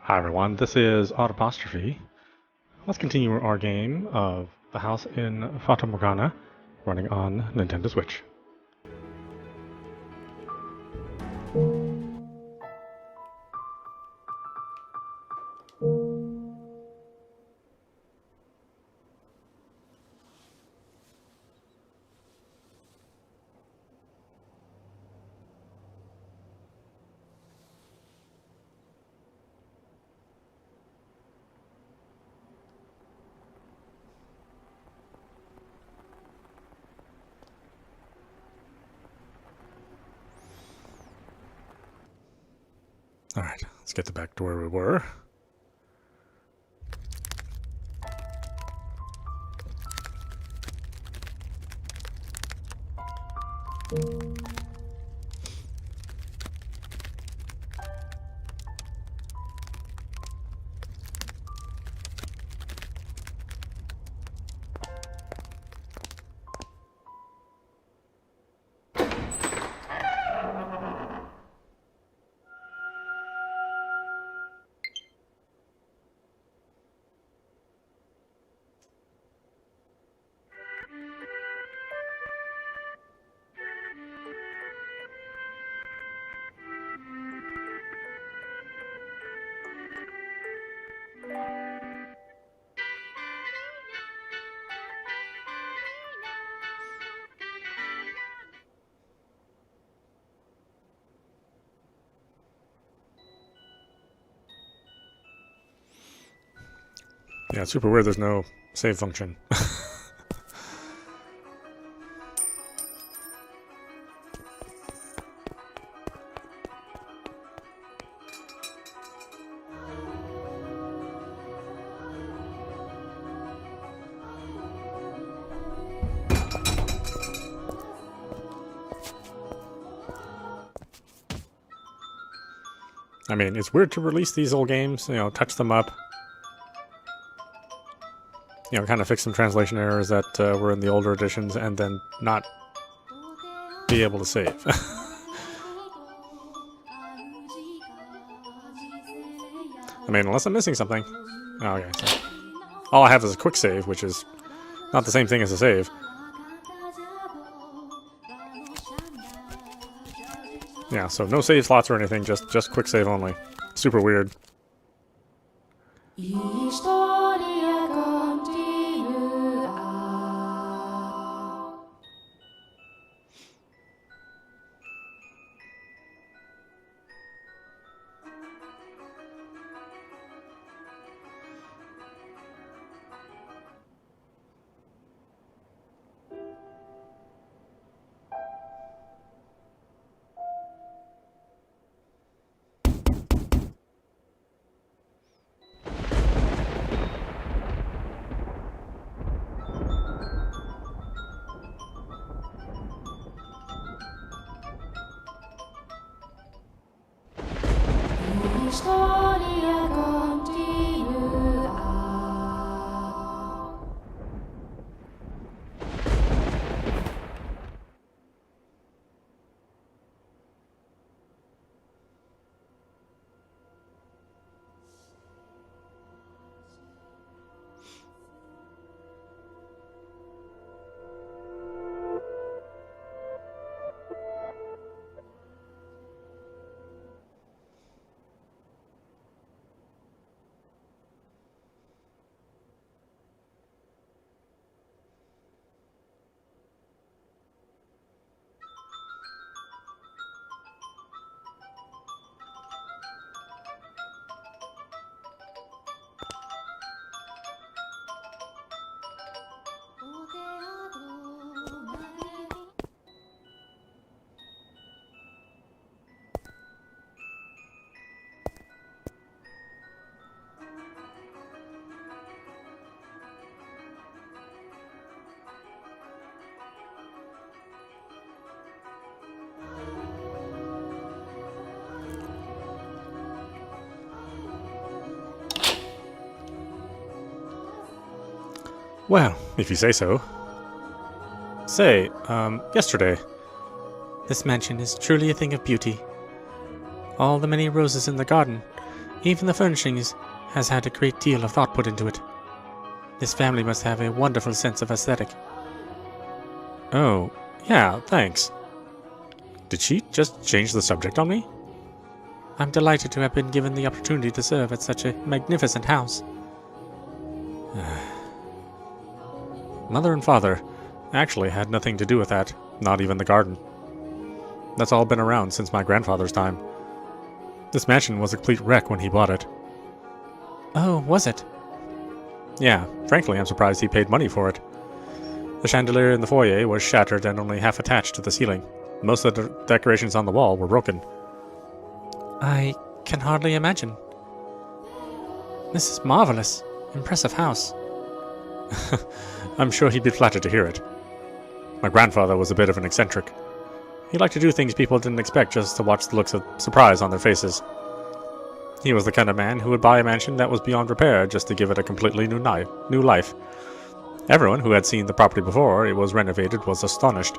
Hi everyone, this is audap. Let's continue our game of The House in Fata Morgana, running on Nintendo Switch. Alright, let's get back to where we were. Yeah, it's super weird there's no save function. I mean, it's weird to release these old games, touch them up. Kind of fix some translation errors that were in the older editions and then not be able to save. I mean, unless I'm missing something. Oh, okay. So all I have is a quick save, which is not the same thing as a save. Yeah, so no save slots or anything, just quick save only. Super weird. Well, if you say so. Say, yesterday. This mansion is truly a thing of beauty. All the many roses in the garden, Even the furnishings has had a great deal of thought put into it. This family must have a wonderful sense of aesthetic. Oh, yeah, thanks. Did she just change the subject on me? I'm delighted to have been given the opportunity to serve at such a magnificent house. Mother and father actually had nothing to do with that, not even the garden. That's all been around since my grandfather's time. This mansion was a complete wreck when he bought it. Oh, was it? Yeah, frankly, I'm surprised he paid money for it. The chandelier in the foyer was shattered and only half attached to the ceiling. Most of the decorations on the wall were broken. I can hardly imagine. This is marvelous. Impressive house. I'm sure he'd be flattered to hear it. My grandfather was a bit of an eccentric. He liked to do things people didn't expect just to watch the looks of surprise on their faces. He was the kind of man who would buy a mansion that was beyond repair just to give it a completely new life. Everyone who had seen the property before it was renovated was astonished.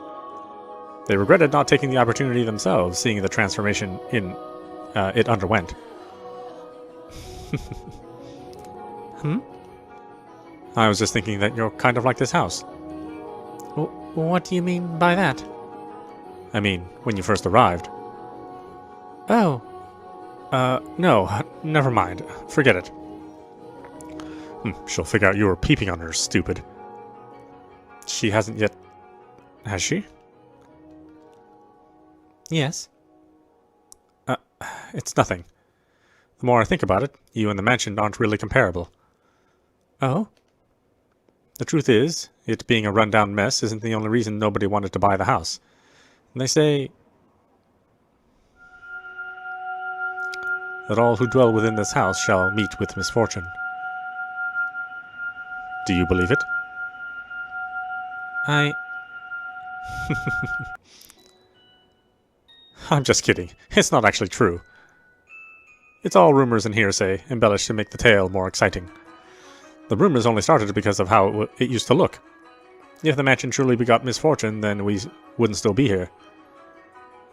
They regretted not taking the opportunity themselves, seeing the transformation it underwent. I was just thinking that you're kind of like this house. What do you mean by that? I mean, when you first arrived. Oh. No, never mind. Forget it. She'll figure out you were peeping on her, stupid. She hasn't yet... Has she? Yes. It's nothing. The more I think about it, you and the mansion aren't really comparable. Oh? The truth is, it being a rundown mess isn't the only reason nobody wanted to buy the house. And they say that all who dwell within this house shall meet with misfortune. Do you believe it? I'm just kidding. It's not actually true. It's all rumors and hearsay, embellished to make the tale more exciting. The rumors only started because of how it used to look. If the mansion truly begot misfortune, then we wouldn't still be here.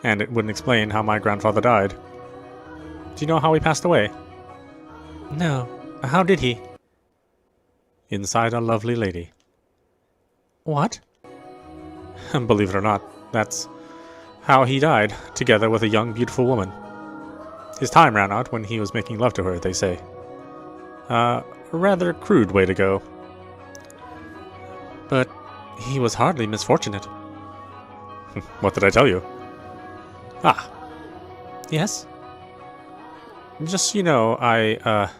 And it wouldn't explain how my grandfather died. Do you know how he passed away? No. How did he? Inside a lovely lady. What? Believe it or not, that's how he died, together with a young, beautiful woman. His time ran out when he was making love to her, they say. A rather crude way to go. But he was hardly misfortunate. What did I tell you? Ah. Yes? Just so you know, I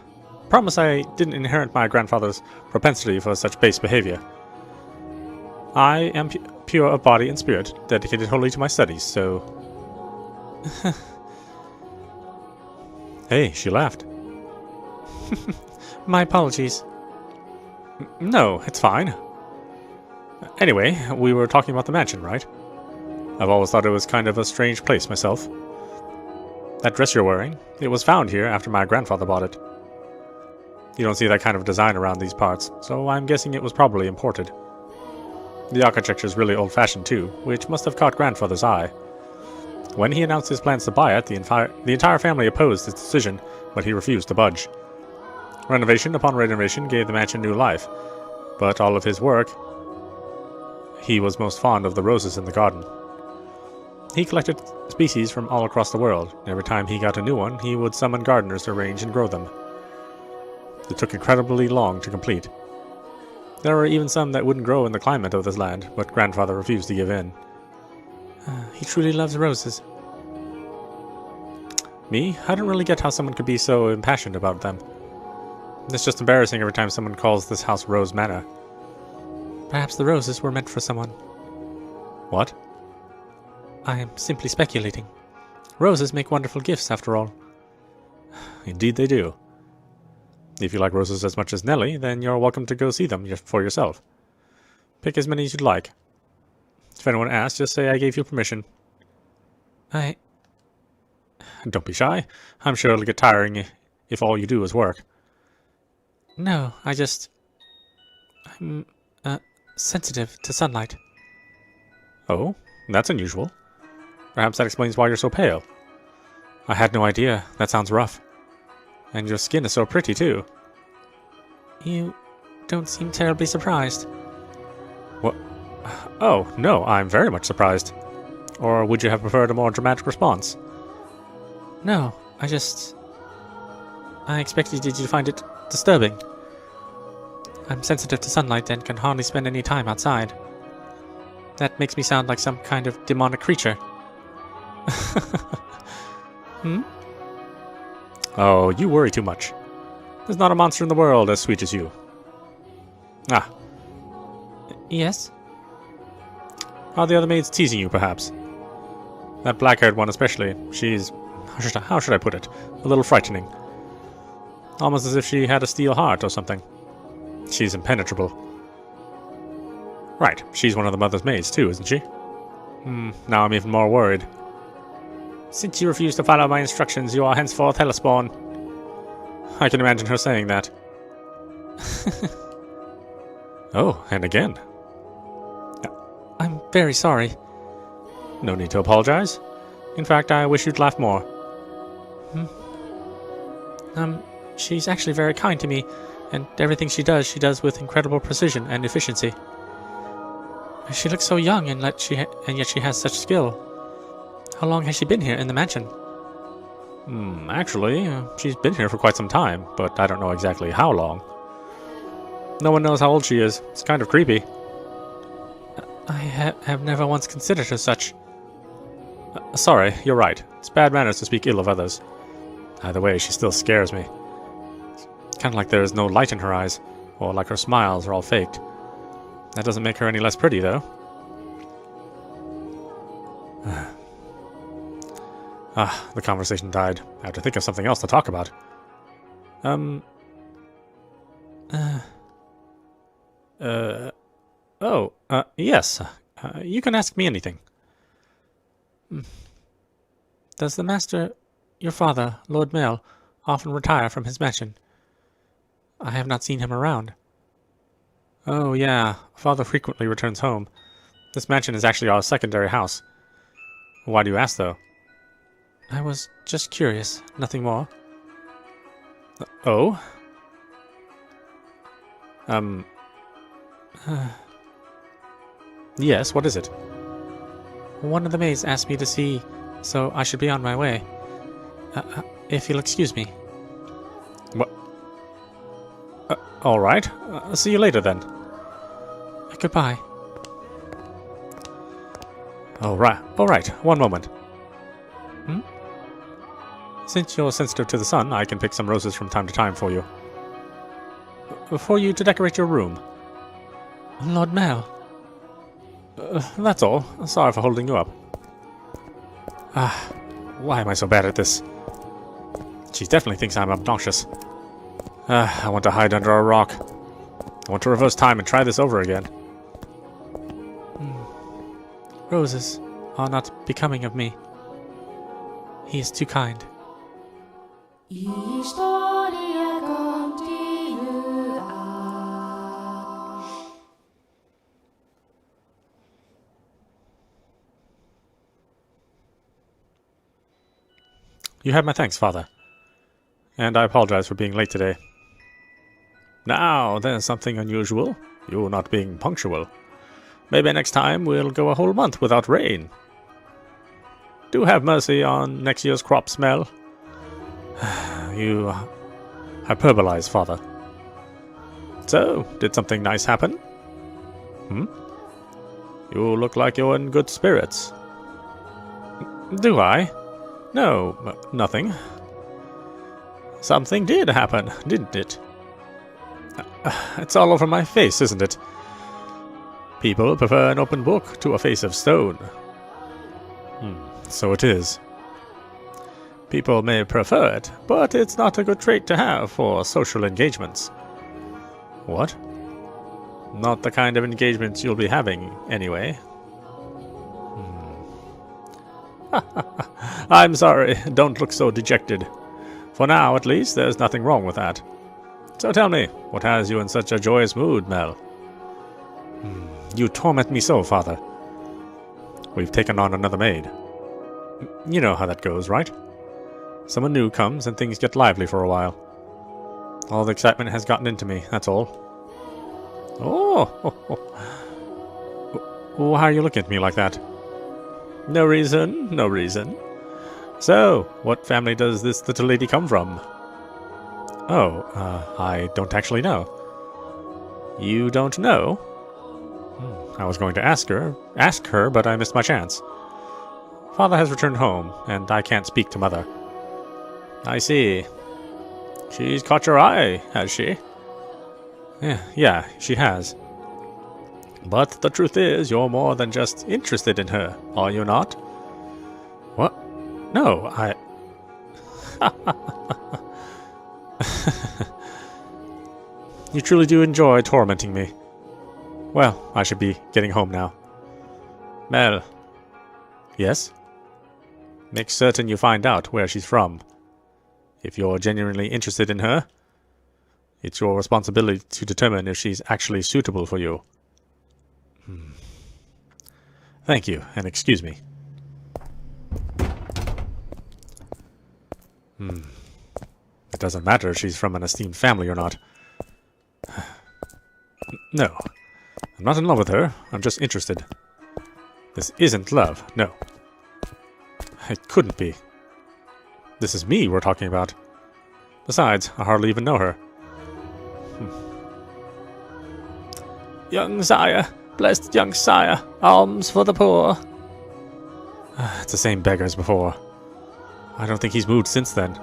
promise I didn't inherit my grandfather's propensity for such base behavior. I am pure of body and spirit, dedicated wholly to my studies, so... Hey, she laughed. My apologies. No, it's fine. Anyway, we were talking about the mansion, right? I've always thought it was kind of a strange place myself. That dress you're wearing, it was found here after my grandfather bought it. You don't see that kind of design around these parts, so I'm guessing it was probably imported. The architecture's really old-fashioned too, which must have caught grandfather's eye. When he announced his plans to buy it, the entire family opposed his decision, but he refused to budge. Renovation upon renovation gave the mansion new life, but all of his work, he was most fond of the roses in the garden. He collected species from all across the world. Every time he got a new one, he would summon gardeners to arrange and grow them. It took incredibly long to complete. There were even some that wouldn't grow in the climate of this land, but grandfather refused to give in. He truly loves roses. Me? I don't really get how someone could be so impassioned about them. It's just embarrassing every time someone calls this house Rose Manor. Perhaps the roses were meant for someone. What? I am simply speculating. Roses make wonderful gifts, after all. Indeed they do. If you like roses as much as Nelly, then you're welcome to go see them for yourself. Pick as many as you'd like. If anyone asks, just say I gave you permission. Don't be shy. I'm sure it'll get tiring if all you do is work. No, I'm sensitive to sunlight. Oh, that's unusual. Perhaps that explains why you're so pale. I had no idea. That sounds rough. And your skin is so pretty, too. You don't seem terribly surprised. What? Oh, no, I'm very much surprised. Or would you have preferred a more dramatic response? No, I expected you to find it disturbing. I'm sensitive to sunlight and can hardly spend any time outside. That makes me sound like some kind of demonic creature. Hmm? Oh, you worry too much. There's not a monster in the world as sweet as you. Ah. Yes? Are the other maids teasing you, perhaps? That black-haired one especially. She's... how should I put it? A little frightening. Almost as if she had a steel heart or something. She's impenetrable. Right, she's one of the mother's maids too, isn't she? Now I'm even more worried. Since you refuse to follow my instructions, you are henceforth Hellespawn. I can imagine her saying that. Oh, and again. I'm very sorry. No need to apologize. In fact, I wish you'd laugh more. She's actually very kind to me, and everything she does with incredible precision and efficiency. She looks so young, and yet she has such skill. How long has she been here in the mansion? Actually, she's been here for quite some time, but I don't know exactly how long. No one knows how old she is. It's kind of creepy. I have never once considered her such. Sorry, you're right. It's bad manners to speak ill of others. Either way, she still scares me. It's kind of like there's no light in her eyes, or like her smiles are all faked. That doesn't make her any less pretty, though. The conversation died. I have to think of something else to talk about. Yes. You can ask me anything. Does the master, your father, Lord Mel, often retire from his mansion? I have not seen him around. Oh, yeah. Father frequently returns home. This mansion is actually our secondary house. Why do you ask, though? I was just curious, nothing more. Oh? Yes, what is it? One of the maids asked me to see, so I should be on my way. If you'll excuse me. What? All right. See you later, then. Goodbye. All right. One moment. Since you're sensitive to the sun, I can pick some roses from time to time for you. For you to decorate your room. Lord Mel. That's all. Sorry for holding you up. Why am I so bad at this? She definitely thinks I'm obnoxious. I want to hide under a rock. I want to reverse time and try this over again. Roses are not becoming of me. He is too kind. You have my thanks, Father. And I apologize for being late today. Now, there's something unusual. You not being punctual. Maybe next time we'll go a whole month without rain. Do have mercy on next year's crop smell. You hyperbolize, Father. So, did something nice happen? You look like you're in good spirits. Do I? No, nothing. Something did happen, didn't it? It's all over my face, isn't it? People prefer an open book to a face of stone. So it is. People may prefer it, but it's not a good trait to have for social engagements. What? Not the kind of engagements you'll be having, anyway. I'm sorry, don't look so dejected. For now, at least, there's nothing wrong with that. So tell me, what has you in such a joyous mood, Mel? You torment me so, Father. We've taken on another maid. You know how that goes, right? Someone new comes and things get lively for a while. All the excitement has gotten into me, that's all. Oh! Why are you looking at me like that? No reason, no reason. So, what family does this little lady come from? Oh, I don't actually know. You don't know? I was going to ask her, but I missed my chance. Father has returned home, and I can't speak to Mother. I see. She's caught your eye, has she? Yeah, she has. But the truth is, you're more than just interested in her, are you not? What? No, I... You truly do enjoy tormenting me. Well, I should be getting home now. Mel. Yes? Make certain you find out where she's from. If you're genuinely interested in her, it's your responsibility to determine if she's actually suitable for you. Thank you, and excuse me. It doesn't matter if she's from an esteemed family or not. No, I'm not in love with her. I'm just interested. This isn't love, no. It couldn't be. This is me we're talking about. Besides, I hardly even know her. Young sire, blessed young sire, alms for the poor. It's the same beggar as before. I don't think he's moved since then.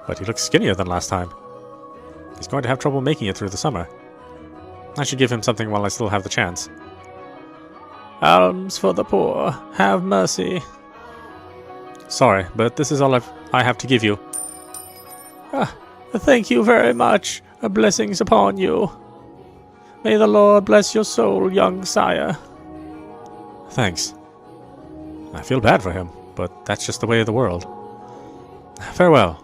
But he looks skinnier than last time. He's going to have trouble making it through the summer. I should give him something while I still have the chance. Alms for the poor, have mercy. Sorry, but this is all I have to give you. Thank you very much. Blessings upon you. May the Lord bless your soul, young sire. Thanks. I feel bad for him, but that's just the way of the world. Farewell.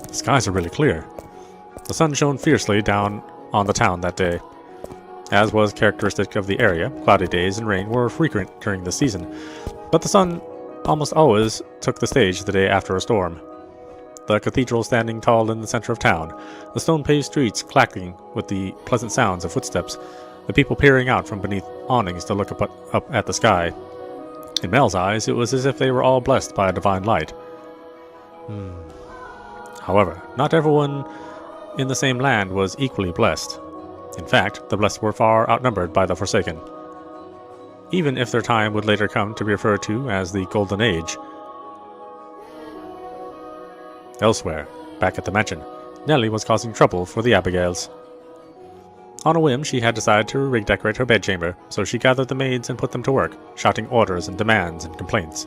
The skies are really clear. The sun shone fiercely down on the town that day. As was characteristic of the area, cloudy days and rain were frequent during the season, but the sun almost always took the stage the day after a storm. The cathedral standing tall in the center of town, the stone-paved streets clacking with the pleasant sounds of footsteps, the people peering out from beneath awnings to look up at the sky. In Mel's eyes, it was as if they were all blessed by a divine light. However, not everyone in the same land was equally blessed. In fact, the blessed were far outnumbered by the Forsaken, even if their time would later come to be referred to as the Golden Age. Elsewhere, back at the mansion, Nelly was causing trouble for the Abigails. On a whim, she had decided to redecorate her bedchamber, so she gathered the maids and put them to work, shouting orders and demands and complaints.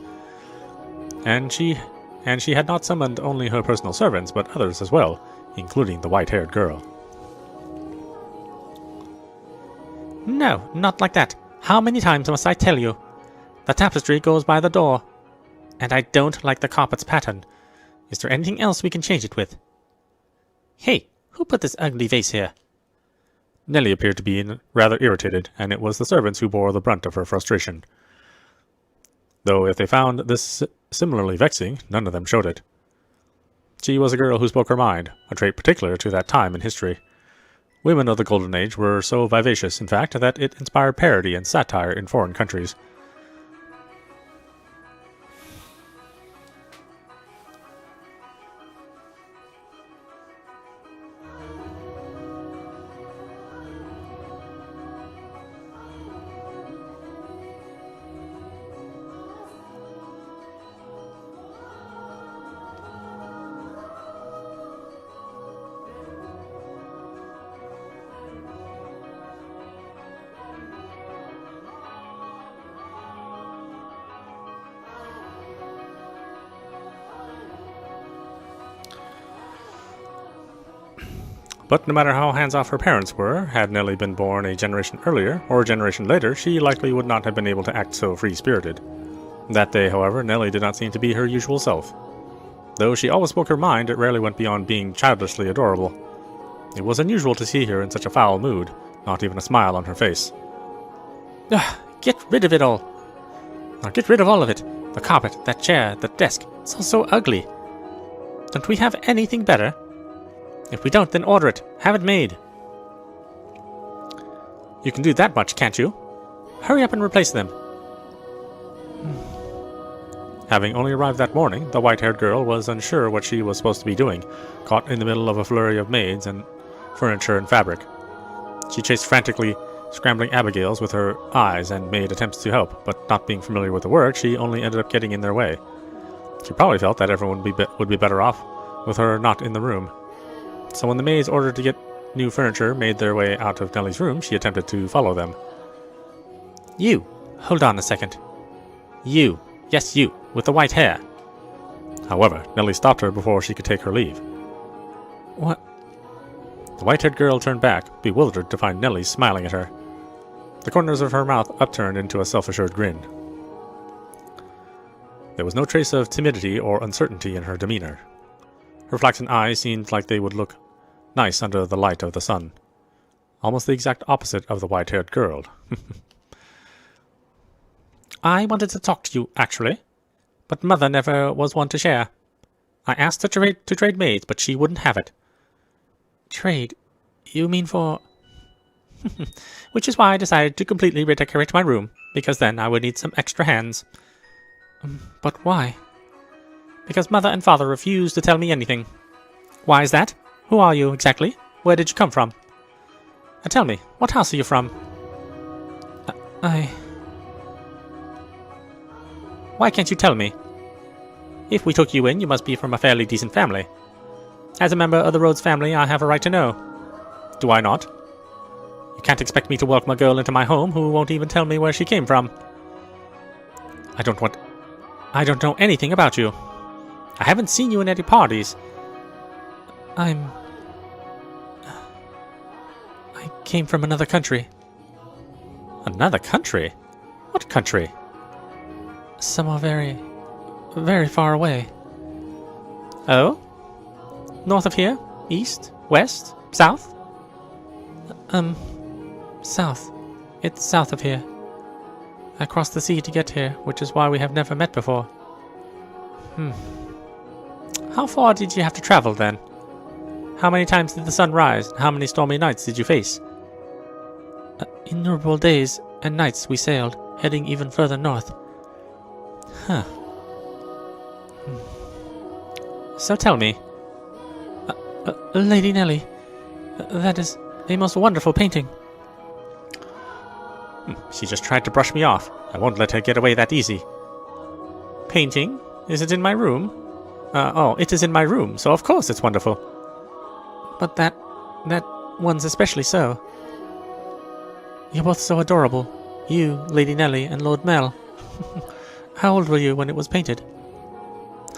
And she had not summoned only her personal servants, but others as well, including the white-haired girl. No, not like that. How many times must I tell you? The tapestry goes by the door, and I don't like the carpet's pattern. Is there anything else we can change it with? Hey, who put this ugly vase here? Nelly appeared to be rather irritated, and it was the servants who bore the brunt of her frustration. Though if they found this similarly vexing, none of them showed it. She was a girl who spoke her mind, a trait particular to that time in history. Women of the Golden Age were so vivacious, in fact, that it inspired parody and satire in foreign countries. But no matter how hands-off her parents were, had Nelly been born a generation earlier, or a generation later, she likely would not have been able to act so free-spirited. That day, however, Nelly did not seem to be her usual self. Though she always spoke her mind, it rarely went beyond being childishly adorable. It was unusual to see her in such a foul mood, not even a smile on her face. Get rid of it all. Now get rid of all of it. The carpet, that chair, the desk. It's all so ugly. Don't we have anything better? If we don't, then order it. Have it made. You can do that much, can't you? Hurry up and replace them. Having only arrived that morning, the white-haired girl was unsure what she was supposed to be doing, caught in the middle of a flurry of maids and furniture and fabric. She chased frantically, scrambling Abigails with her eyes and made attempts to help, but not being familiar with the work, she only ended up getting in their way. She probably felt that everyone would be better off with her not in the room. So when the maids ordered to get new furniture made their way out of Nelly's room, she attempted to follow them. You! Hold on a second. You! Yes, you! With the white hair! However, Nelly stopped her before she could take her leave. What? The white-haired girl turned back, bewildered to find Nelly smiling at her. The corners of her mouth upturned into a self-assured grin. There was no trace of timidity or uncertainty in her demeanor. Her flaxen eyes seemed like they would look nice under the light of the sun. Almost the exact opposite of the white-haired girl. I wanted to talk to you, actually. But Mother never was one to share. I asked her to trade maids, but she wouldn't have it. Trade? You mean for... Which is why I decided to completely redecorate my room, because then I would need some extra hands. But why? Because Mother and Father refused to tell me anything. Why is that? Who are you, exactly? Where did you come from? Tell me, what house are you from? Why can't you tell me? If we took you in, you must be from a fairly decent family. As a member of the Rhodes family, I have a right to know. Do I not? You can't expect me to welcome a girl into my home who won't even tell me where she came from. I don't know anything about you. I haven't seen you in any parties. I came from another country. Another country? What country? Somewhere very, very far away. Oh? North of here? East? West? South? South. It's south of here. I crossed the sea to get here, which is why we have never met before. How far did you have to travel, then? How many times did the sun rise, and how many stormy nights did you face? Innumerable days and nights we sailed, heading even further north. Huh. So tell me, Lady Nelly, that is a most wonderful painting. She just tried to brush me off. I won't let her get away that easy. Painting? Is it in my room? Oh, it is in my room, so of course it's wonderful. But that one's especially so. You're both so adorable. You, Lady Nelly, and Lord Mel. How old were you when it was painted?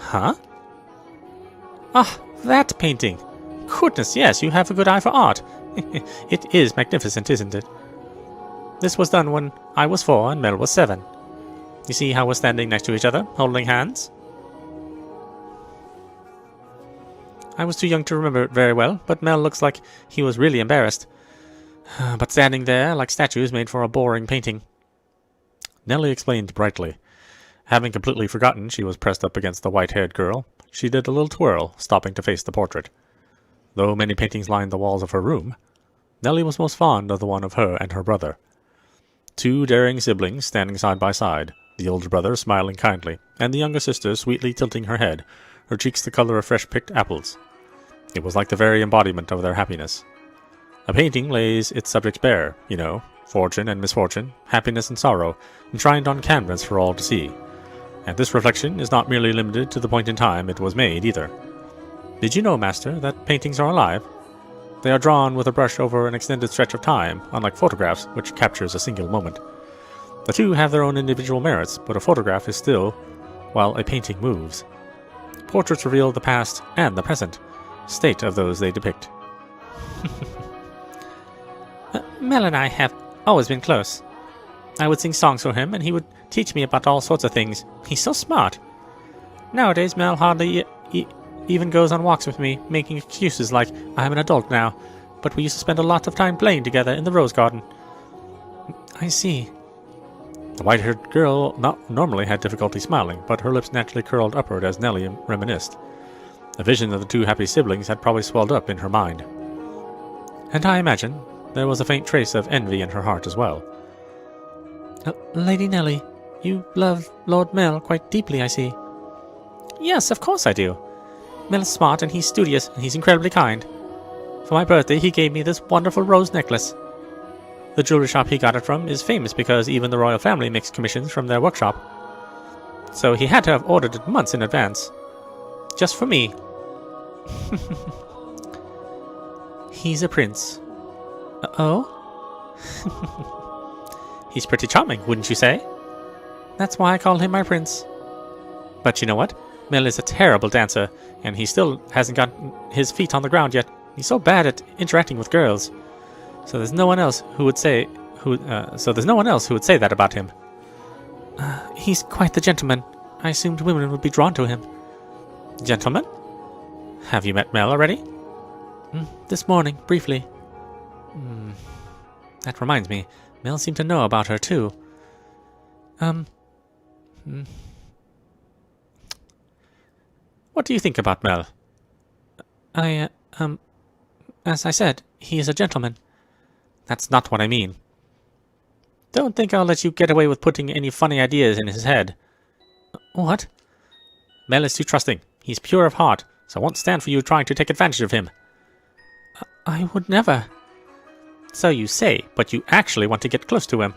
Huh? Ah, that painting! Goodness, yes, you have a good eye for art. It is magnificent, isn't it? This was done when I was 4 and Mel was 7. You see how we're standing next to each other, holding hands? I was too young to remember it very well, but Mel looks like he was really embarrassed. But standing there like statues made for a boring painting. Nelly explained brightly. Having completely forgotten she was pressed up against the white-haired girl, she did a little twirl, stopping to face the portrait. Though many paintings lined the walls of her room, Nelly was most fond of the one of her and her brother. 2 daring siblings standing side by side, the older brother smiling kindly, and the younger sister sweetly tilting her head, her cheeks the color of fresh-picked apples. It was like the very embodiment of their happiness. A painting lays its subjects bare, you know, fortune and misfortune, happiness and sorrow, enshrined on canvas for all to see. And this reflection is not merely limited to the point in time it was made, either. Did you know, Master, that paintings are alive? They are drawn with a brush over an extended stretch of time, unlike photographs, which captures a single moment. The two have their own individual merits, but a photograph is still, while a painting moves. Portraits reveal the past and the present state of those they depict. Mel and I have always been close. I would sing songs for him, and he would teach me about all sorts of things. He's so smart. Nowadays, Mel hardly even goes on walks with me, making excuses like I'm an adult now, but we used to spend a lot of time playing together in the rose garden. I see. The white-haired girl normally had difficulty smiling, but her lips naturally curled upward as Nelly reminisced. A vision of the two happy siblings had probably swelled up in her mind. And I imagine there was a faint trace of envy in her heart as well. Lady Nelly, you love Lord Mel quite deeply, I see. Yes, of course I do. Mel is smart and he's studious and he's incredibly kind. For my birthday, he gave me this wonderful rose necklace. The jewelry shop he got it from is famous because even the royal family makes commissions from their workshop. So he had to have ordered it months in advance. Just for me. He's a prince. Oh? He's pretty charming, wouldn't you say? That's why I call him my prince. But you know what? Mel is a terrible dancer, and he still hasn't got his feet on the ground yet. He's so bad at interacting with girls. So there's no one else who would say that about him. He's quite the gentleman. I assumed women would be drawn to him. Gentleman? Have you met Mel already? This morning, briefly. That reminds me, Mel seemed to know about her too. What do you think about Mel? As I said, he is a gentleman. That's not what I mean. Don't think I'll let you get away with putting any funny ideas in his head. What? Mel is too trusting. He's pure of heart, so I won't stand for you trying to take advantage of him. I would never. So you say, but you actually want to get close to him.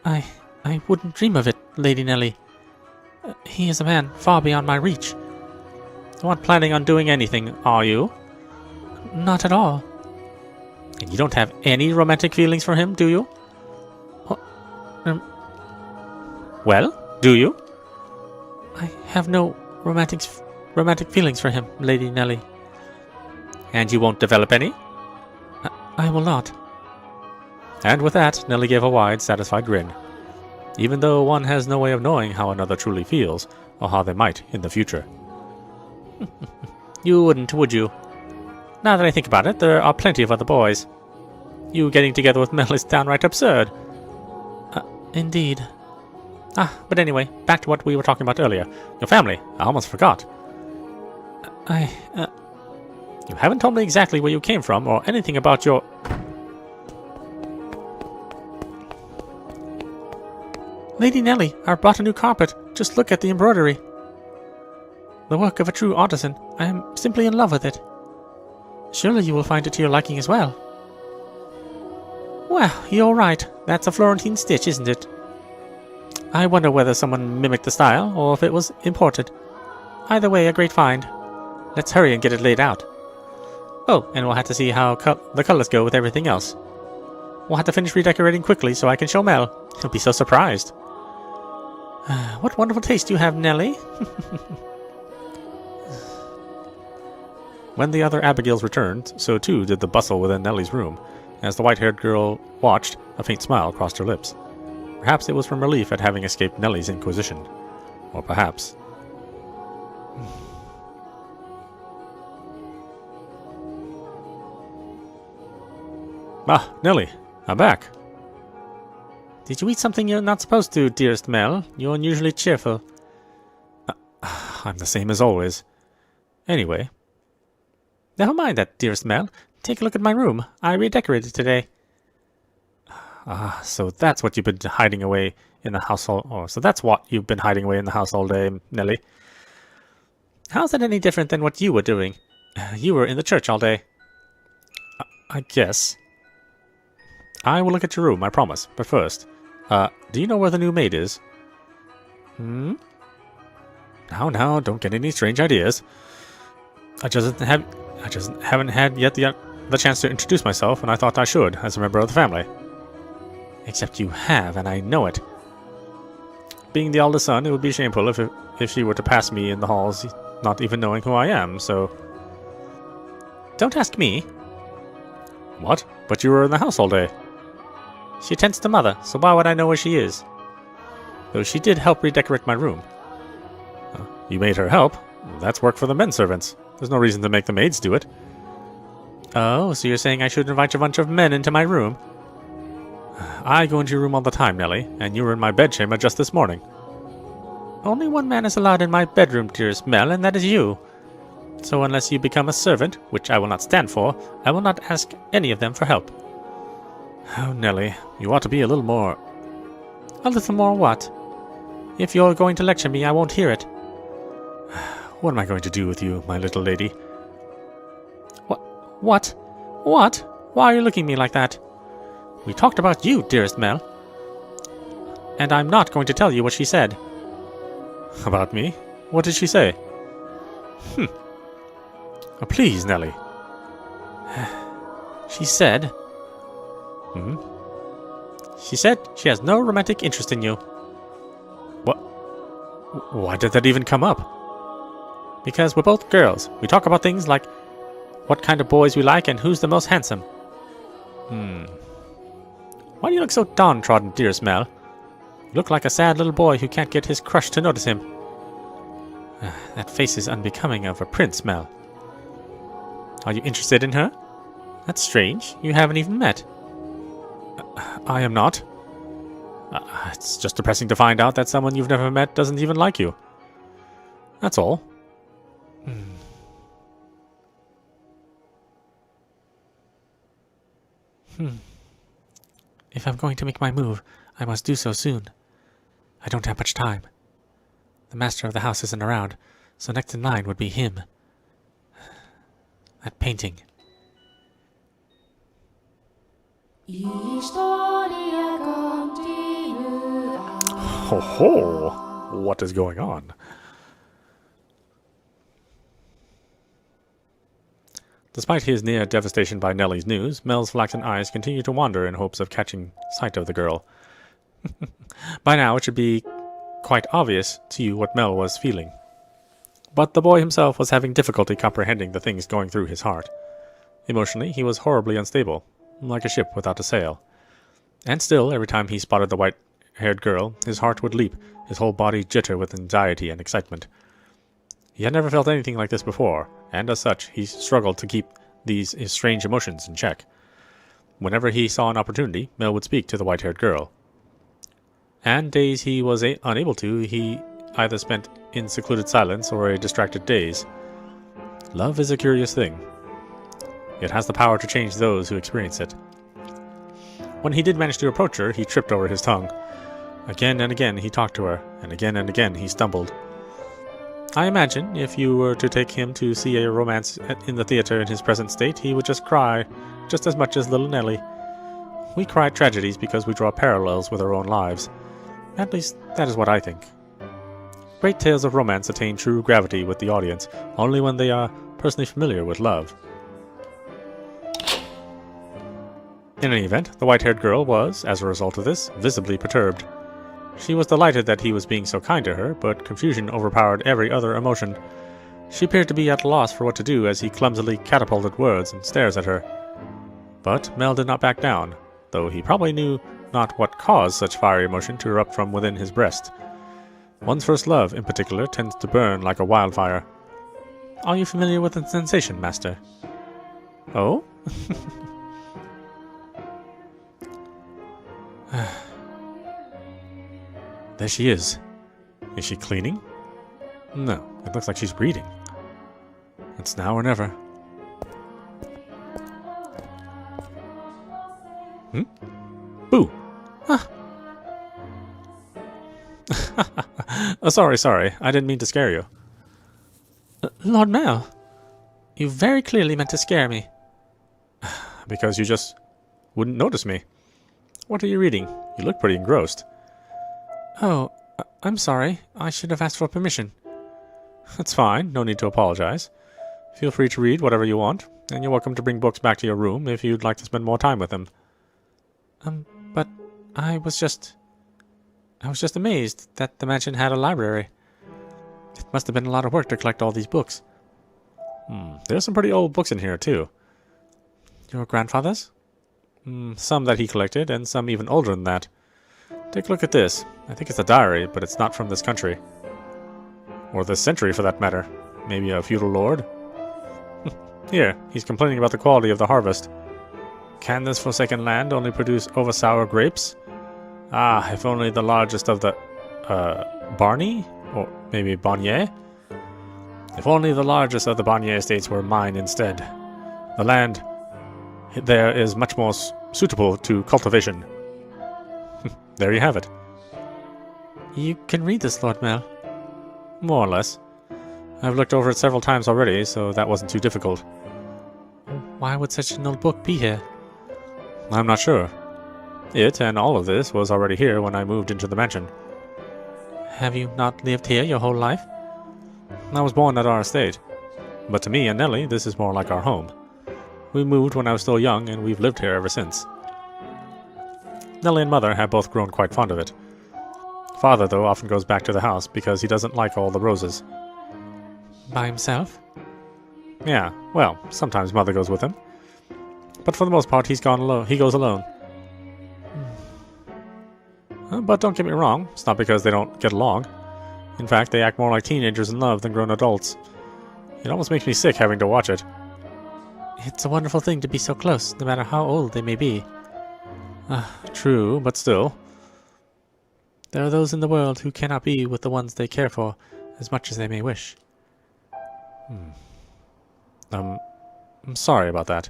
I wouldn't dream of it, Lady Nelly. He is a man far beyond my reach. You aren't planning on doing anything, are you? Not at all. And you don't have any romantic feelings for him, do you? Well, do you? I have no romantic feelings for him, Lady Nelly. And you won't develop any? I will not. And with that, Nelly gave a wide, satisfied grin. Even though one has no way of knowing how another truly feels, or how they might in the future. You wouldn't, would you? Now that I think about it, there are plenty of other boys. You getting together with Mel is downright absurd. Indeed. But anyway, back to what we were talking about earlier. Your family. I almost forgot. You haven't told me exactly where you came from, or anything about your... Lady Nelly, I brought a new carpet. Just look at the embroidery. The work of a true artisan. I am simply in love with it. Surely you will find it to your liking as well. Well, you're right. That's a Florentine stitch, isn't it? I wonder whether someone mimicked the style, or if it was imported. Either way, a great find. Let's hurry and get it laid out. Oh, and we'll have to see how the colors go with everything else. We'll have to finish redecorating quickly so I can show Mel. He'll be so surprised. What wonderful taste you have, Nelly. When the other Abigails returned, so too did the bustle within Nelly's room. As the white-haired girl watched, a faint smile crossed her lips. Perhaps it was from relief at having escaped Nelly's inquisition. Or perhaps... Nelly, I'm back. Did you eat something you're not supposed to, dearest Mel? You're unusually cheerful. I'm the same as always. Anyway... Never mind that, dearest Mel. Take a look at my room. I redecorated today. So that's what you've been hiding away in the house so that's what you've been hiding away in the house all day, Nelly. How's that any different than what you were doing? You were in the church all day. I guess. I will look at your room, I promise. But first, do you know where the new maid is? Now, don't get any strange ideas. I just haven't had yet the chance to introduce myself, and I thought I should, as a member of the family. Except you have, and I know it. Being the eldest son, it would be shameful if she were to pass me in the halls, not even knowing who I am, so... Don't ask me. What? But you were in the house all day. She tends to mother, so why would I know where she is? Though she did help redecorate my room. You made her help. That's work for the men servants. There's no reason to make the maids do it. Oh, so you're saying I should invite a bunch of men into my room? I go into your room all the time, Nelly, and you were in my bedchamber just this morning. Only one man is allowed in my bedroom, dearest Mel, and that is you. So unless you become a servant, which I will not stand for, I will not ask any of them for help. Oh, Nelly, you ought to be a little more... A little more what? If you're going to lecture me, I won't hear it. What am I going to do with you, my little lady? What? What? Why are you looking at me like that? We talked about you, dearest Mel. And I'm not going to tell you what she said. About me? What did she say? Oh, please, Nelly. She said... Hmm? She said she has no romantic interest in you. What? Why did that even come up? Because we're both girls. We talk about things like what kind of boys we like and who's the most handsome. Why do you look so downtrodden, dearest Mel? You look like a sad little boy who can't get his crush to notice him. That face is unbecoming of a prince, Mel. Are you interested in her? That's strange. You haven't even met. I am not. It's just depressing to find out that someone you've never met doesn't even like you. That's all. If I'm going to make my move, I must do so soon. I don't have much time. The master of the house isn't around, so next in line would be him. That painting. Ho ho! What is going on? Despite his near devastation by Nelly's news, Mel's flaxen eyes continue to wander in hopes of catching sight of the girl. By now it should be quite obvious to you what Mel was feeling. But the boy himself was having difficulty comprehending the things going through his heart. Emotionally, he was horribly unstable, like a ship without a sail. And still, every time he spotted the white-haired girl, his heart would leap, his whole body jitter with anxiety and excitement. He had never felt anything like this before, and as such, he struggled to keep these strange emotions in check. Whenever he saw an opportunity, Mel would speak to the white-haired girl. And days he was unable to, he either spent in secluded silence or a distracted daze. Love is a curious thing. It has the power to change those who experience it. When he did manage to approach her, he tripped over his tongue. Again and again he talked to her, and again he stumbled. I imagine if you were to take him to see a romance in the theater in his present state, he would just cry, just as much as little Nelly. We cry at tragedies because we draw parallels with our own lives. At least, that is what I think. Great tales of romance attain true gravity with the audience only when they are personally familiar with love. In any event, the white-haired girl was, as a result of this, visibly perturbed. She was delighted that he was being so kind to her, but confusion overpowered every other emotion. She appeared to be at a loss for what to do as he clumsily catapulted words and stares at her. But Mel did not back down, though he probably knew not what caused such fiery emotion to erupt from within his breast. One's first love, in particular, tends to burn like a wildfire. Are you familiar with the sensation, Master? Oh? There she is. Is she cleaning? No, it looks like she's reading. It's now or never. Boo! Ah. Sorry. I didn't mean to scare you. Lord Mel, you very clearly meant to scare me. Because you just wouldn't notice me. What are you reading? You look pretty engrossed. Oh, I'm sorry. I should have asked for permission. That's fine. No need to apologize. Feel free to read whatever you want, and you're welcome to bring books back to your room if you'd like to spend more time with them. But I was just amazed that the mansion had a library. It must have been a lot of work to collect all these books. There's some pretty old books in here, too. Your grandfather's? Some that he collected, and some even older than that. Take a look at this. I think it's a diary, but it's not from this country. Or this century, for that matter. Maybe a feudal lord? Here, he's complaining about the quality of the harvest. Can this forsaken land only produce over-sour grapes? Ah, if only the largest of the, Barney? Or maybe Bonnier? If only the largest of the Barnier estates were mine instead. The land there is much more suitable to cultivation. There you have it. You can read this, Lord Mel. More or less. I've looked over it several times already, so that wasn't too difficult. Why would such an old book be here? I'm not sure. It and all of this was already here when I moved into the mansion. Have you not lived here your whole life? I was born at our estate, but to me and Nelly, this is more like our home. We moved when I was still young, and we've lived here ever since. Nelly and Mother have both grown quite fond of it. Father, though, often goes back to the house because he doesn't like all the roses. By himself? Yeah, well, sometimes Mother goes with him. But for the most part, he goes alone. But don't get me wrong, it's not because they don't get along. In fact, they act more like teenagers in love than grown adults. It almost makes me sick having to watch it. It's a wonderful thing to be so close, no matter how old they may be. True, but still. There are those in the world who cannot be with the ones they care for as much as they may wish. I'm sorry about that.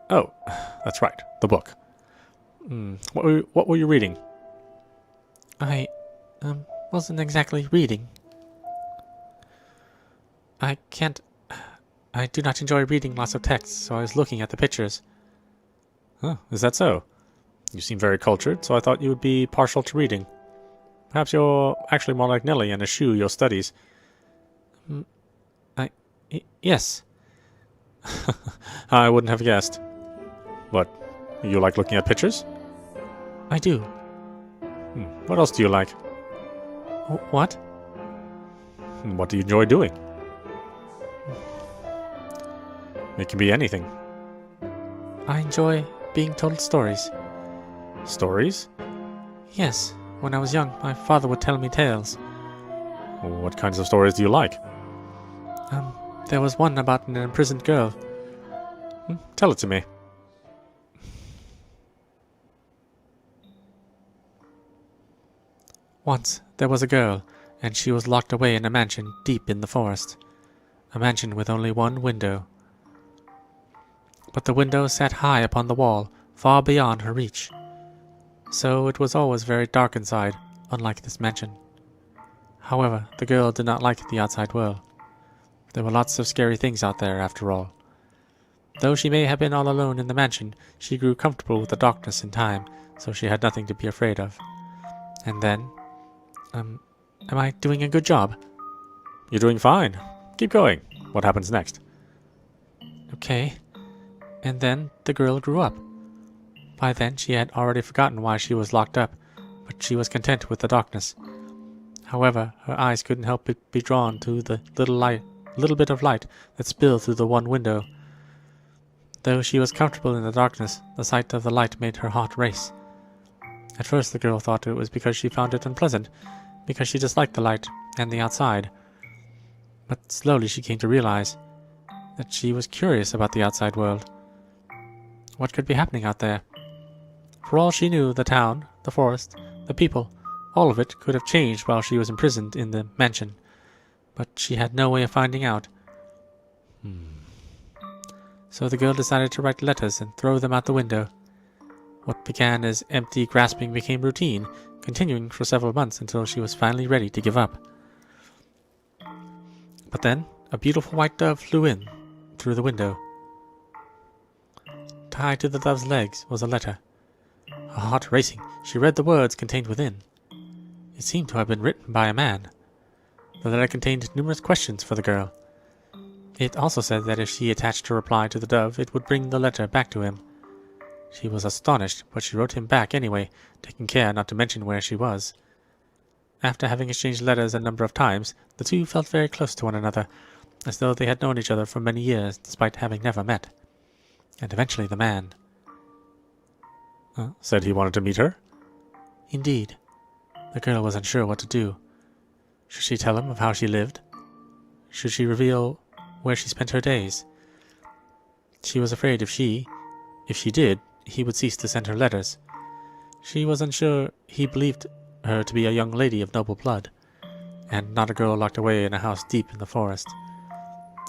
Oh, that's right, the book. What were you reading? I wasn't exactly reading. I do not enjoy reading lots of text, so I was looking at the pictures. Huh, is that so? You seem very cultured, so I thought you would be partial to reading. Perhaps you're actually more like Nelly and eschew your studies. Yes. I wouldn't have guessed. What, you like looking at pictures? I do. What else do you like? What? What do you enjoy doing? It can be anything. I enjoy being told stories. Stories? Yes. When I was young, my father would tell me tales. What kinds of stories do you like? There was one about an imprisoned girl. Tell it to me. Once, there was a girl, and she was locked away in a mansion deep in the forest. A mansion with only one window. But the window sat high upon the wall, far beyond her reach. So it was always very dark inside, unlike this mansion. However, the girl did not like the outside world. There were lots of scary things out there, after all. Though she may have been all alone in the mansion, she grew comfortable with the darkness in time, so she had nothing to be afraid of. And then... am I doing a good job? You're doing fine. Keep going. What happens next? Okay. And then the girl grew up. By then she had already forgotten why she was locked up, but she was content with the darkness. However, her eyes couldn't help but be drawn to the little bit of light that spilled through the one window. Though she was comfortable in the darkness, the sight of the light made her heart race. At first the girl thought it was because she found it unpleasant, because she disliked the light and the outside. But slowly she came to realize that she was curious about the outside world. What could be happening out there? For all she knew, the town, the forest, the people, all of it could have changed while she was imprisoned in the mansion. But she had no way of finding out. So the girl decided to write letters and throw them out the window. What began as empty grasping became routine, continuing for several months until she was finally ready to give up. But then, a beautiful white dove flew in through the window. Tied to the dove's legs was a letter. Her heart racing, she read the words contained within. It seemed to have been written by a man. The letter contained numerous questions for the girl. It also said that if she attached her reply to the dove, it would bring the letter back to him. She was astonished, but she wrote him back anyway, taking care not to mention where she was. After having exchanged letters a number of times, the two felt very close to one another, as though they had known each other for many years, despite having never met. And eventually the man... said he wanted to meet her? Indeed. The girl was unsure what to do. Should she tell him of how she lived? Should she reveal where she spent her days? She was afraid if she did, he would cease to send her letters. She was unsure he believed her to be a young lady of noble blood, and not a girl locked away in a house deep in the forest.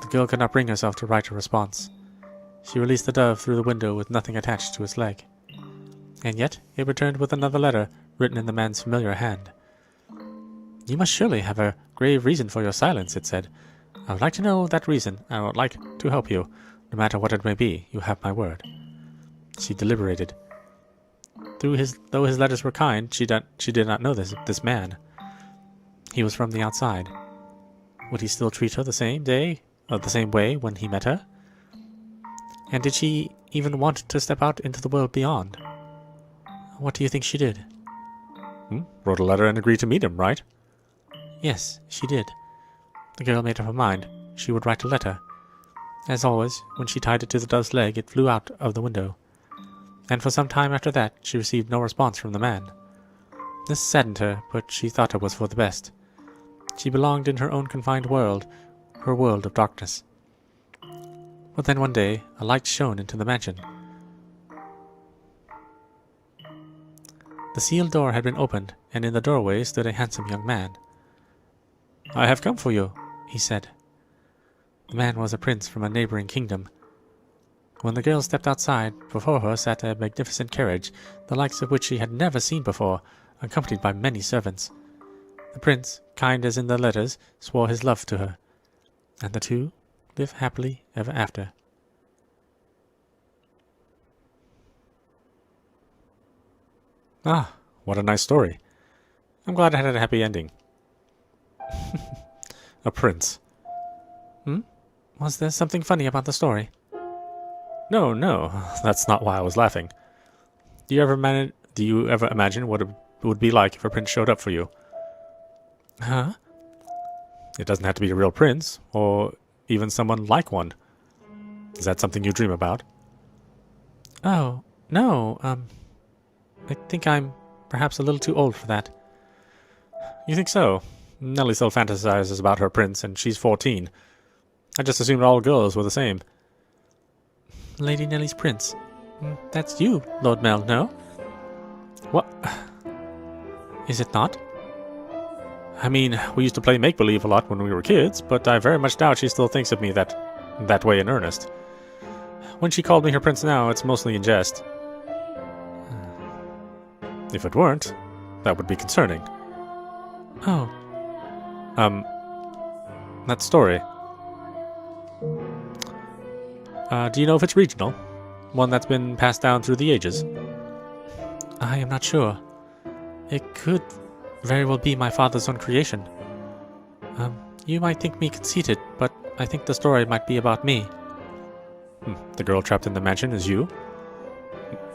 The girl could not bring herself to write a response. She released the dove through the window with nothing attached to its leg. And yet it returned with another letter written in the man's familiar hand. "You must surely have a grave reason for your silence," it said. "I would like to know that reason. I would like to help you, no matter what it may be. You have my word." She deliberated. Though his letters were kind, she did not know this man. He was from the outside. Would he still treat her the same way when he met her? And did she even want to step out into the world beyond? What do you think she did? Wrote a letter and agreed to meet him, right? Yes, she did. The girl made up her mind. She would write a letter. As always, when she tied it to the dove's leg, it flew out of the window. And for some time after that, she received no response from the man. This saddened her, but she thought it was for the best. She belonged in her own confined world, her world of darkness. But then one day, a light shone into the mansion. The sealed door had been opened, and in the doorway stood a handsome young man. "I have come for you," he said. The man was a prince from a neighboring kingdom. When the girl stepped outside, before her sat a magnificent carriage, the likes of which she had never seen before, accompanied by many servants. The prince, kind as in the letters, swore his love to her, and the two lived happily ever after. Ah, what a nice story. I'm glad it had a happy ending. A prince. Was there something funny about the story? No, that's not why I was laughing. Do you ever imagine what it would be like if a prince showed up for you? Huh? It doesn't have to be a real prince, or even someone like one. Is that something you dream about? Oh, no, I think I'm perhaps a little too old for that. You think so? Nelly still fantasizes about her prince, and she's 14. I just assumed all girls were the same. Lady Nelly's prince. That's you, Lord Mel, no? What? Is it not? I mean, we used to play make-believe a lot when we were kids, but I very much doubt she still thinks of me that way in earnest. When she called me her prince now, it's mostly in jest. If it weren't, that would be concerning. Oh. That story. Do you know if it's regional? One that's been passed down through the ages? I am not sure. It could very well be my father's own creation. You might think me conceited, but I think the story might be about me. The girl trapped in the mansion is you?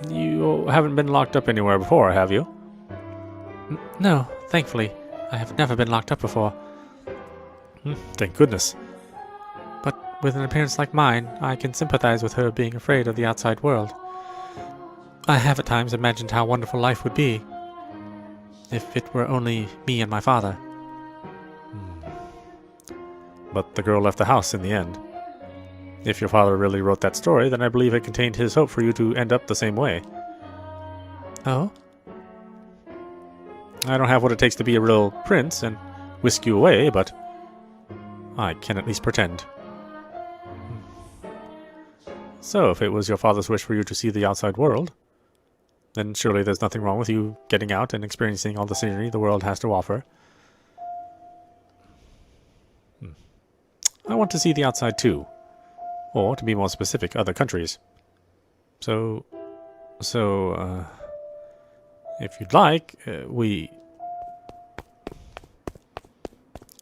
You haven't been locked up anywhere before, have you? No, thankfully. I have never been locked up before. Thank goodness. But with an appearance like mine, I can sympathize with her being afraid of the outside world. I have at times imagined how wonderful life would be if it were only me and my father. But the girl left the house in the end. If your father really wrote that story, then I believe it contained his hope for you to end up the same way. Oh? I don't have what it takes to be a real prince and whisk you away, but I can at least pretend. So, if it was your father's wish for you to see the outside world, then surely there's nothing wrong with you getting out and experiencing all the scenery the world has to offer. I want to see the outside too. Or, to be more specific, other countries. So, if you'd like, we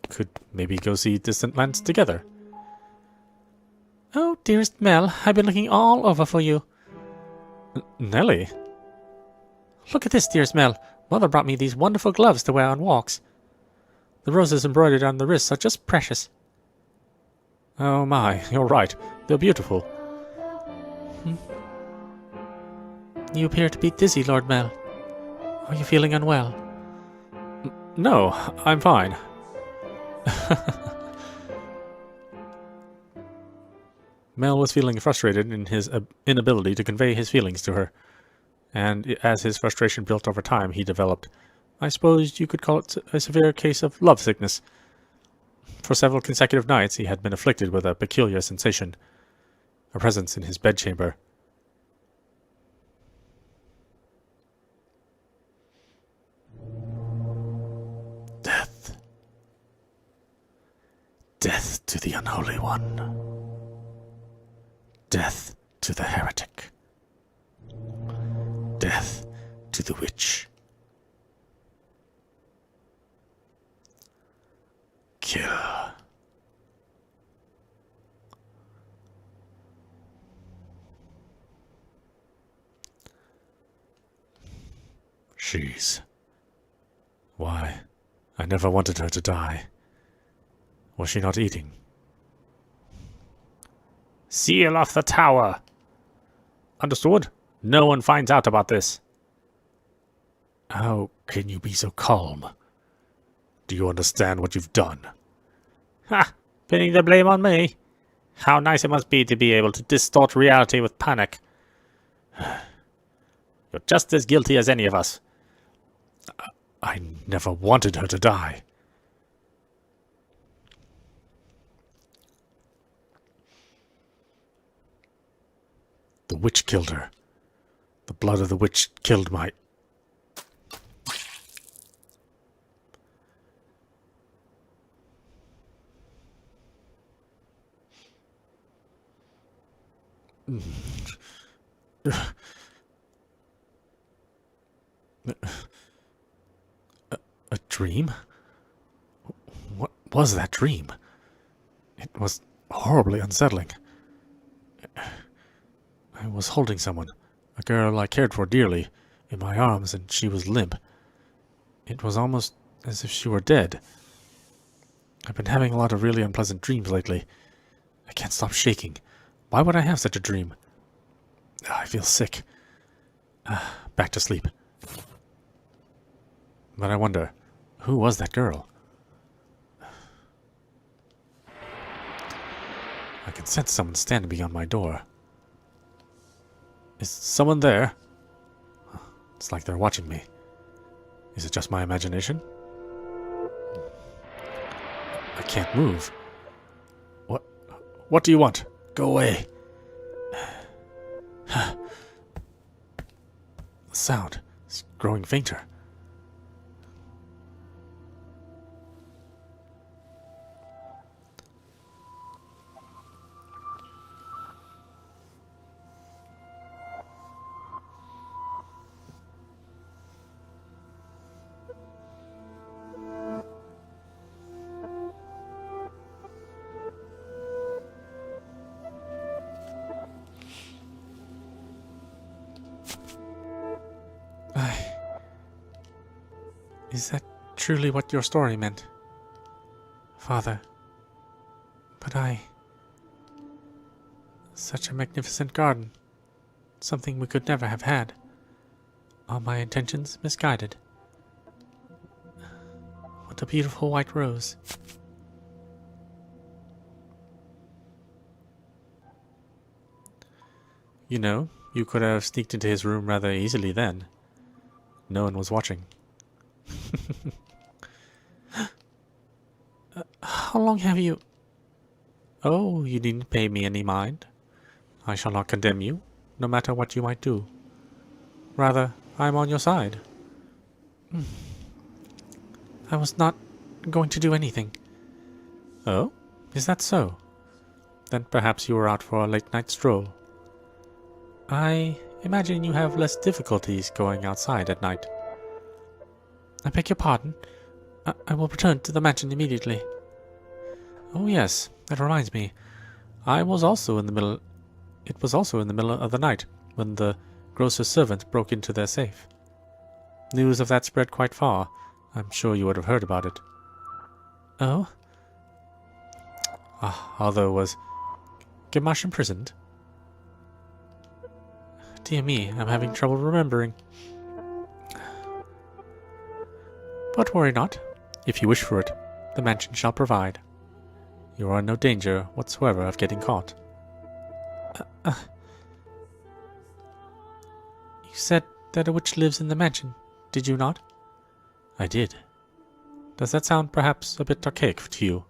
could maybe go see distant lands together. Oh, dearest Mel, I've been looking all over for you. Nelly? Look at this, dearest Mel. Mother brought me these wonderful gloves to wear on walks. The roses embroidered on the wrists are just precious. Oh my, you're right. They're beautiful. You appear to be dizzy, Lord Mel. Are you feeling unwell? No, I'm fine. Mel was feeling frustrated in his inability to convey his feelings to her, and as his frustration built over time, he developed I suppose you could call it a severe case of love sickness. For several consecutive nights he had been afflicted with a peculiar sensation, a presence in his bedchamber. Death. Death to the unholy one. Death to the heretic. Death to the witch. Kill. She's... Why, I never wanted her to die. Was she not eating? Seal off the tower! Understood? No one finds out about this. How can you be so calm? Do you understand what you've done? Ha! Pinning the blame on me? How nice it must be to be able to distort reality with panic. You're just as guilty as any of us. I never wanted her to die. The witch killed her. The blood of the witch killed my... A dream? What was that dream? It was horribly unsettling. I was holding someone, a girl I cared for dearly, in my arms, and she was limp. It was almost as if she were dead. I've been having a lot of really unpleasant dreams lately. I can't stop shaking. Why would I have such a dream? I feel sick. Back to sleep. But I wonder, who was that girl? I can sense someone standing beyond my door. Is someone there? It's like they're watching me. Is it just my imagination? I can't move. What do you want? Go away. The sound is growing fainter. Is that truly what your story meant, Father? But such a magnificent garden. Something we could never have had. All my intentions misguided. What a beautiful white rose. You know, you could have sneaked into his room rather easily then. No one was watching. How long have you... Oh, you needn't pay me any mind. I shall not condemn you, no matter what you might do. Rather, I am on your side. I was not going to do anything. Oh? Is that so? Then perhaps you were out for a late-night stroll. I imagine you have less difficulties going outside at night. I beg your pardon. I will return to the mansion immediately. Oh yes, that reminds me. It was also in the middle of the night when the grocer's servant broke into their safe. News of that spread quite far. I'm sure you would have heard about it. Oh? Although was Gamache imprisoned? Dear me, I'm having trouble remembering. But worry not. If you wish for it, the mansion shall provide. You are in no danger whatsoever of getting caught. You said that a witch lives in the mansion, did you not? I did. Does that sound perhaps a bit archaic to you?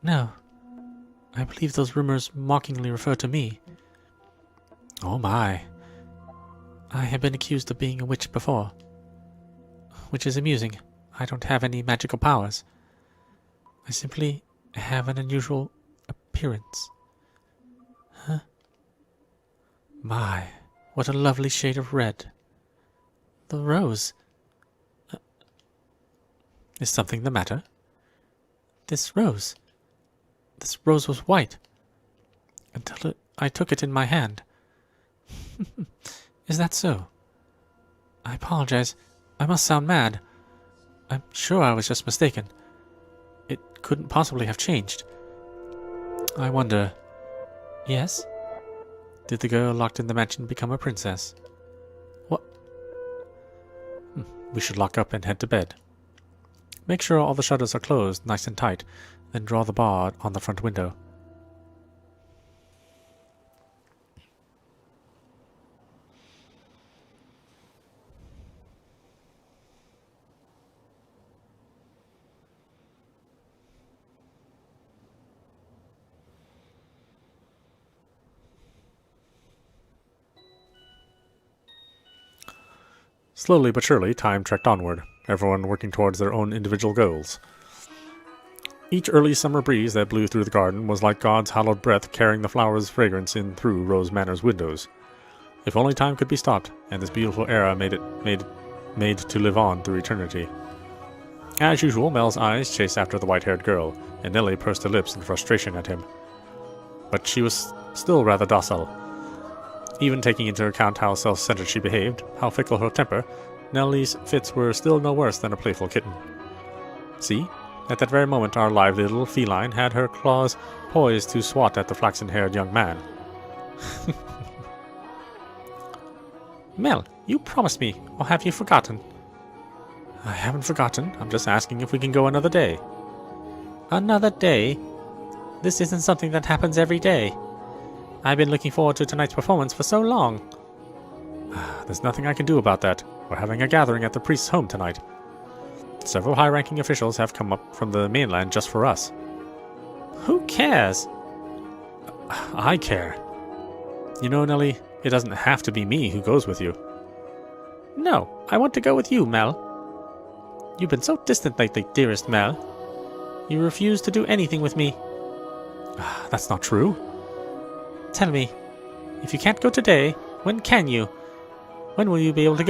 No. I believe those rumors mockingly refer to me. Oh my. I have been accused of being a witch before. Which is amusing. I don't have any magical powers. I simply have an unusual appearance. Huh? My, what a lovely shade of red. The rose. Is something the matter? This rose was white. Until I took it in my hand. Is that so? I apologize. I must sound mad. I'm sure I was just mistaken. It couldn't possibly have changed. I wonder... Yes? Did the girl locked in the mansion become a princess? What? We should lock up and head to bed. Make sure all the shutters are closed nice and tight, then draw the bar on the front window. Slowly but surely, time trekked onward, everyone working towards their own individual goals. Each early summer breeze that blew through the garden was like God's hallowed breath carrying the flowers' fragrance in through Rose Manor's windows. If only time could be stopped, and this beautiful era made to live on through eternity. As usual, Mel's eyes chased after the white-haired girl, and Nelly pursed her lips in frustration at him. But she was still rather docile. Even taking into account how self-centered she behaved, how fickle her temper, Nelly's fits were still no worse than a playful kitten. See? At that very moment our lively little feline had her claws poised to swat at the flaxen-haired young man. Mel, you promised me, or have you forgotten? I haven't forgotten. I'm just asking if we can go another day. Another day? This isn't something that happens every day. I've been looking forward to tonight's performance for so long. There's nothing I can do about that. We're having a gathering at the priest's home tonight. Several high-ranking officials have come up from the mainland just for us. Who cares? I care. You know, Nelly, it doesn't have to be me who goes with you. No, I want to go with you, Mel. You've been so distant lately, dearest Mel. You refuse to do anything with me. That's not true. Tell me, if you can't go today, when can you? When will you be able to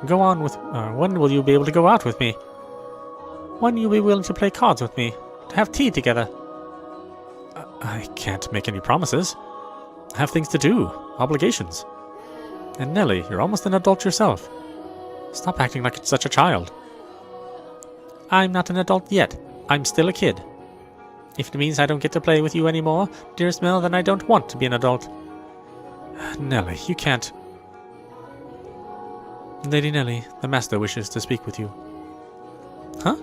when will you be able to go out with me? When will you be willing to play cards with me, to have tea together? I can't make any promises. I have things to do, obligations. And Nelly, you're almost an adult yourself. Stop acting like such a child. I'm not an adult yet. I'm still a kid. If it means I don't get to play with you anymore, dearest Mel, then I don't want to be an adult. Nelly, you can't... Lady Nelly, the master wishes to speak with you. Huh?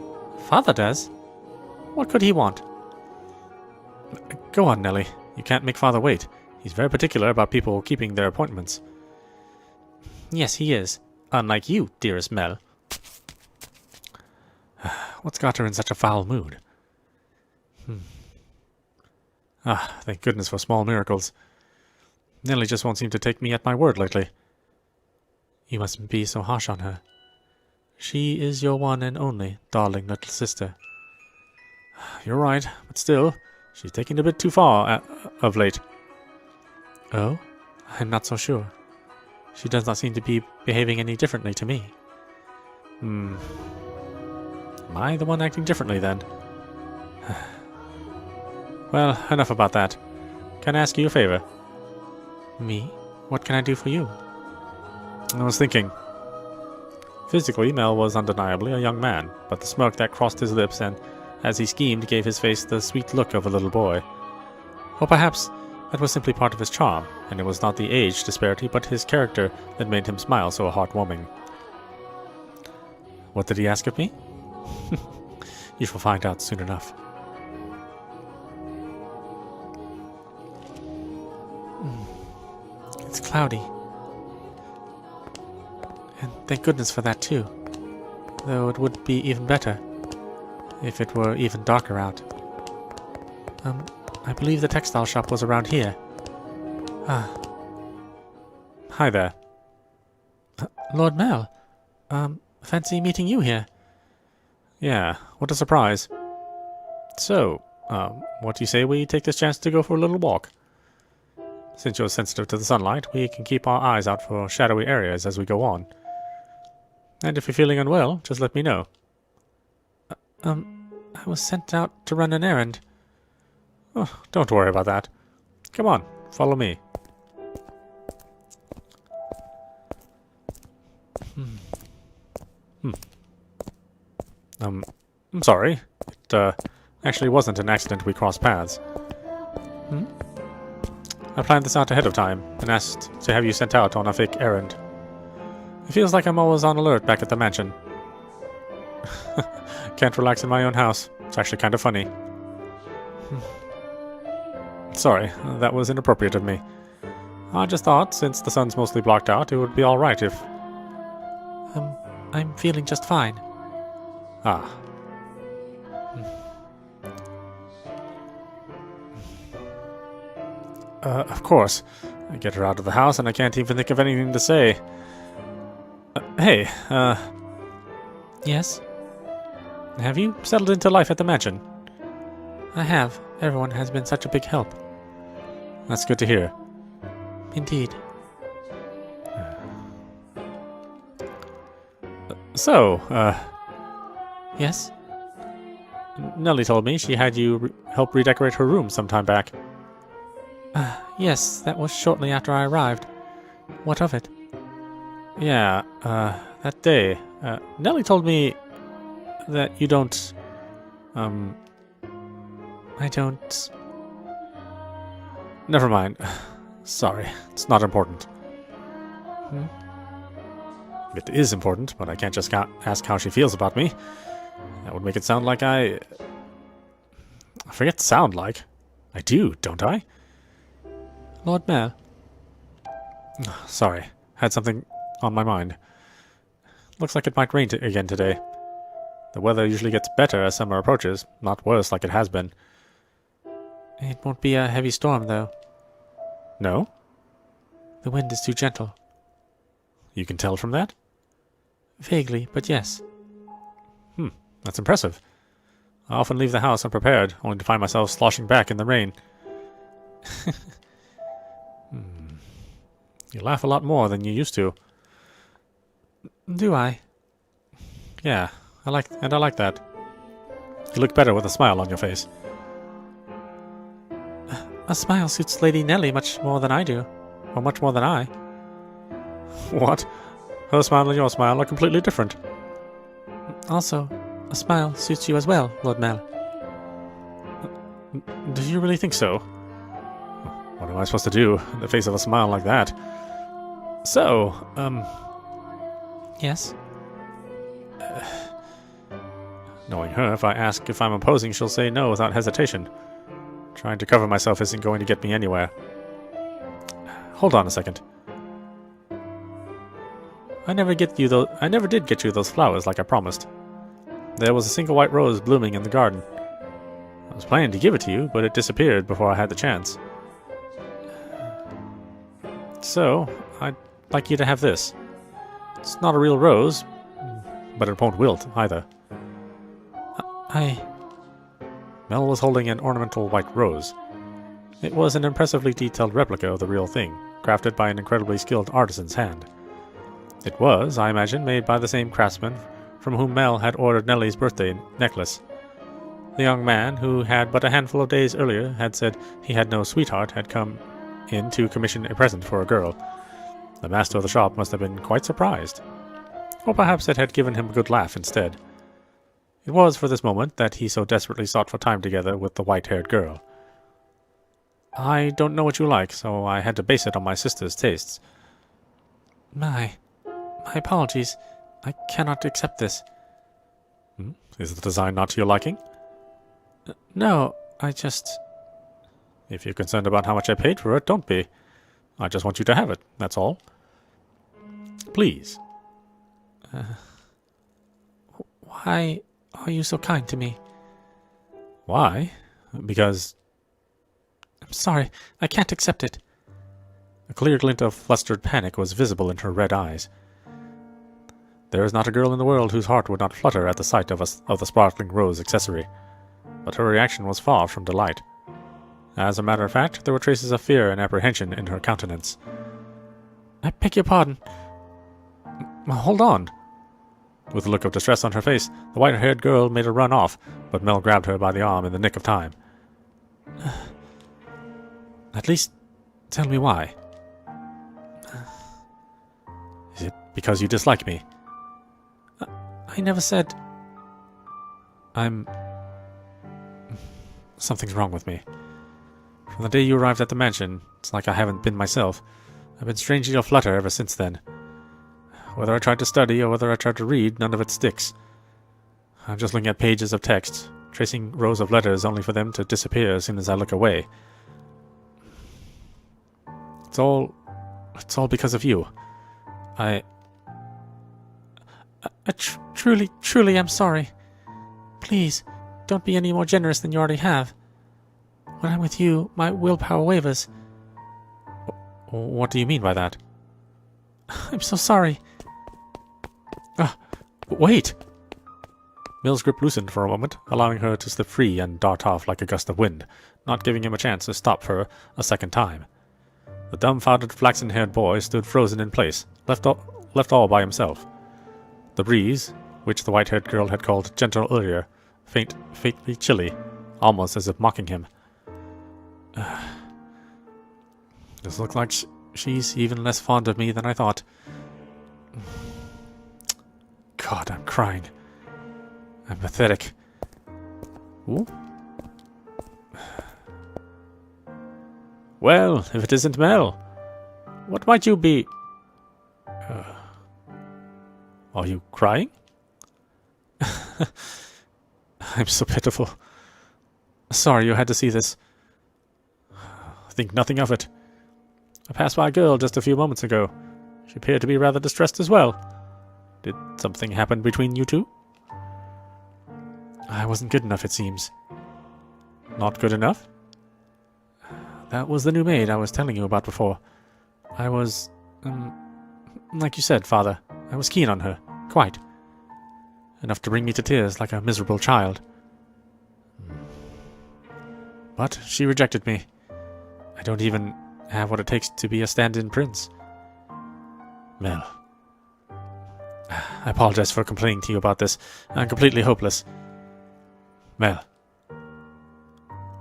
Father does? What could he want? Go on, Nelly. You can't make Father wait. He's very particular about people keeping their appointments. Yes, he is. Unlike you, dearest Mel. What's got her in such a foul mood? Thank goodness for small miracles. Nelly just won't seem to take me at my word lately. You mustn't be so harsh on her. She is your one and only darling little sister. You're right, but still, she's taking it a bit too far of late. Oh? I'm not so sure. She does not seem to be behaving any differently to me. Am I the one acting differently, then? Well, enough about that. Can I ask you a favor? Me? What can I do for you? I was thinking. Physically, Mel was undeniably a young man, but the smirk that crossed his lips and, as he schemed, gave his face the sweet look of a little boy. Or perhaps that was simply part of his charm, and it was not the age disparity but his character that made him smile so heartwarming. What did he ask of me? You shall find out soon enough. It's cloudy. And thank goodness for that, too. though it would be even better if it were even darker out. I believe the textile shop was around here. Ah. Hi there. Lord Mel. Fancy meeting you here. Yeah, what a surprise. So, what do you say we take this chance to go for a little walk? Since you're sensitive to the sunlight, we can keep our eyes out for shadowy areas as we go on. And if you're feeling unwell, just let me know. I was sent out to run an errand. Oh, don't worry about that. Come on, follow me. I'm sorry. It actually wasn't an accident we crossed paths. I planned this out ahead of time and asked to have you sent out on a fake errand. It feels like I'm always on alert back at the mansion. Can't relax in my own house. It's actually kind of funny. Sorry, that was inappropriate of me. I just thought, since the sun's mostly blocked out, it would be alright if... I'm feeling just fine. Ah. Of course. I get her out of the house and I can't even think of anything to say. Hey, Yes? have you settled into life at the mansion? I have. Everyone has been such a big help. That's good to hear. Indeed. So, Yes? Nelly told me she had you help redecorate her room sometime back. Yes, that was shortly after I arrived. What of it? Yeah, that day, Nelly told me that you don't, I don't... Never mind. Sorry, it's not important. It is important, but I can't just ask how she feels about me. That would make it sound like I forget sound like. I do, don't I? Lord Mel. Sorry, had something on my mind. Looks like it might rain again today. The weather usually gets better as summer approaches, not worse like it has been. It won't be a heavy storm, though. No? The wind is too gentle. You can tell from that? Vaguely, but yes. That's impressive. I often leave the house unprepared, only to find myself sloshing back in the rain. You laugh a lot more than you used to. Do I? Yeah, I like that. You look better with a smile on your face. A smile suits Lady Nelly much more than I do. Or much more than I. What? Her smile and your smile are completely different. Also, a smile suits you as well, Lord Mel. Do you really think so? What am I supposed to do in the face of a smile like that? So, Yes? knowing her, if I ask if I'm opposing, she'll say no without hesitation. Trying to cover myself isn't going to get me anywhere. Hold on a second. I never did get you those flowers like I promised. There was a single white rose blooming in the garden. I was planning to give it to you, but it disappeared before I had the chance. So, I'd like you to have this. It's not a real rose, but it won't wilt either. Mel was holding an ornamental white rose. It was an impressively detailed replica of the real thing, crafted by an incredibly skilled artisan's hand. It was, I imagine, made by the same craftsman from whom Mel had ordered Nelly's birthday necklace. The young man, who had but a handful of days earlier had said he had no sweetheart, had come in to commission a present for a girl. The master of the shop must have been quite surprised. Or perhaps it had given him a good laugh instead. It was for this moment that he so desperately sought for time together with the white-haired girl. I don't know what you like, so I had to base it on my sister's tastes. My apologies. I cannot accept this. Is the design not to your liking? No, I just... If you're concerned about how much I paid for it, don't be. I just want you to have it, that's all. Please. Why are you so kind to me? Why? Because I'm sorry, I can't accept it. a clear glint of flustered panic was visible in her red eyes. There is not a girl in the world whose heart would not flutter at the sight of the sparkling rose accessory, but her reaction was far from delight. As a matter of fact, there were traces of fear and apprehension in her countenance. I beg your pardon. Hold on. With a look of distress on her face, the white-haired girl made a run off, but Mel grabbed her by the arm in the nick of time. At least, tell me why. Is it because you dislike me? I never said... Something's wrong with me. From the day you arrived at the mansion, it's like I haven't been myself. I've been strangely aflutter ever since then. Whether I tried to study or whether I tried to read, none of it sticks. I'm just looking at pages of text, tracing rows of letters only for them to disappear as soon as I look away. It's all because of you. I truly am sorry. Please, don't be any more generous than you already have. When I'm with you, my willpower wavers. What do you mean by that? I'm so sorry. Wait! Mill's grip loosened for a moment, allowing her to slip free and dart off like a gust of wind, not giving him a chance to stop her a second time. The dumbfounded flaxen-haired boy stood frozen in place, left all by himself. The breeze, which the white-haired girl had called gentle earlier, faintly chilly, almost as if mocking him. This looks like she's even less fond of me than I thought. God, I'm crying. I'm pathetic. Ooh. Well, if it isn't Mel, what might you be? Are you crying? I'm so pitiful. Sorry you had to see this. Think nothing of it. I passed by a girl just a few moments ago. She appeared to be rather distressed as well. Did something happen between you two? I wasn't good enough, it seems. Not good enough? That was the new maid I was telling you about before. I was, like you said, Father, I was keen on her, quite. Enough to bring me to tears like a miserable child. But she rejected me. I don't even have what it takes to be a stand-in prince. Mel. I apologize for complaining to you about this. I'm completely hopeless. Mel.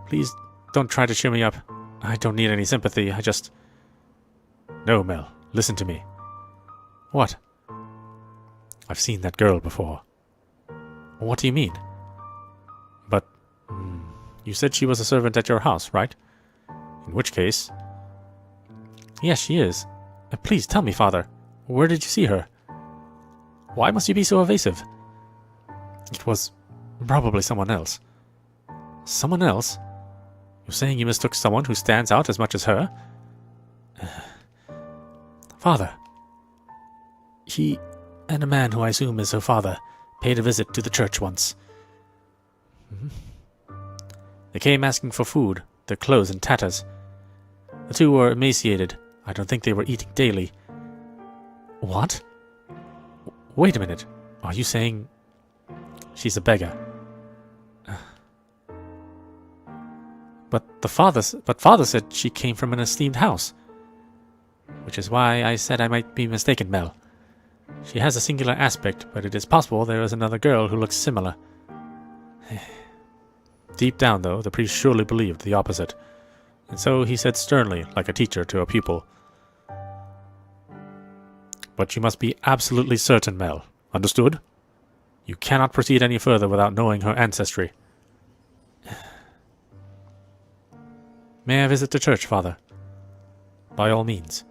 Please don't try to cheer me up. I don't need any sympathy. I just... No, Mel. Listen to me. What? I've seen that girl before. What do you mean? But... you said she was a servant at your house, right? In which case... Yes, she is. Please tell me, Father. Where did you see her? Why must you be so evasive? It was probably someone else. Someone else? You're saying you mistook someone who stands out as much as her? Father. He and a man who I assume is her father paid a visit to the church once. They came asking for food, their clothes in tatters. The two were emaciated. I don't think they were eating daily. What? Wait a minute. Are you saying she's a beggar? But father said she came from an esteemed house. Which is why I said I might be mistaken, Mel. She has a singular aspect, but it is possible there is another girl who looks similar. Deep down, though, the priest surely believed the opposite, and so he said sternly, like a teacher to a pupil. But you must be absolutely certain, Mel. Understood? You cannot proceed any further without knowing her ancestry. May I visit the church, Father? By all means.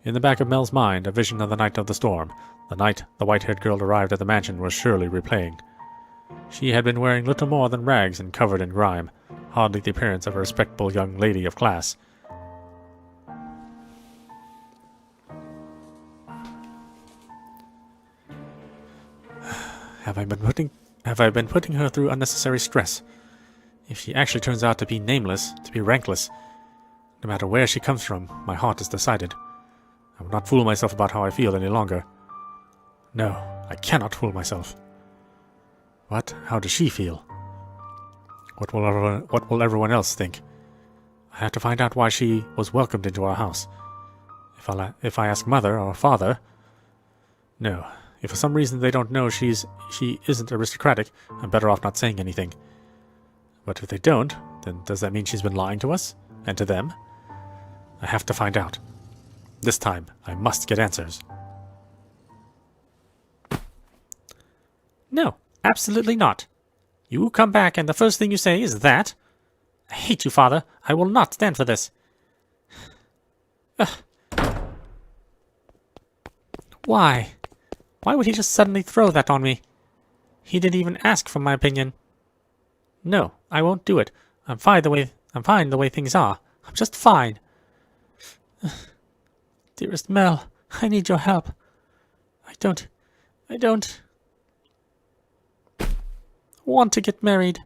In the back of Mel's mind, a vision of the night of the storm, the night the white-haired girl arrived at the mansion, was surely replaying. She had been wearing little more than rags and covered in grime, hardly the appearance of a respectable young lady of class. Have I been putting her through unnecessary stress? If she actually turns out to be nameless, to be rankless, no matter where she comes from, my heart is decided. I will not fool myself about how I feel any longer. No, I cannot fool myself. What? How does she feel? What will everyone else think? I have to find out why she was welcomed into our house. If I ask Mother or Father... No, if for some reason they don't know she isn't aristocratic, I'm better off not saying anything. But if they don't, then does that mean she's been lying to us? And to them? I have to find out. This time, I must get answers. No, absolutely not. You come back and the first thing you say is that. I hate you, Father. I will not stand for this. Why? Why would he just suddenly throw that on me? He didn't even ask for my opinion. No, I won't do it. I'm fine the way things are. I'm just fine. Dearest Mel, I need your help. I don't want to get married.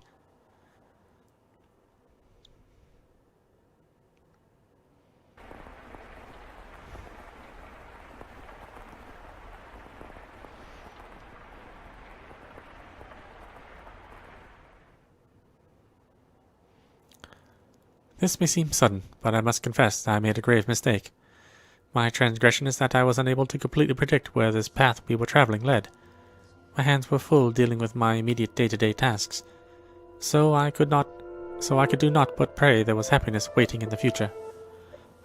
This may seem sudden, but I must confess that I made a grave mistake. My transgression is that I was unable to completely predict where this path we were traveling led. My hands were full dealing with my immediate day-to-day tasks, so I could do not but pray there was happiness waiting in the future.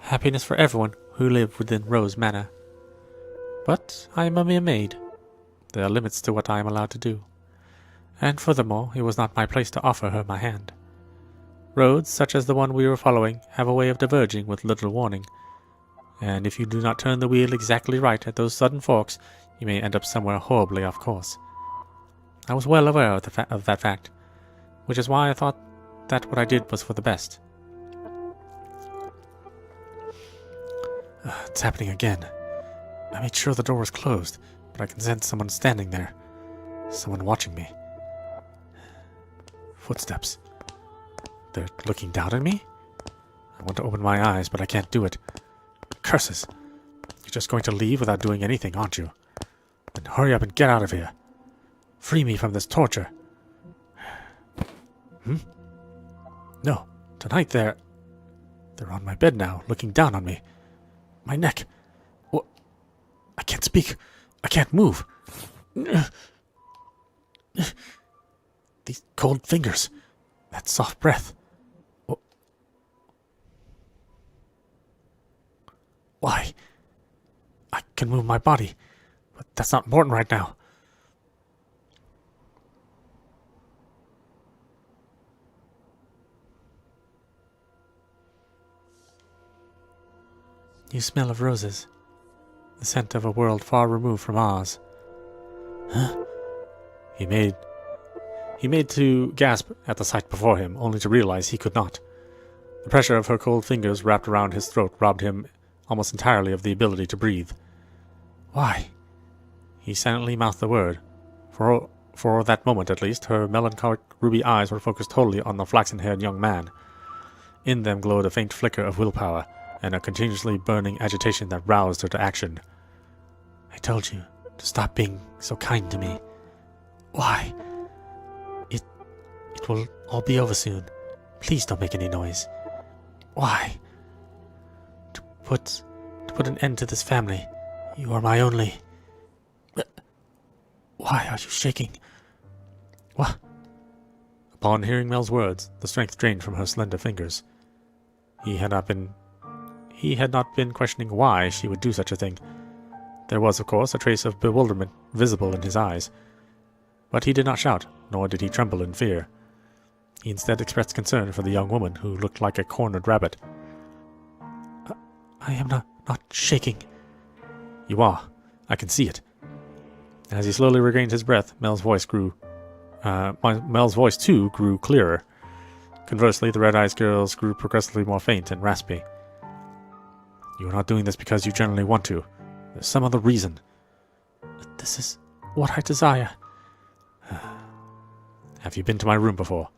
Happiness for everyone who lived within Rose Manor. But I am a mere maid. There are limits to what I am allowed to do. And furthermore, it was not my place to offer her my hand. Roads, such as the one we were following, have a way of diverging with little warning, and if you do not turn the wheel exactly right at those sudden forks, you may end up somewhere horribly off course. I was well aware of that fact, which is why I thought that what I did was for the best. It's happening again. I made sure the door was closed, but I can sense someone standing there. Someone watching me. Footsteps. They're looking down at me? I want to open my eyes, but I can't do it. Curses! You're just going to leave without doing anything, aren't you? Then hurry up and get out of here. Free me from this torture. No, tonight they're on my bed now, looking down on me. My neck. What? I can't speak. I can't move. These cold fingers. That soft breath. Why? I can move my body, but that's not important right now. You smell of roses, the scent of a world far removed from ours. Huh? He made to gasp at the sight before him, only to realize he could not. The pressure of her cold fingers wrapped around his throat robbed him almost entirely of the ability to breathe. Why? He silently mouthed the word. For that moment at least, her melancholic ruby eyes were focused totally on the flaxen-haired young man. In them glowed a faint flicker of willpower, and a continuously burning agitation that roused her to action. I told you to stop being so kind to me. Why? It will all be over soon. Please don't make any noise. Why? To put an end to this family. You are my only... Why are you shaking? What? Upon hearing Mel's words, the strength drained from her slender fingers. He had not been questioning why she would do such a thing. There was, of course, a trace of bewilderment visible in his eyes. But he did not shout, nor did he tremble in fear. He instead expressed concern for the young woman, who looked like a cornered rabbit. I am not shaking. You are. I can see it. As he slowly regained his breath, Mel's voice too grew clearer. Conversely, the red-eyed girl's grew progressively more faint and raspy. You are not doing this because you generally want to. There's some other reason. This is what I desire. Have you been to my room before?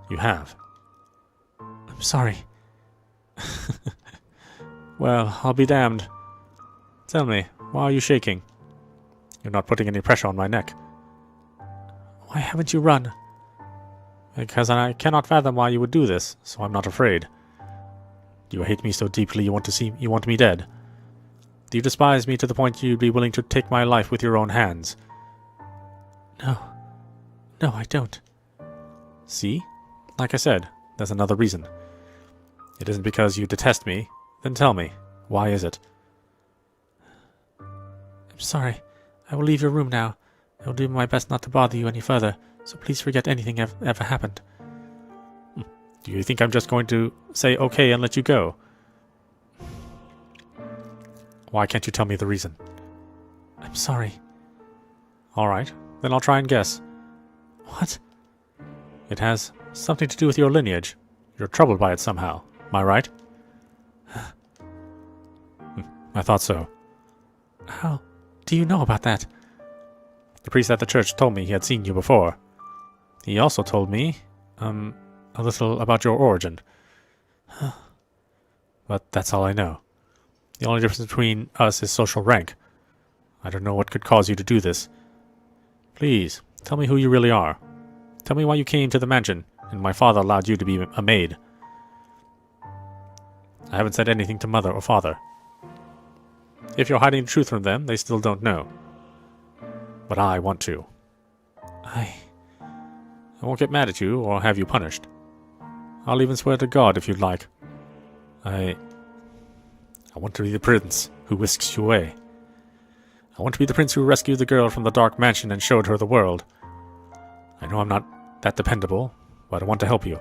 You have. I'm sorry. Well, I'll be damned. Tell me, why are you shaking? You're not putting any pressure on my neck. Why haven't you run? Because I cannot fathom why you would do this, so I'm not afraid. Do you hate me so deeply you want me dead? Do you despise me to the point you'd be willing to take my life with your own hands? No. No, I don't. See? Like I said, there's another reason. It isn't because you detest me. Then tell me, why is it? I'm sorry. I will leave your room now. I will do my best not to bother you any further, so please forget anything ever happened. Do you think I'm just going to say okay and let you go? Why can't you tell me the reason? I'm sorry. Alright, then I'll try and guess. What? It has something to do with your lineage. You're troubled by it somehow. Am I right? I thought so. How do you know about that? The priest at the church told me he had seen you before. He also told me, a little about your origin. But that's all I know. The only difference between us is social rank. I don't know what could cause you to do this. Please, tell me who you really are. Tell me why you came to the mansion, and my father allowed you to be a maid. I haven't said anything to mother or father. If you're hiding the truth from them, they still don't know. But I want to. I won't get mad at you or have you punished. I'll even swear to God if you'd like. I want to be the prince who whisks you away. I want to be the prince who rescued the girl from the dark mansion and showed her the world. I know I'm not that dependable, but I want to help you.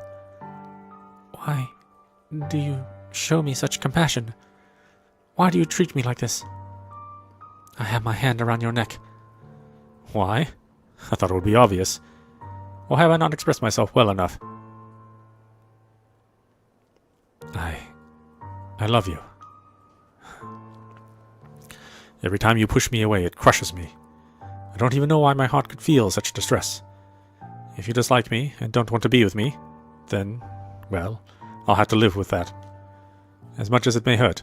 Why do you show me such compassion? Why do you treat me like this? I have my hand around your neck. Why? I thought it would be obvious. Or have I not expressed myself well enough? I love you. Every time you push me away, it crushes me. I don't even know why my heart could feel such distress. If you dislike me and don't want to be with me, then, well, I'll have to live with that. As much as it may hurt.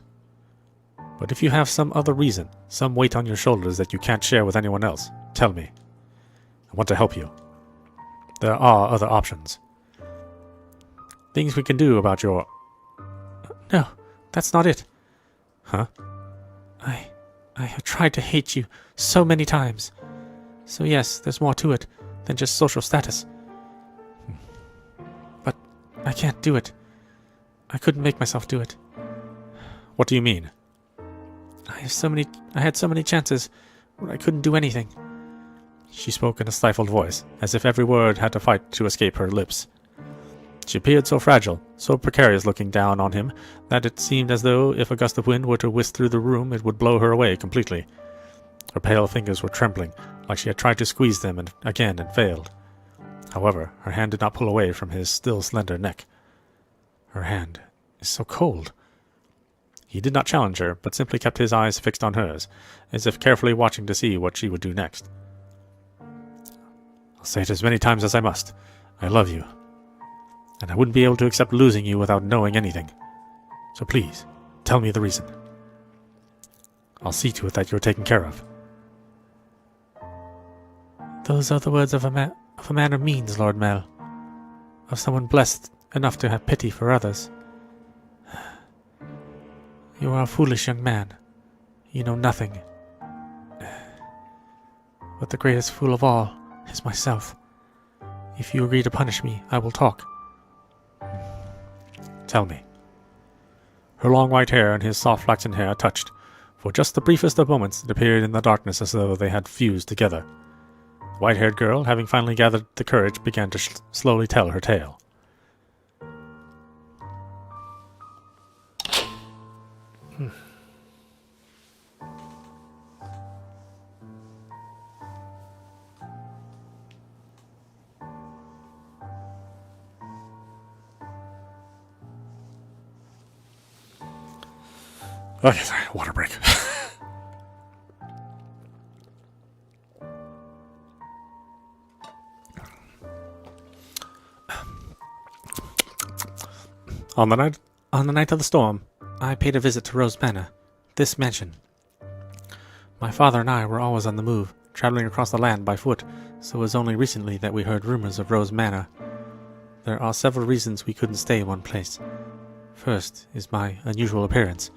But if you have some other reason, some weight on your shoulders that you can't share with anyone else, tell me. I want to help you. There are other options. Things we can do about your... No, that's not it. Huh? I have tried to hate you so many times. So yes, there's more to it than just social status. But I can't do it. I couldn't make myself do it. What do you mean? I had so many chances where I couldn't do anything. She spoke in a stifled voice, as if every word had to fight to escape her lips. She appeared so fragile, so precarious looking down on him, that it seemed as though if a gust of wind were to whisk through the room it would blow her away completely. Her pale fingers were trembling, like she had tried to squeeze them again and failed. However, her hand did not pull away from his still slender neck. Her hand is so cold. He did not challenge her, but simply kept his eyes fixed on hers, as if carefully watching to see what she would do next. I'll say it as many times as I must. I love you. And I wouldn't be able to accept losing you without knowing anything. So please, tell me the reason. I'll see to it that you're taken care of. Those are the words of a man of means, Lord Mel. Of someone blessed enough to have pity for others. You are a foolish young man. You know nothing. But the greatest fool of all is myself. If you agree to punish me, I will talk. Tell me. Her long white hair and his soft flaxen hair touched. For just the briefest of moments it appeared in the darkness as though they had fused together. The white-haired girl, having finally gathered the courage, began to slowly tell her tale. Okay, sorry, water break. On the night? On the night of the storm, I paid a visit to Rose Manor, this mansion. My father and I were always on the move, traveling across the land by foot, so it was only recently that we heard rumors of Rose Manor. There are several reasons we couldn't stay in one place. First is my unusual appearance.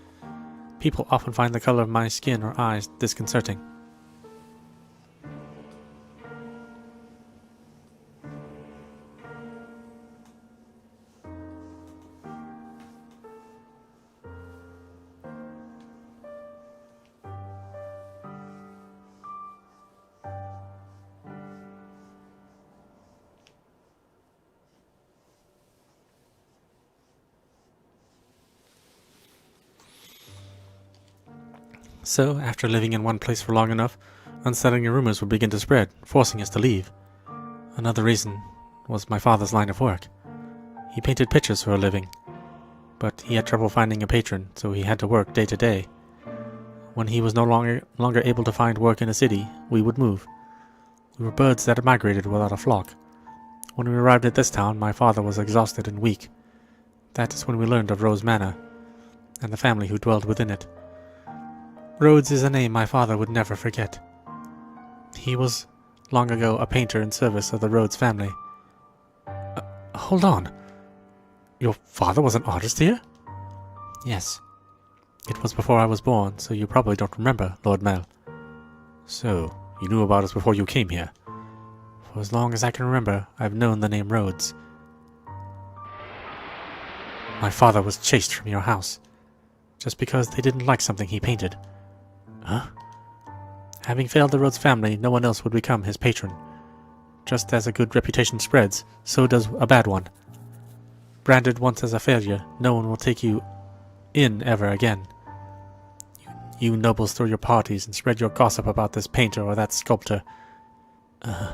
People often find the color of my skin or eyes disconcerting. So, after living in one place for long enough, unsettling rumors would begin to spread, forcing us to leave. Another reason was my father's line of work. He painted pictures for a living, but he had trouble finding a patron, so he had to work day to day. When he was no longer able to find work in a city, we would move. We were birds that had migrated without a flock. When we arrived at this town, my father was exhausted and weak. That is when we learned of Rose Manor, and the family who dwelled within it. Rhodes is a name my father would never forget. He was, long ago, a painter in service of the Rhodes family. Hold on. Your father was an artist here? Yes. It was before I was born, so you probably don't remember, Lord Mel. So, you knew about us before you came here? For as long as I can remember, I've known the name Rhodes. My father was chased from your house, just because they didn't like something he painted. Huh? Having failed the Rhodes family, no one else would become his patron. Just as a good reputation spreads, so does a bad one. Branded once as a failure, no one will take you in ever again. You nobles throw your parties and spread your gossip about this painter or that sculptor. The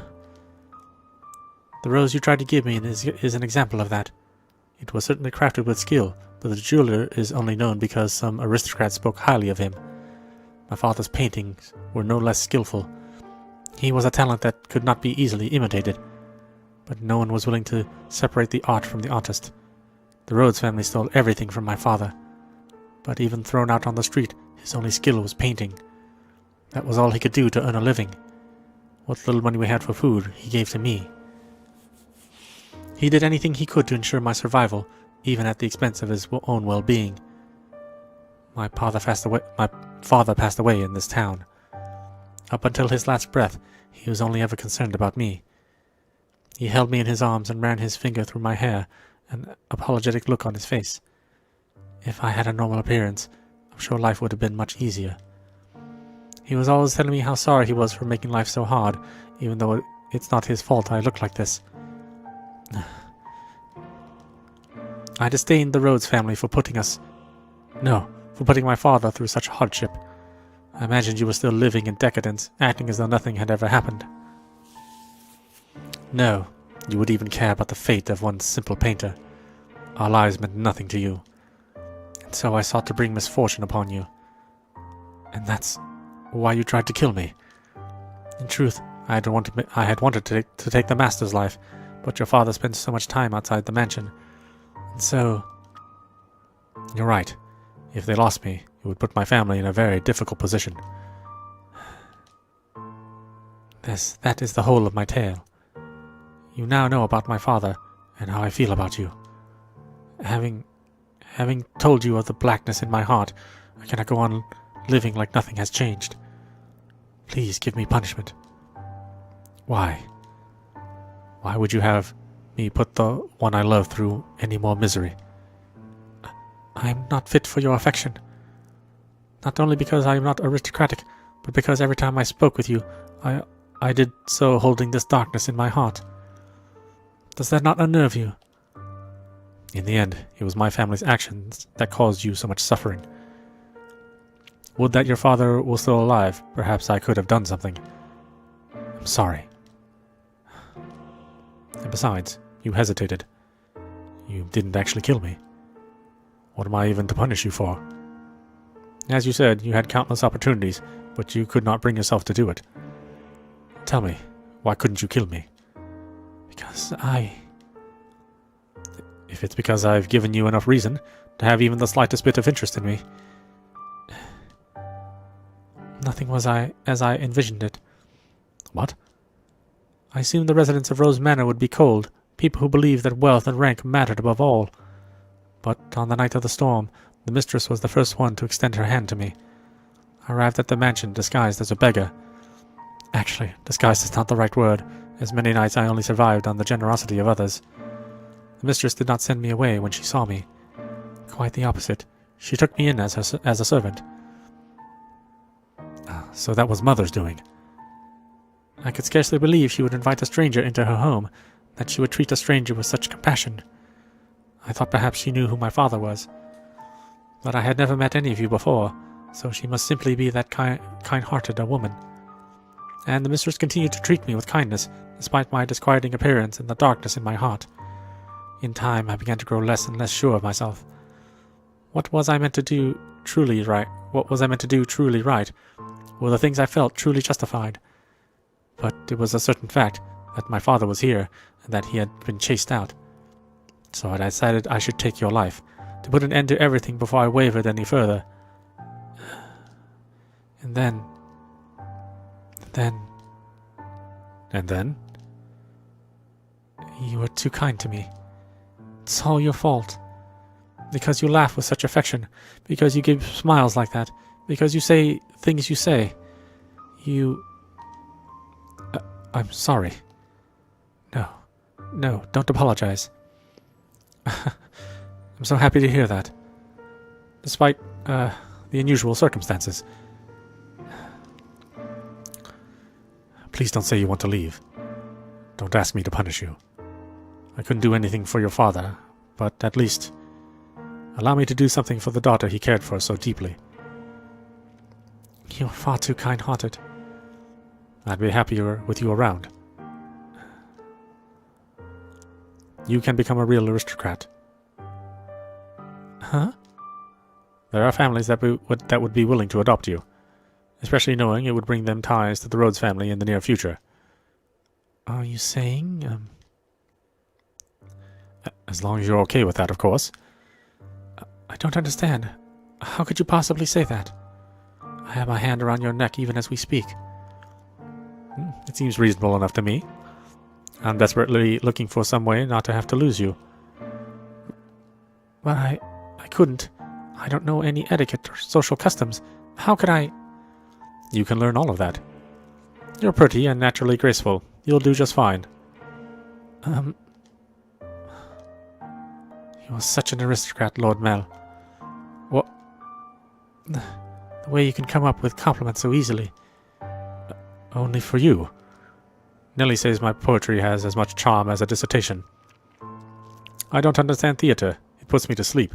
rose you tried to give me is an example of that. It was certainly crafted with skill, but the jeweler is only known because some aristocrat spoke highly of him. My father's paintings were no less skillful. He was a talent that could not be easily imitated, but no one was willing to separate the art from the artist. The Rhodes family stole everything from my father, but even thrown out on the street, his only skill was painting. That was all he could do to earn a living. What little money we had for food, he gave to me. He did anything he could to ensure my survival, even at the expense of his own well-being. My father passed away in this town. Up until his last breath, he was only ever concerned about me. He held me in his arms and ran his finger through my hair, an apologetic look on his face. If I had a normal appearance, I'm sure life would have been much easier. He was always telling me how sorry he was for making life so hard, even though it's not his fault I look like this. I disdained the Rhodes family for putting my father through such hardship. I imagined you were still living in decadence, acting as though nothing had ever happened. No, you would even care about the fate of one simple painter. Our lives meant nothing to you. And so I sought to bring misfortune upon you. And that's why you tried to kill me. In truth, I had wanted to take the master's life, but your father spends so much time outside the mansion. And so... You're right. If they lost me, it would put my family in a very difficult position. That is the whole of my tale. You now know about my father, and how I feel about you. Having told you of the blackness in my heart, I cannot go on living like nothing has changed. Please give me punishment. Why? Why would you have me put the one I love through any more misery? I am not fit for your affection. Not only because I am not aristocratic, but because every time I spoke with you, I did so holding this darkness in my heart. Does that not unnerve you? In the end, it was my family's actions that caused you so much suffering. Would that your father were still alive, perhaps I could have done something. I'm sorry. And besides, you hesitated. You didn't actually kill me. What am I even to punish you for? As you said, you had countless opportunities, but you could not bring yourself to do it. Tell me, why couldn't you kill me? Because If it's because I've given you enough reason to have even the slightest bit of interest in me. Nothing was as I envisioned it. What? I assumed the residents of Rose Manor would be cold, people who believed that wealth and rank mattered above all. But on the night of the storm, the mistress was the first one to extend her hand to me. I arrived at the mansion disguised as a beggar. Actually, disguised is not the right word, as many nights I only survived on the generosity of others. The mistress did not send me away when she saw me. Quite the opposite. She took me in as a servant. So that was Mother's doing. I could scarcely believe she would invite a stranger into her home, that she would treat a stranger with such compassion. I thought perhaps she knew who my father was. But I had never met any of you before, so she must simply be that kind-hearted a woman. And the mistress continued to treat me with kindness, despite my disquieting appearance and the darkness in my heart. In time, I began to grow less and less sure of myself. What was I meant to do truly right? Were the things I felt truly justified? But it was a certain fact that my father was here, and that he had been chased out. So I decided I should take your life, to put an end to everything before I wavered any further. And then... And then? You were too kind to me. It's all your fault. Because you laugh with such affection, because you give smiles like that, because you say things you say. I'm sorry. No, don't apologize. I'm so happy to hear that. Despite, the unusual circumstances. Please don't say you want to leave. Don't ask me to punish you. I couldn't do anything for your father, but at least allow me to do something for the daughter he cared for so deeply. You're far too kind-hearted. I'd be happier with you around. You can become a real aristocrat. Huh? There are families that would be willing to adopt you, especially knowing it would bring them ties to the Rhodes family in the near future. Are you saying, As long as you're okay with that, of course. I don't understand. How could you possibly say that? I have my hand around your neck even as we speak. It seems reasonable enough to me. I'm desperately looking for some way not to have to lose you. But I couldn't. I don't know any etiquette or social customs. How could I... You can learn all of that. You're pretty and naturally graceful. You'll do just fine. You are such an aristocrat, Lord Mel. What? The way you can come up with compliments so easily. Only for you. Nelly says my poetry has as much charm as a dissertation. I don't understand theater. It puts me to sleep.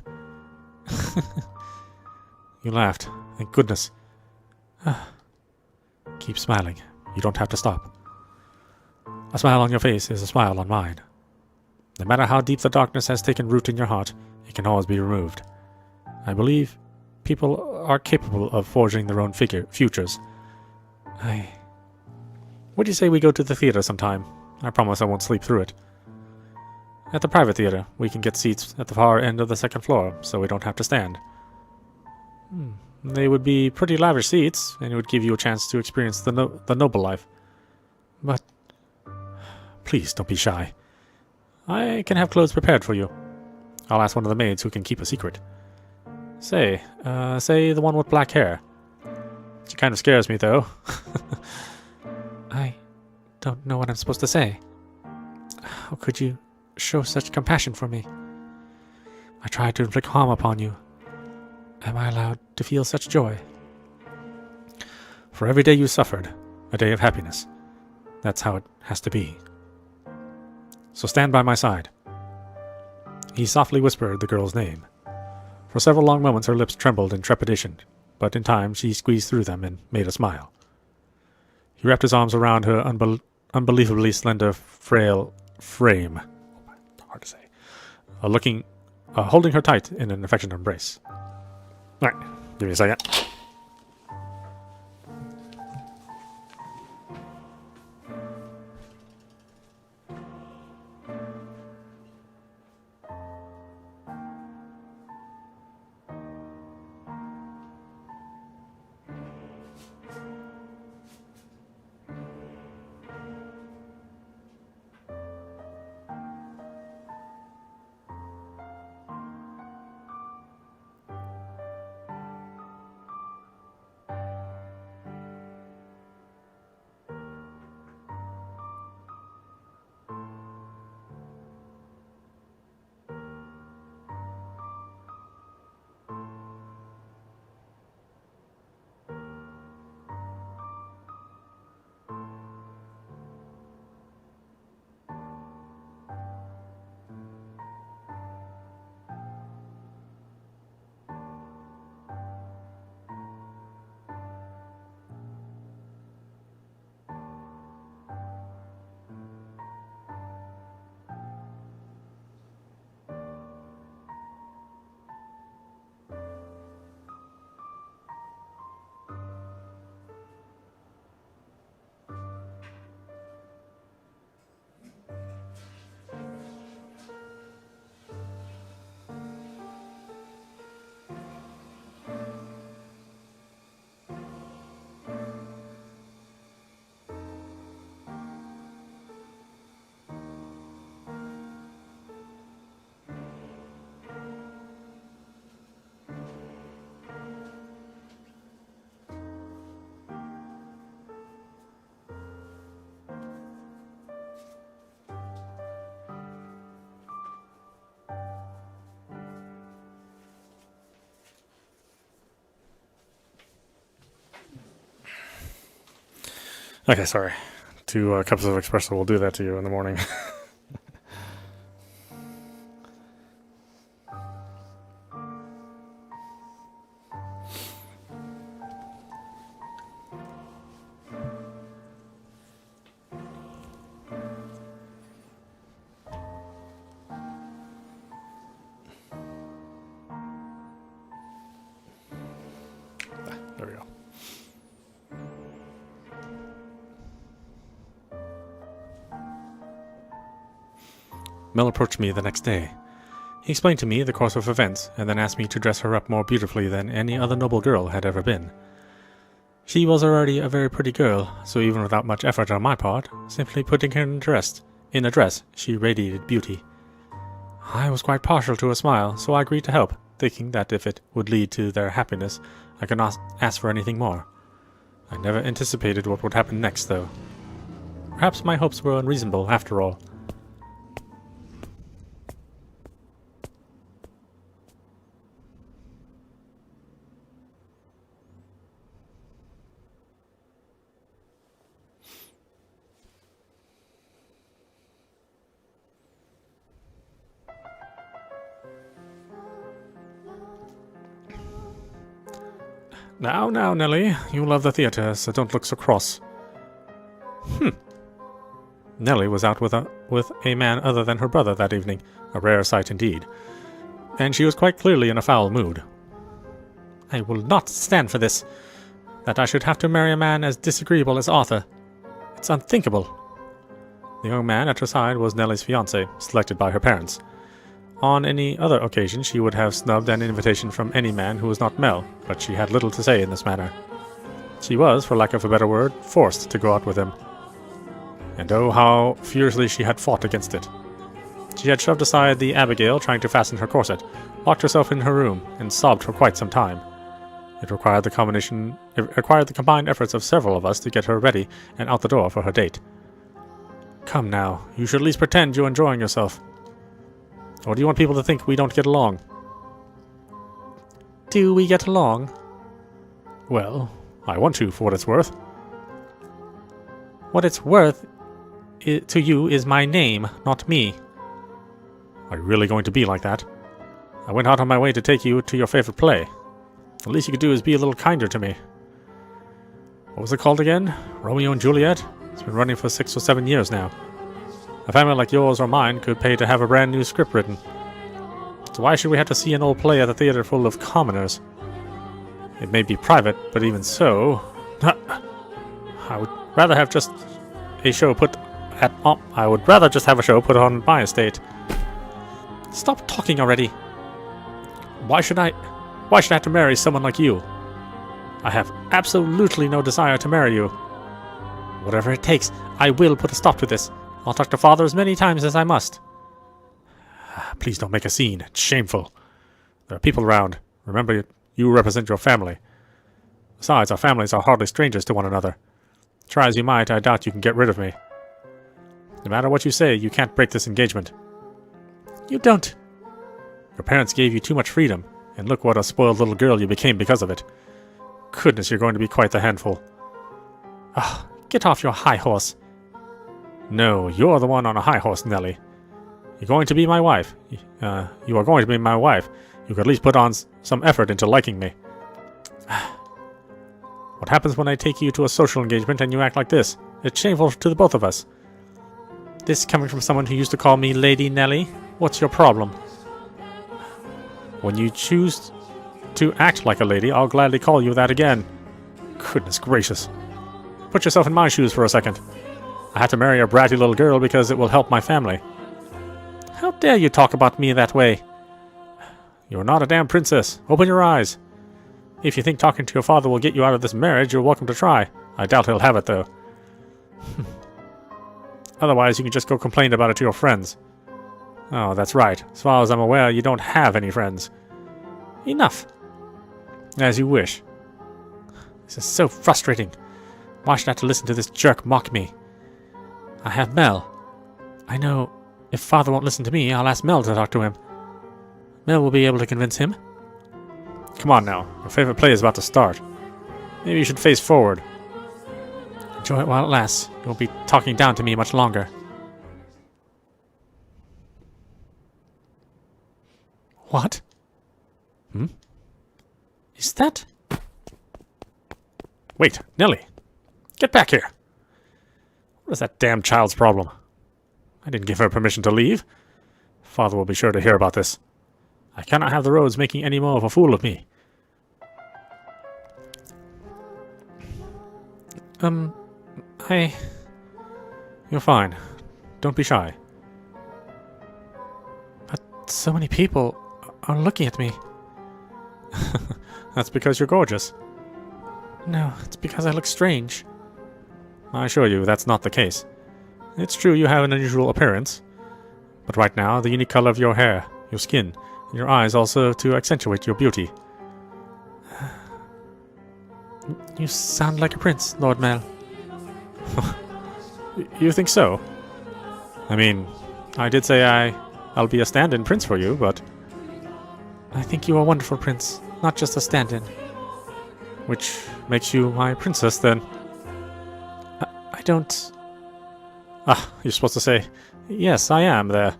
You laughed. Thank goodness. Keep smiling. You don't have to stop. A smile on your face is a smile on mine. No matter how deep the darkness has taken root in your heart, it can always be removed. I believe people are capable of forging their own futures. What do you say we go to the theater sometime? I promise I won't sleep through it. At the private theater, we can get seats at the far end of the second floor, so we don't have to stand. They would be pretty lavish seats, and it would give you a chance to experience the noble life. But please don't be shy. I can have clothes prepared for you. I'll ask one of the maids who can keep a secret. Say the one with black hair. She kind of scares me, though. I don't know what I'm supposed to say. How could you show such compassion for me? I tried to inflict harm upon you. Am I allowed to feel such joy? For every day you suffered, a day of happiness. That's how it has to be. So stand by my side. He softly whispered the girl's name. For several long moments her lips trembled in trepidation, but in time she squeezed through them and made a smile. He wrapped his arms around her unbelievably slender, frail frame. Hard to say. Holding her tight in an affectionate embrace. All right, give me a second. Okay, sorry. 2 cups of espresso will do that to you in the morning. There we go. Mel approached me the next day. He explained to me the course of events, and then asked me to dress her up more beautifully than any other noble girl had ever been. She was already a very pretty girl, so even without much effort on my part, simply putting her in a dress, she radiated beauty. I was quite partial to her smile, so I agreed to help, thinking that if it would lead to their happiness, I could not ask for anything more. I never anticipated what would happen next, though. Perhaps my hopes were unreasonable, after all. Now, Nelly, you love the theatre, so don't look so cross. Nelly was out with a man other than her brother that evening, a rare sight indeed, and she was quite clearly in a foul mood. I will not stand for this, that I should have to marry a man as disagreeable as Arthur. It's unthinkable. The young man at her side was Nelly's fiancé, selected by her parents. On any other occasion she would have snubbed an invitation from any man who was not Mel, but she had little to say in this matter. She was, for lack of a better word, forced to go out with him. And oh, how furiously she had fought against it. She had shoved aside the Abigail trying to fasten her corset, locked herself in her room, and sobbed for quite some time. It required the combined efforts of several of us to get her ready and out the door for her date. Come now, you should at least pretend you're enjoying yourself. Or do you want people to think we don't get along? Do we get along? Well, I want to, for what it's worth. What it's worth to you is my name, not me. Are you really going to be like that? I went out on my way to take you to your favorite play. The least you could do is be a little kinder to me. What was it called again? Romeo and Juliet? It's been running for 6 or 7 years now. A family like yours or mine could pay to have a brand new script written. So why should we have to see an old play at a theater full of commoners? It may be private, but even so... I would rather have just a show put at... I would rather just have a show put on my estate. Stop talking already. Why should I have to marry someone like you? I have absolutely no desire to marry you. Whatever it takes, I will put a stop to this. I'll talk to Father as many times as I must. Please don't make a scene. It's shameful. There are people around. Remember, you represent your family. Besides, our families are hardly strangers to one another. Try as you might, I doubt you can get rid of me. No matter what you say, you can't break this engagement. You don't. Your parents gave you too much freedom, and look what a spoiled little girl you became because of it. Goodness, you're going to be quite the handful. Get off your high horse. No, you're the one on a high horse, Nelly. You're going to be my wife. You are going to be my wife. You could at least put on some effort into liking me. What happens when I take you to a social engagement and you act like this? It's shameful to the both of us. This coming from someone who used to call me Lady Nelly? What's your problem? When you choose to act like a lady, I'll gladly call you that again. Goodness gracious. Put yourself in my shoes for a second. I have to marry a bratty little girl because it will help my family. How dare you talk about me that way? You're not a damn princess. Open your eyes. If you think talking to your father will get you out of this marriage, you're welcome to try. I doubt he'll have it, though. Otherwise, you can just go complain about it to your friends. Oh, that's right. As far as I'm aware, you don't have any friends. Enough. As you wish. This is so frustrating. Why should I have to listen to this jerk mock me? I have Mel. I know if Father won't listen to me, I'll ask Mel to talk to him. Mel will be able to convince him. Come on now. Your favorite play is about to start. Maybe you should face forward. Enjoy it while it lasts. You won't be talking down to me much longer. What? Is that... Wait, Nelly! Get back here! What is that damn child's problem? I didn't give her permission to leave. Father will be sure to hear about this. I cannot have the roads making any more of a fool of me. You're fine. Don't be shy. But so many people are looking at me. That's because you're gorgeous. No, it's because I look strange. I assure you that's not the case. It's true you have an unusual appearance, but right now the unique color of your hair, your skin, and your eyes also to accentuate your beauty. You sound like a prince, Lord Mel. You think so? I mean, I did say I'll be a stand-in prince for you, but... I think you are a wonderful prince, not just a stand-in. Which makes you my princess, then? I don't... Ah, you're supposed to say, yes, I am there.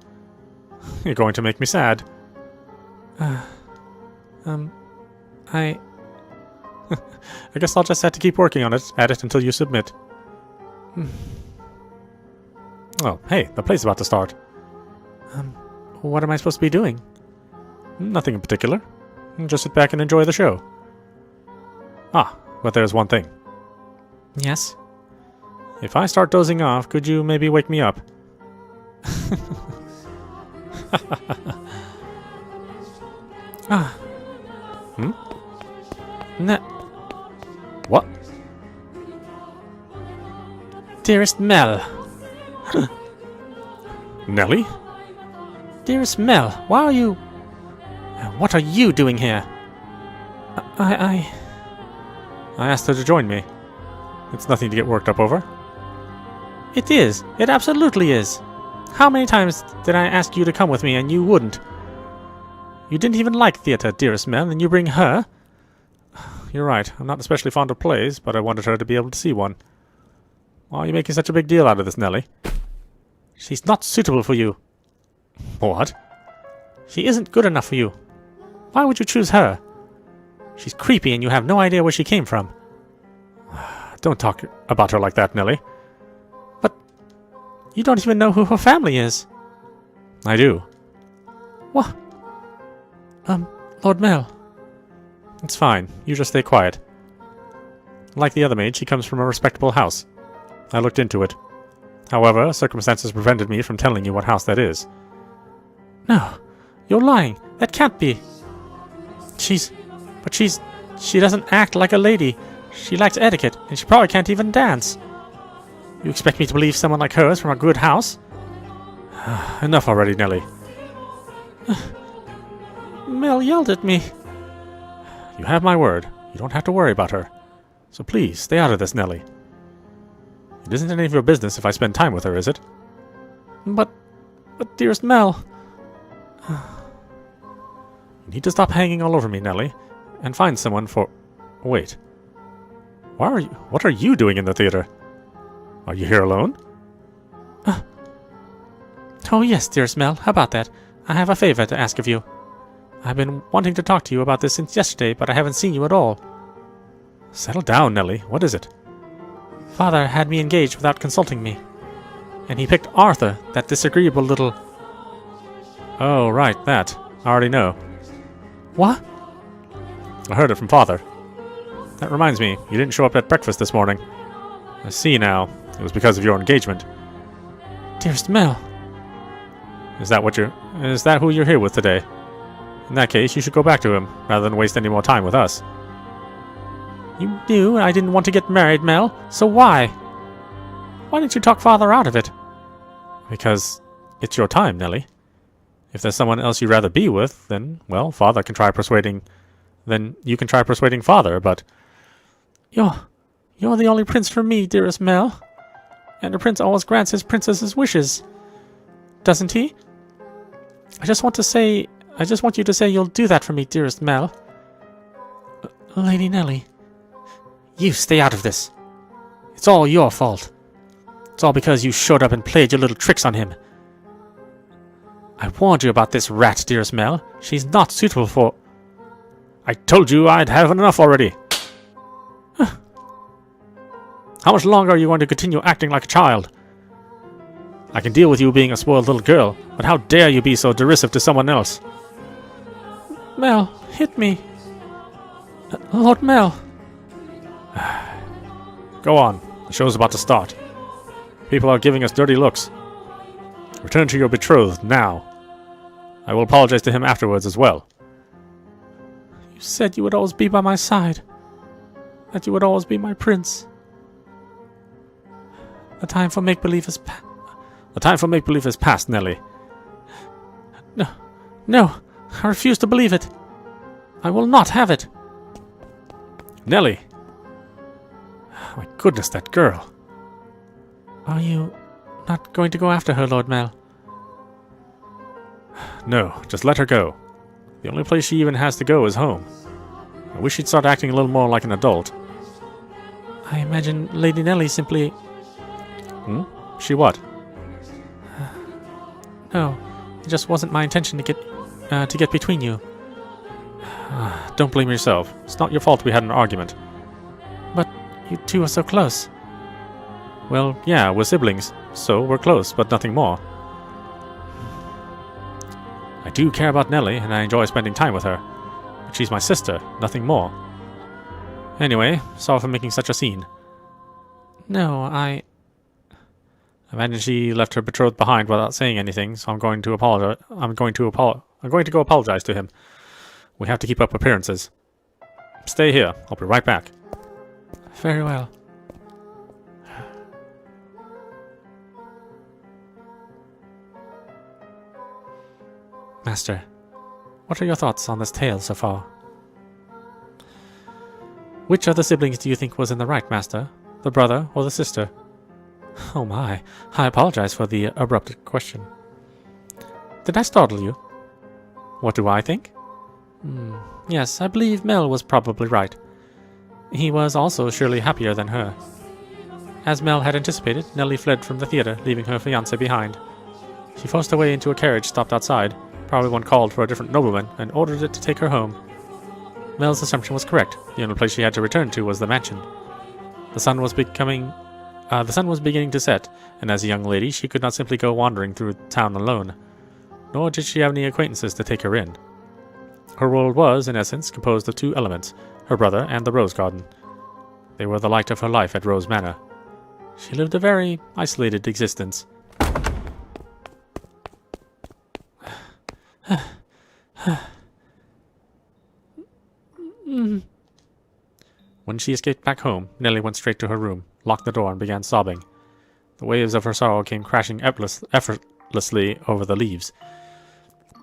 You're going to make me sad. I guess I'll just have to keep working at it until you submit. Oh, hey, the play's about to start. What am I supposed to be doing? Nothing in particular. Just sit back and enjoy the show. Ah, but there's one thing. Yes? If I start dozing off, could you maybe wake me up? What? Dearest Mel. Nelly? Dearest Mel, why are you... What are you doing here? I asked her to join me. It's nothing to get worked up over. It is. It absolutely is. How many times did I ask you to come with me and you wouldn't? You didn't even like theatre, dearest Mel, and you bring her? You're right. I'm not especially fond of plays, but I wanted her to be able to see one. Why are you making such a big deal out of this, Nelly? She's not suitable for you. What? She isn't good enough for you. Why would you choose her? She's creepy and you have no idea where she came from. Don't talk about her like that, Nelly. But you don't even know who her family is. I do. What? Lord Mel. It's fine. You just stay quiet. Like the other maid, she comes from a respectable house. I looked into it. However, circumstances prevented me from telling you what house that is. No, you're lying. That can't be. She doesn't act like a lady. She lacks etiquette, and she probably can't even dance. You expect me to believe someone like her is from a good house? Enough already, Nelly. Mel yelled at me. You have my word. You don't have to worry about her. So please, stay out of this, Nelly. It isn't any of your business if I spend time with her, is it? But dearest Mel... You need to stop hanging all over me, Nelly, and find someone for... Wait. What are you doing in the theater? Are you here alone? Oh yes, dearest Mel, how about that? I have a favor to ask of you. I've been wanting to talk to you about this since yesterday, but I haven't seen you at all. Settle down, Nelly. What is it? Father had me engaged without consulting me. And he picked Arthur, that disagreeable little... Oh, right, that. I already know. What? I heard it from Father. That reminds me, you didn't show up at breakfast this morning. I see now. It was because of your engagement. Dearest Mel. Is that who you're here with today? In that case, you should go back to him, rather than waste any more time with us. You knew I didn't want to get married, Mel, so why? Why didn't you talk Father out of it? Because it's your time, Nelly. If there's someone else you'd rather be with, then, well, Father can try persuading... Then you can try persuading Father, but... You're the only prince for me, dearest Mel. And a prince always grants his princess's wishes. Doesn't he? I just want you to say you'll do that for me, dearest Mel. Lady Nelly. You stay out of this. It's all your fault. It's all because you showed up and played your little tricks on him. I warned you about this rat, dearest Mel. She's not suitable for... I told you I'd have enough already. How much longer are you going to continue acting like a child? I can deal with you being a spoiled little girl, but how dare you be so derisive to someone else? Mel, hit me. Lord Mel. Go on. The show's about to start. People are giving us dirty looks. Return to your betrothed now. I will apologize to him afterwards as well. You said you would always be by my side. That you would always be my prince. The time for make-believe is past. The time for make-believe is past, Nelly. No, I refuse to believe it. I will not have it. Nelly! My goodness, that girl. Are you not going to go after her, Lord Mel? No, just let her go. The only place she even has to go is home. I wish she'd start acting a little more like an adult. I imagine Lady Nelly simply... She what? No, it just wasn't my intention to get between you. Don't blame yourself. It's not your fault we had an argument. But you two are so close. Well, yeah, we're siblings, so we're close, but nothing more. I do care about Nelly, and I enjoy spending time with her. But she's my sister, nothing more. Anyway, sorry for making such a scene. No, I imagine she left her betrothed behind without saying anything, so I'm going to apologize. I'm going to go apologize to him. We have to keep up appearances. Stay here. I'll be right back. Very well. Master, what are your thoughts on this tale so far? Which of the siblings do you think was in the right, Master? The brother or the sister? Oh my, I apologize for the abrupt question. Did I startle you? What do I think? Yes, I believe Mel was probably right. He was also surely happier than her. As Mel had anticipated, Nelly fled from the theater, leaving her fiancé behind. She forced her way into a carriage stopped outside, probably one called for a different nobleman, and ordered it to take her home. Mel's assumption was correct. The only place she had to return to was the mansion. The sun was beginning to set, and as a young lady, she could not simply go wandering through town alone. Nor did she have any acquaintances to take her in. Her world was, in essence, composed of two elements, her brother and the rose garden. They were the light of her life at Rose Manor. She lived a very isolated existence. When she escaped back home, Nelly went straight to her room, locked the door, and began sobbing. The waves of her sorrow came crashing effortlessly over the leaves.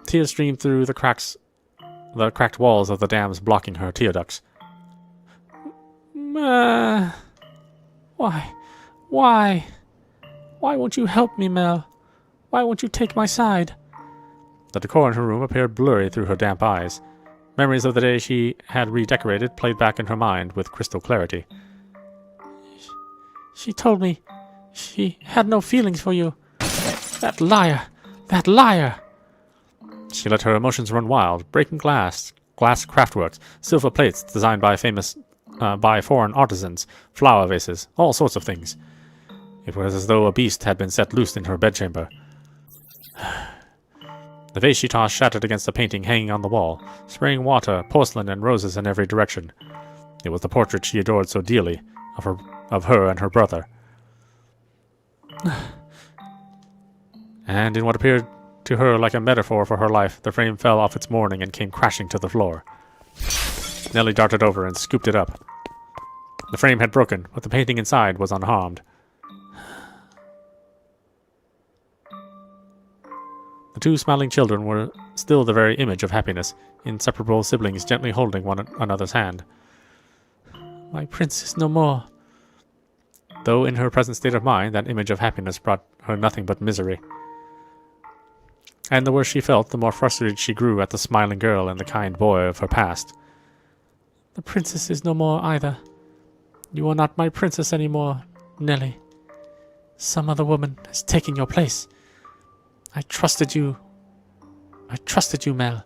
Tears streamed through the cracked walls of the dams blocking her tear ducts. Why? Why won't you help me, Mel? Why won't you take my side? The decor in her room appeared blurry through her damp eyes. Memories of the day she had redecorated played back in her mind with crystal clarity. She told me she had no feelings for you. That liar! That liar! She let her emotions run wild, breaking glass craftworks, silver plates designed by foreign artisans, flower vases, all sorts of things. It was as though a beast had been set loose in her bedchamber. The vase she tossed shattered against a painting hanging on the wall, spraying water, porcelain, and roses in every direction. It was the portrait she adored so dearly, of her and her brother. And in what appeared to her like a metaphor for her life, the frame fell off its mooring and came crashing to the floor. Nelly darted over and scooped it up. The frame had broken, but the painting inside was unharmed. The two smiling children were still the very image of happiness, inseparable siblings gently holding one another's hand. My prince is no more. Though in her present state of mind, that image of happiness brought her nothing but misery. And the worse she felt, the more frustrated she grew at the smiling girl and the kind boy of her past. The princess is no more either. You are not my princess anymore, Nelly. Some other woman has taken your place. I trusted you. I trusted you, Mel.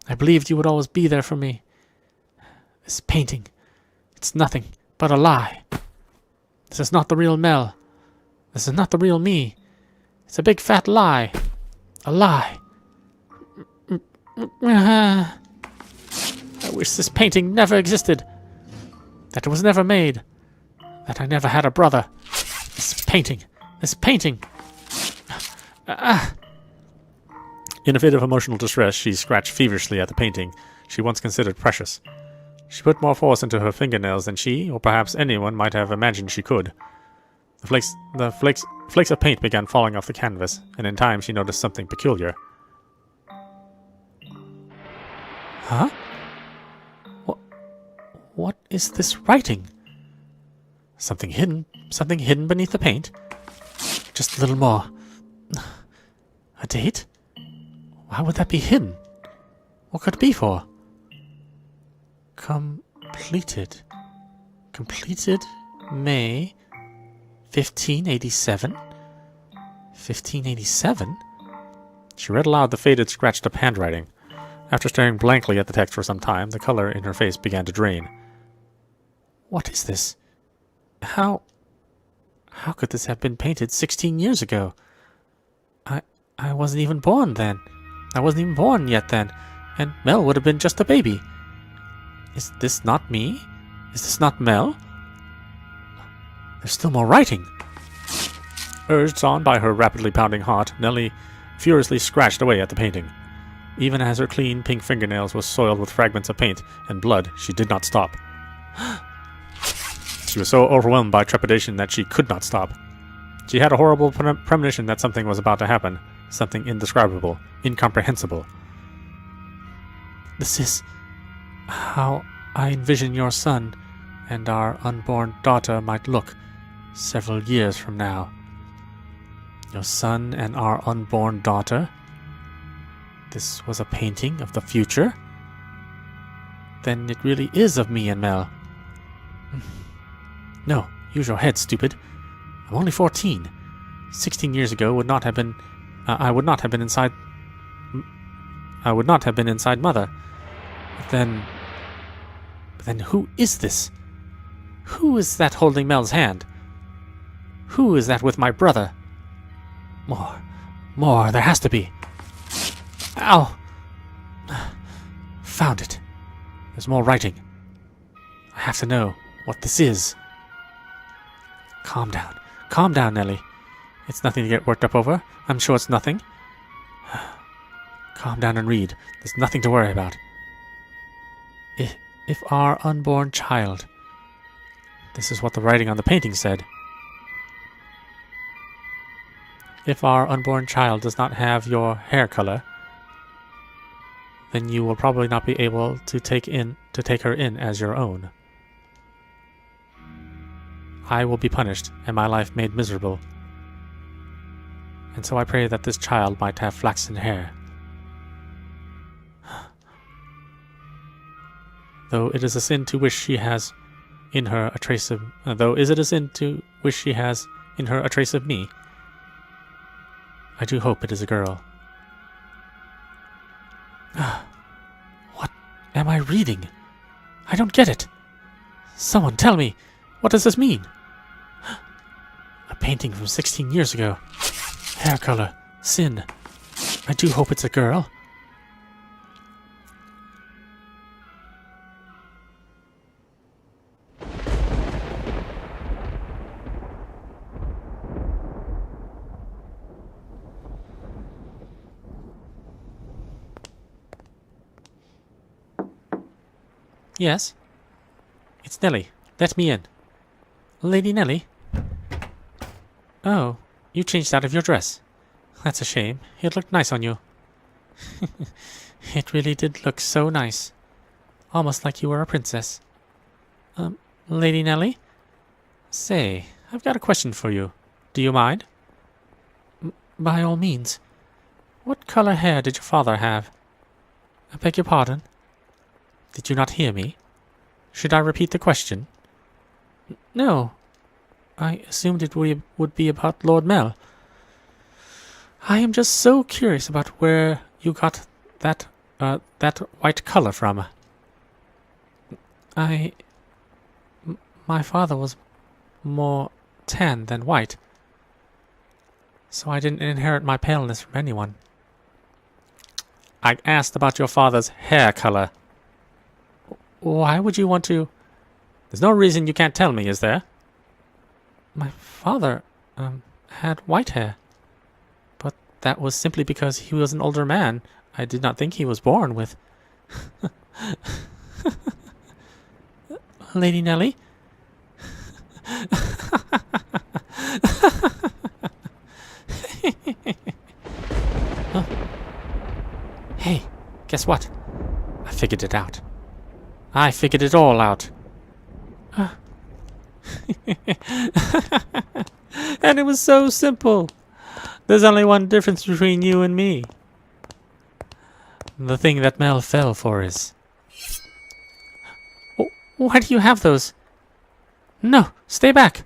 I believed you would always be there for me. This painting, it's nothing but a lie. This is not the real Mel. This is not the real me. It's a big fat lie. A lie. I wish this painting never existed. That it was never made. That I never had a brother. This painting. This painting. In a fit of emotional distress, she scratched feverishly at the painting she once considered precious. She put more force into her fingernails than she, or perhaps anyone, might have imagined she could. The flakes of paint began falling off the canvas, and in time she noticed something peculiar. Huh? What is this writing? Something hidden beneath the paint? Just a little more. A date? Why would that be hidden? What could it be for? Completed. Completed May 1587? 1587? She read aloud the faded, scratched-up handwriting. After staring blankly at the text for some time, the color in her face began to drain. What is this? How could this have been painted 16 years ago? I wasn't even born then. I wasn't even born yet then, and Mel would have been just a baby. Is this not me? Is this not Mel? There's still more writing. Urged on by her rapidly pounding heart, Nelly furiously scratched away at the painting. Even as her clean pink fingernails were soiled with fragments of paint and blood, she did not stop. She was so overwhelmed by trepidation that she could not stop. She had a horrible premonition that something was about to happen, something indescribable, incomprehensible. This is how I envision your son and our unborn daughter might look several years from now. Your son and our unborn daughter? This was a painting of the future? Then it really is of me and Mel. No, use your head, stupid. I'm only 14. 16 years ago would not have been... I would not have been inside Mother. But then who is this? Who is that holding Mel's hand? Who is that with my brother? More, there has to be. Ow! Found it. There's more writing. I have to know what this is. Calm down, Nelly. It's nothing to get worked up over. I'm sure it's nothing. Calm down and read. There's nothing to worry about. If our unborn child... This is what the writing on the painting said. If our unborn child does not have your hair color, then you will probably not be able to take her in as your own. I will be punished, and my life made miserable. And so I pray that this child might have flaxen hair. Though it is a sin to wish she has in her a trace of... Though is it a sin to wish she has in her a trace of me, I do hope it is a girl. What am I reading? I don't get it. Someone tell me, what does this mean? A painting from 16 years ago. Hair color. Sin. I do hope it's a girl. Yes? It's Nelly. Let me in. Lady Nelly? Oh, you changed out of your dress. That's a shame. It looked nice on you. It really did look so nice. Almost like you were a princess. Lady Nelly? Say, I've got a question for you. Do you mind? By all means. What color hair did your father have? I beg your pardon? Did you not hear me? Should I repeat the question? No. I assumed it would be about Lord Mel. I am just so curious about where you got that white color from. My father was more tan than white, so I didn't inherit my paleness from anyone. I asked about your father's hair color. Why would you want to? There's no reason you can't tell me, is there? My father, had white hair. But that was simply because he was an older man. I did not think he was born with... Lady Nelly? Huh? Hey, guess what? I figured it out. I figured it all out. And it was so simple. There's only one difference between you and me. The thing that Mel fell for is... Why do you have those? No, stay back.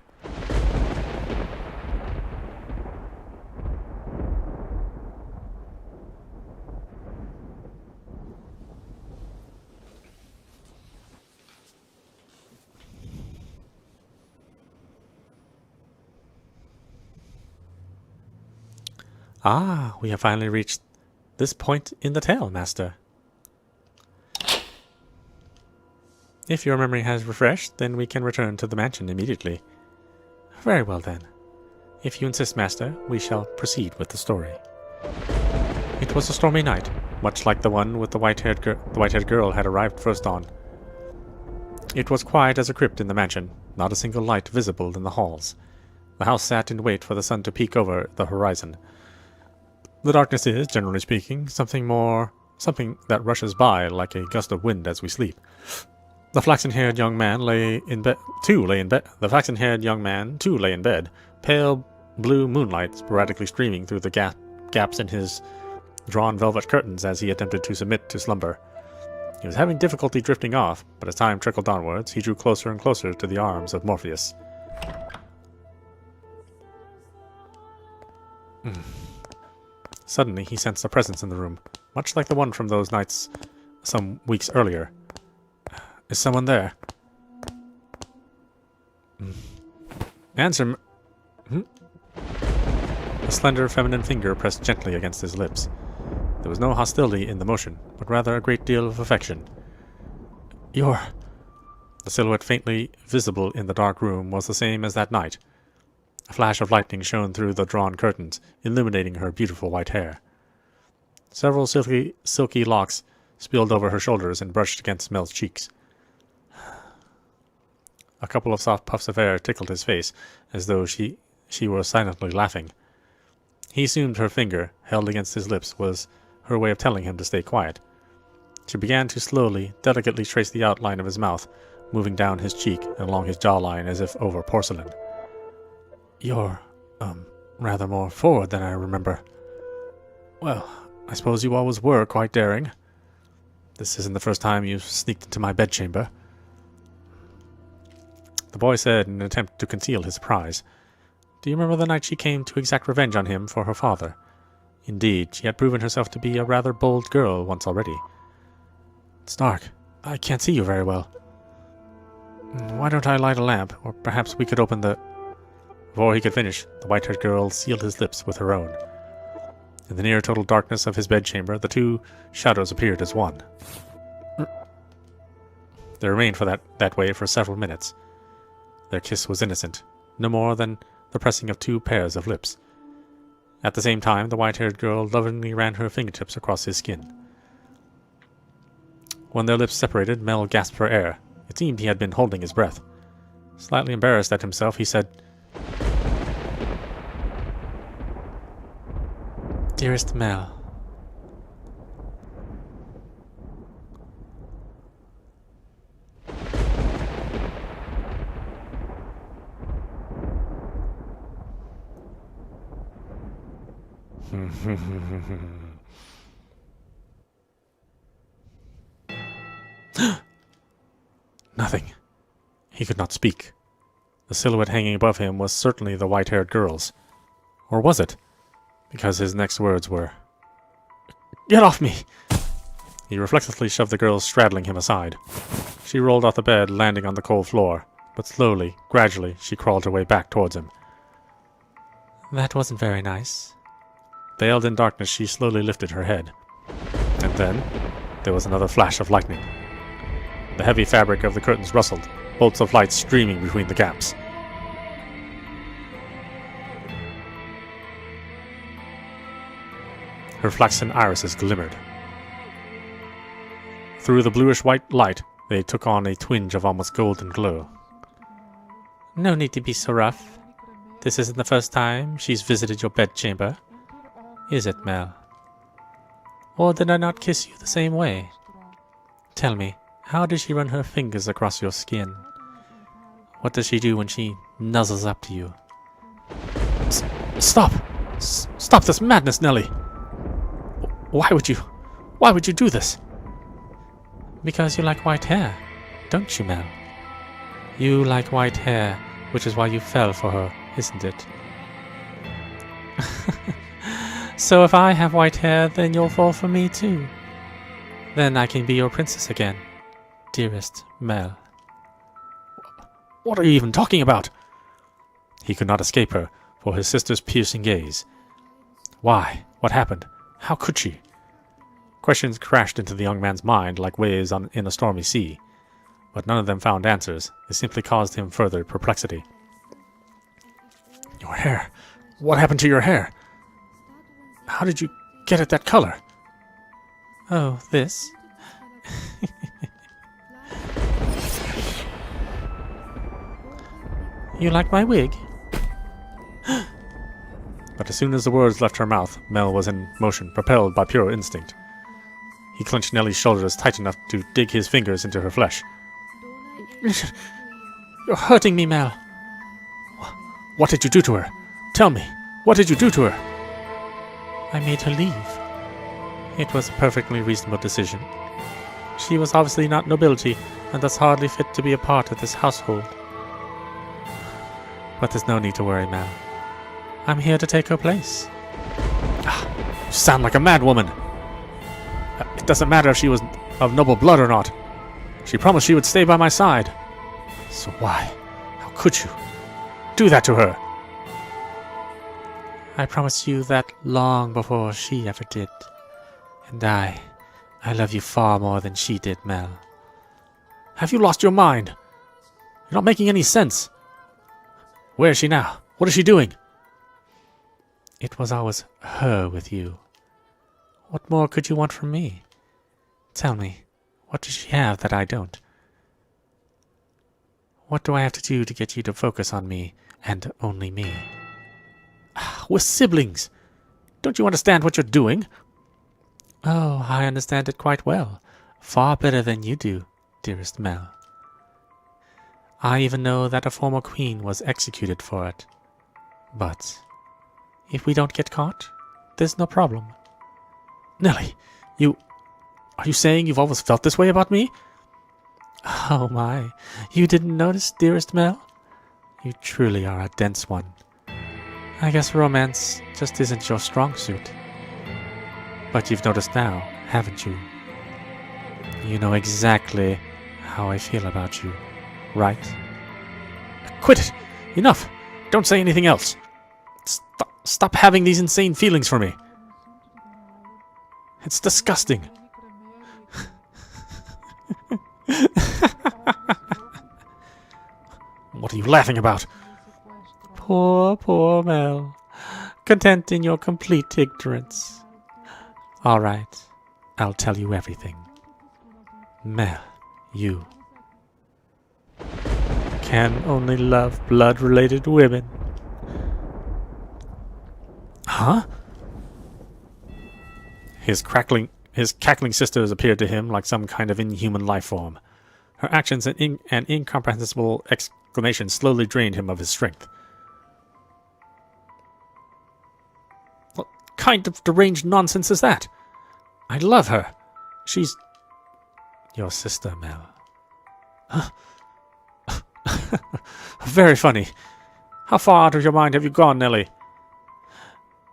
Ah, we have finally reached this point in the tale, Master. If your memory has refreshed, then we can return to the mansion immediately. Very well then. If you insist, Master, we shall proceed with the story. It was a stormy night, much like the one with the white-haired girl had arrived first on. It was quiet as a crypt in the mansion, not a single light visible in the halls. The house sat in wait for the sun to peek over the horizon. The darkness is, generally speaking, something that rushes by like a gust of wind as we sleep. The flaxen-haired young man lay in bed. The flaxen-haired young man too lay in bed, pale blue moonlight sporadically streaming through the gaps in his drawn velvet curtains as he attempted to submit to slumber. He was having difficulty drifting off, but as time trickled onwards, he drew closer and closer to the arms of Morpheus. Suddenly, he sensed a presence in the room, much like the one from those nights some weeks earlier. Is someone there? Answer. A slender feminine finger pressed gently against his lips. There was no hostility in the motion, but rather a great deal of affection. The silhouette faintly visible in the dark room was the same as that night. A flash of lightning shone through the drawn curtains, illuminating her beautiful white hair. Several silky locks spilled over her shoulders and brushed against Mel's cheeks. A couple of soft puffs of air tickled his face, as though she were silently laughing. He assumed her finger, held against his lips, was her way of telling him to stay quiet. She began to slowly, delicately trace the outline of his mouth, moving down his cheek and along his jawline as if over porcelain. You're, rather more forward than I remember. Well, I suppose you always were quite daring. This isn't the first time you've sneaked into my bedchamber. The boy said in an attempt to conceal his surprise. Do you remember the night she came to exact revenge on him for her father? Indeed, she had proven herself to be a rather bold girl once already. It's dark. I can't see you very well. Why don't I light a lamp, or perhaps we could open the... Before he could finish, the white-haired girl sealed his lips with her own. In the near total darkness of his bedchamber, the two shadows appeared as one. They remained that way for several minutes. Their kiss was innocent, no more than the pressing of two pairs of lips. At the same time, the white-haired girl lovingly ran her fingertips across his skin. When their lips separated, Mel gasped for air. It seemed he had been holding his breath. Slightly embarrassed at himself, he said, Dearest Mel, Nothing. He could not speak. The silhouette hanging above him was certainly the white-haired girl's. Or was it? Because his next words were, "Get off me!" He reflexively shoved the girl straddling him aside. She rolled off the bed, landing on the cold floor, but slowly, gradually, she crawled her way back towards him. That wasn't very nice. Veiled in darkness, she slowly lifted her head. And then, there was another flash of lightning. The heavy fabric of the curtains rustled, bolts of light streaming between the gaps. Her flaxen irises glimmered. Through the bluish-white light, they took on a twinge of almost golden glow. No need to be so rough. This isn't the first time she's visited your bedchamber, is it, Mel? Or did I not kiss you the same way? Tell me, how does she run her fingers across your skin? What does she do when she nuzzles up to you? Stop! Stop this madness, Nelly! Why would you do this? Because you like white hair, don't you, Mel? You like white hair, which is why you fell for her, isn't it? So if I have white hair, then you'll fall for me too. Then I can be your princess again, dearest Mel. What are you even talking about? He could not escape her, for his sister's piercing gaze. Why? What happened? How could she? Questions crashed into the young man's mind like waves in a stormy sea, but none of them found answers. They simply caused him further perplexity. Your hair. What happened to your hair? How did you get it that color? Oh, this? You like my wig? But as soon as the words left her mouth, Mel was in motion, propelled by pure instinct. He clenched Nelly's shoulders tight enough to dig his fingers into her flesh. You're hurting me, Mel. What did you do to her? Tell me, what did you do to her? I made her leave. It was a perfectly reasonable decision. She was obviously not nobility, and thus hardly fit to be a part of this household. But there's no need to worry, Mel. I'm here to take her place. You sound like a mad woman. It doesn't matter if she was of noble blood or not. She promised she would stay by my side. So why? How could you do that to her? I promised you that long before she ever did. And I love you far more than she did, Mel. Have you lost your mind? You're not making any sense. Where is she now? What is she doing? It was always her with you. What more could you want from me? Tell me, what does she have that I don't? What do I have to do to get you to focus on me, and only me? We're siblings. Don't you understand what you're doing? Oh, I understand it quite well. Far better than you do, dearest Mel. I even know that a former queen was executed for it. But if we don't get caught, there's no problem. Nelly, are you saying you've always felt this way about me? Oh my, you didn't notice, dearest Mel? You truly are a dense one. I guess romance just isn't your strong suit. But you've noticed now, haven't you? You know exactly how I feel about you, right? Quit it! Enough! Don't say anything else. Stop having these insane feelings for me. It's disgusting. What are you laughing about? Poor, poor Mel. Content in your complete ignorance. All right, I'll tell you everything. Mel, you can only love blood-related women. Huh? His cackling sisters appeared to him like some kind of inhuman life form. Her actions and incomprehensible exclamations slowly drained him of his strength. What kind of deranged nonsense is that? I love her. She's your sister, Mel. Very funny. How far out of your mind have you gone, Nelly?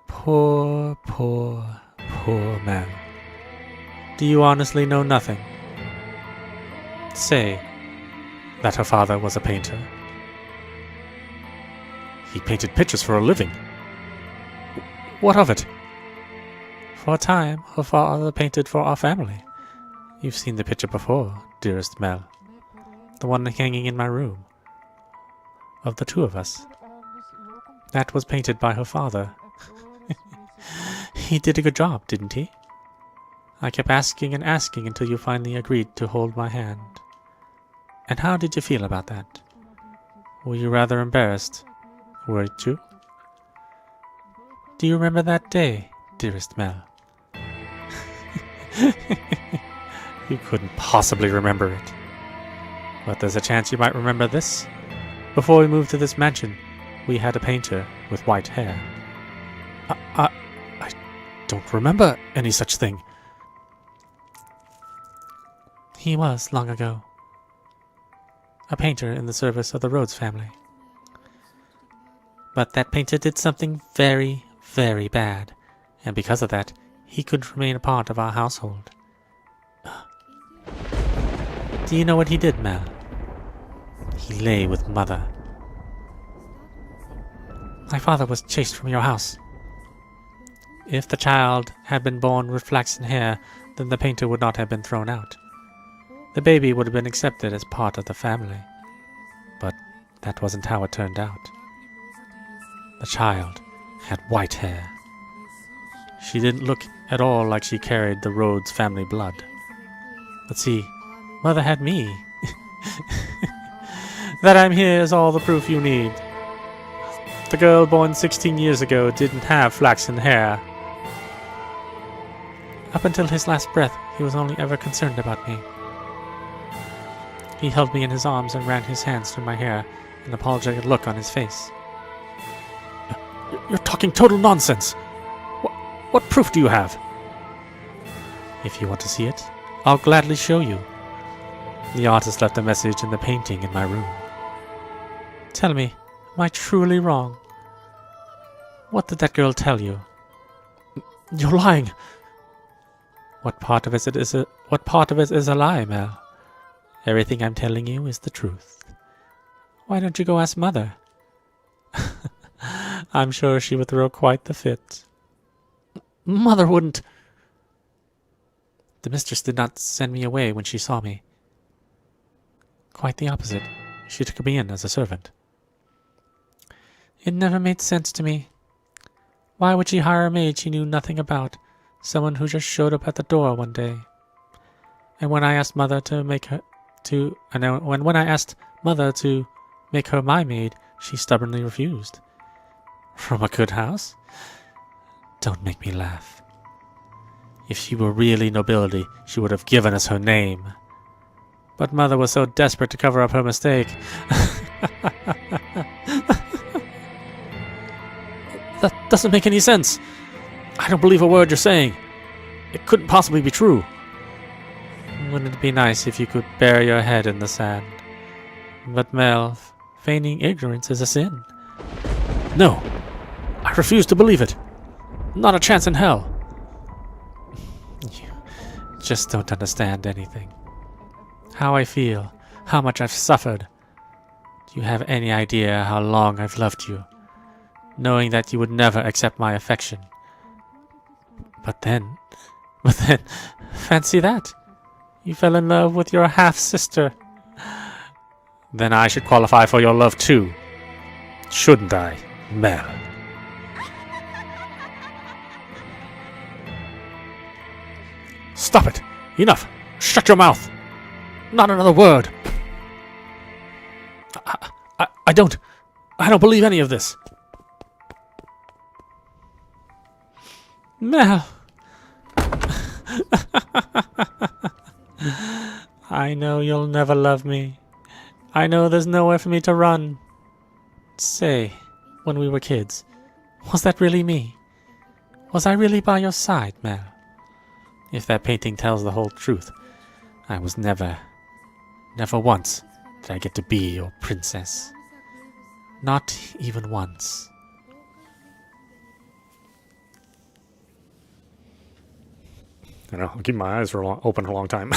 Poor man. Do you honestly know nothing? Say That her father was a painter. He painted pictures for a living. What of it? for a time her father painted for our family. You've seen the picture before, dearest Mel. The one hanging in my room. Of the two of us. That was painted by her father. He did a good job, didn't he? I kept asking and asking until you finally agreed to hold my hand. And how did you feel about that? Were you rather embarrassed? Weren't you? Do you remember that day, dearest Mel? You couldn't possibly remember it. But there's a chance you might remember this. Before we moved to this mansion, we had a painter with white hair. I don't remember any such thing. He was, long ago. A painter in the service of the Rhodes family. But that painter did something very, very bad, and because of that, he couldn't remain a part of our household. Do you know what he did, Mel? He lay with Mother. My father was chased from your house. If the child had been born with flaxen hair, then the painter would not have been thrown out. The baby would have been accepted as part of the family. But that wasn't how it turned out. The child had white hair. She didn't look at all like she carried the Rhodes family blood. But see, Mother had me. That I'm here is all the proof you need. The girl born 16 years ago didn't have flaxen hair. Up until his last breath, he was only ever concerned about me. He held me in his arms and ran his hands through my hair, an apologetic look on his face. You're talking total nonsense. What proof do you have? If you want to see it, I'll gladly show you. The artist left a message in the painting in my room. Tell me, am I truly wrong? What did that girl tell you? You're lying. What part of it is a lie, Mel? Everything I'm telling you is the truth. Why don't you go ask Mother? I'm sure she would throw quite the fit. Mother wouldn't. The mistress did not send me away when she saw me. Quite the opposite. She took me in as a servant. It never made sense to me. Why would she hire a maid she knew nothing about, someone who just showed up at the door one day? And when I asked Mother to make her my maid, she stubbornly refused. From a good house? Don't make me laugh. If she were really nobility, she would have given us her name. But Mother was so desperate to cover up her mistake. That doesn't make any sense. I don't believe a word you're saying. It couldn't possibly be true. Wouldn't it be nice if you could bury your head in the sand? But Mel, feigning ignorance is a sin. No, I refuse to believe it. Not a chance in hell. You just don't understand anything. How I feel, how much I've suffered. Do you have any idea how long I've loved you, knowing that you would never accept my affection? But then, fancy that. You fell in love with your half-sister. Then I should qualify for your love too. Shouldn't I, Mel? Stop it! Enough! Shut your mouth! Not another word! I don't believe any of this. Mel! I know you'll never love me. I know there's nowhere for me to run. Say, when we were kids, was that really me? Was I really by your side, Mel? If that painting tells the whole truth, I was never once did I get to be your princess. Not even once. I don't know, I'm keeping my eyes open for a long time.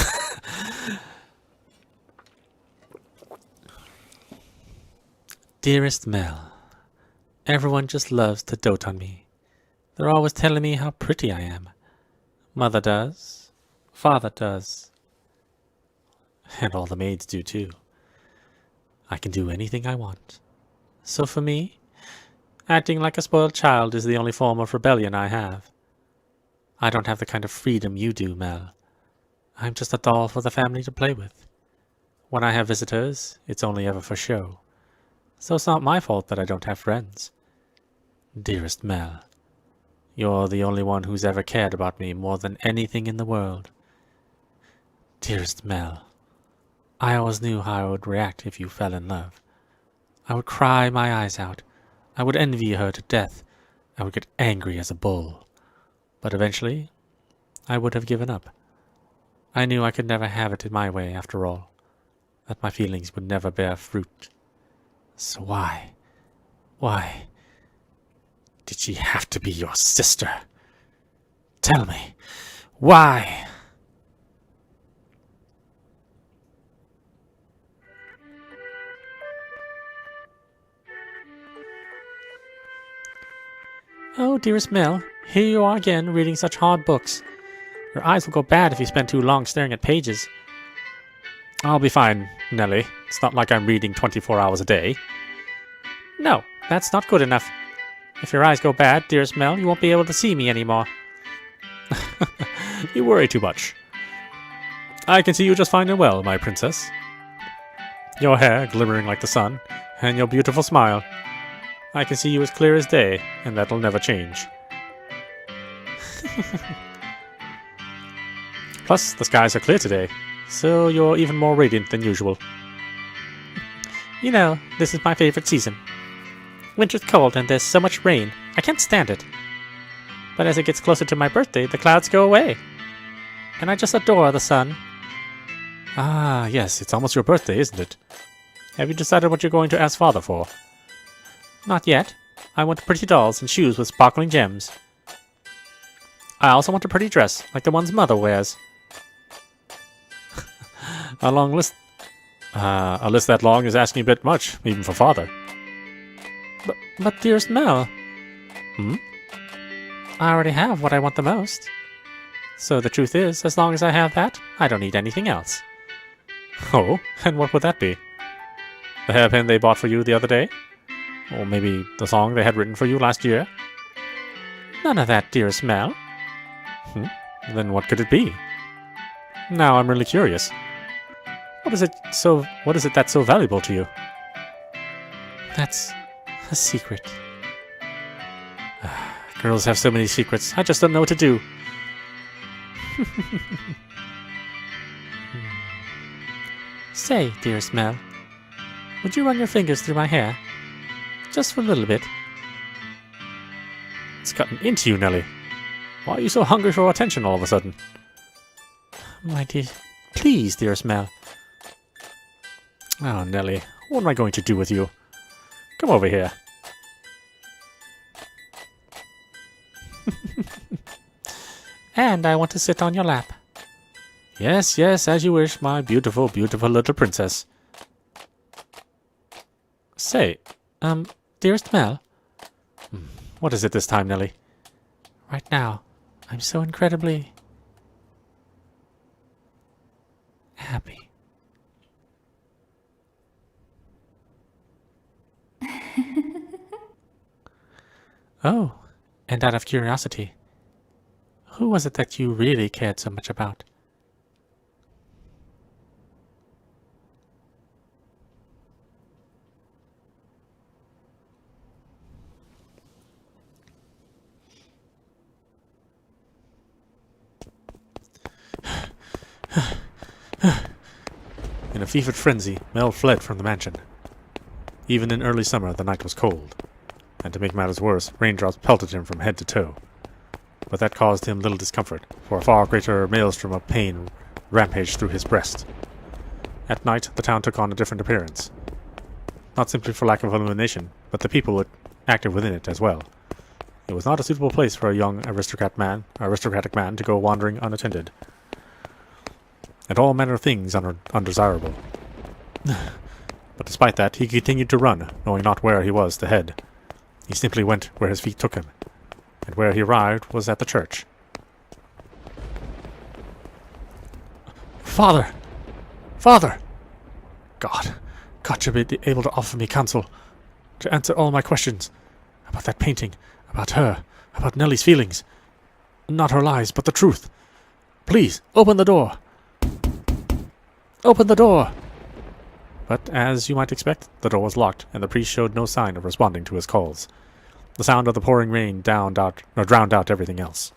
Dearest Mel, everyone just loves to dote on me. They're always telling me how pretty I am. Mother does. Father does. And all the maids do too. I can do anything I want. So for me, acting like a spoiled child is the only form of rebellion I have. I don't have the kind of freedom you do, Mel. I'm just a doll for the family to play with. When I have visitors, it's only ever for show. So it's not my fault that I don't have friends. Dearest Mel, you're the only one who's ever cared about me more than anything in the world. Dearest Mel, I always knew how I would react if you fell in love. I would cry my eyes out. I would envy her to death. I would get angry as a bull. But eventually, I would have given up. I knew I could never have it in my way after all, that my feelings would never bear fruit. So why did she have to be your sister? Tell me, why? Oh, dearest Mel, here you are again reading such hard books. Your eyes will go bad if you spend too long staring at pages. I'll be fine, Nelly. It's not like I'm reading 24 hours a day. No, that's not good enough. If your eyes go bad, dearest Mel, you won't be able to see me anymore. You worry too much. I can see you just fine and well, my princess. Your hair glimmering like the sun, and your beautiful smile. I can see you as clear as day, and that'll never change. Plus, the skies are clear today, so you're even more radiant than usual. You know, this is my favorite season. Winter's cold and there's so much rain. I can't stand it. But as it gets closer to my birthday, the clouds go away. And I just adore the sun. Ah, yes, it's almost your birthday, isn't it? Have you decided what you're going to ask Father for? Not yet. I want pretty dolls and shoes with sparkling gems. I also want a pretty dress, like the ones Mother wears. A list that long is asking a bit much, even for Father. But dearest Mel... Hmm? I already have what I want the most. So the truth is, as long as I have that, I don't need anything else. Oh, and what would that be? The hairpin they bought for you the other day? Or maybe the song they had written for you last year? None of that, dearest Mel. Then what could it be? Now I'm really curious. What is it that's so valuable to you? That's a secret. Girls have so many secrets. I just don't know what to do. Say, dearest Mel, would you run your fingers through my hair? Just for a little bit. It's gotten into you, Nelly. Why are you so hungry for attention all of a sudden? My dear... Please, dearest Mel. Oh, Nelly, what am I going to do with you? Come over here. And I want to sit on your lap. Yes, yes, as you wish, my beautiful, beautiful little princess. Say, dearest Mel. What is it this time, Nelly? Right now, I'm so incredibly... happy. Oh, and out of curiosity, who was it that you really cared so much about? In a fevered frenzy, Mel fled from the mansion. Even in early summer, the night was cold, and to make matters worse, raindrops pelted him from head to toe. But that caused him little discomfort, for a far greater maelstrom of pain rampaged through his breast. At night, the town took on a different appearance. not simply for lack of illumination, but the people active within it as well. It was not a suitable place for a young aristocratic man to go wandering unattended. And all manner of things undesirable. But despite that, he continued to run, knowing not where he was to head. He simply went where his feet took him, and where he arrived was at the church. Father! Father! God should be able to offer me counsel, to answer all my questions about that painting, about her, about Nelly's feelings. Not her lies, but the truth. Please, open the door. Open the door! But, as you might expect, the door was locked, and the priest showed no sign of responding to his calls. The sound of the pouring rain drowned out everything else.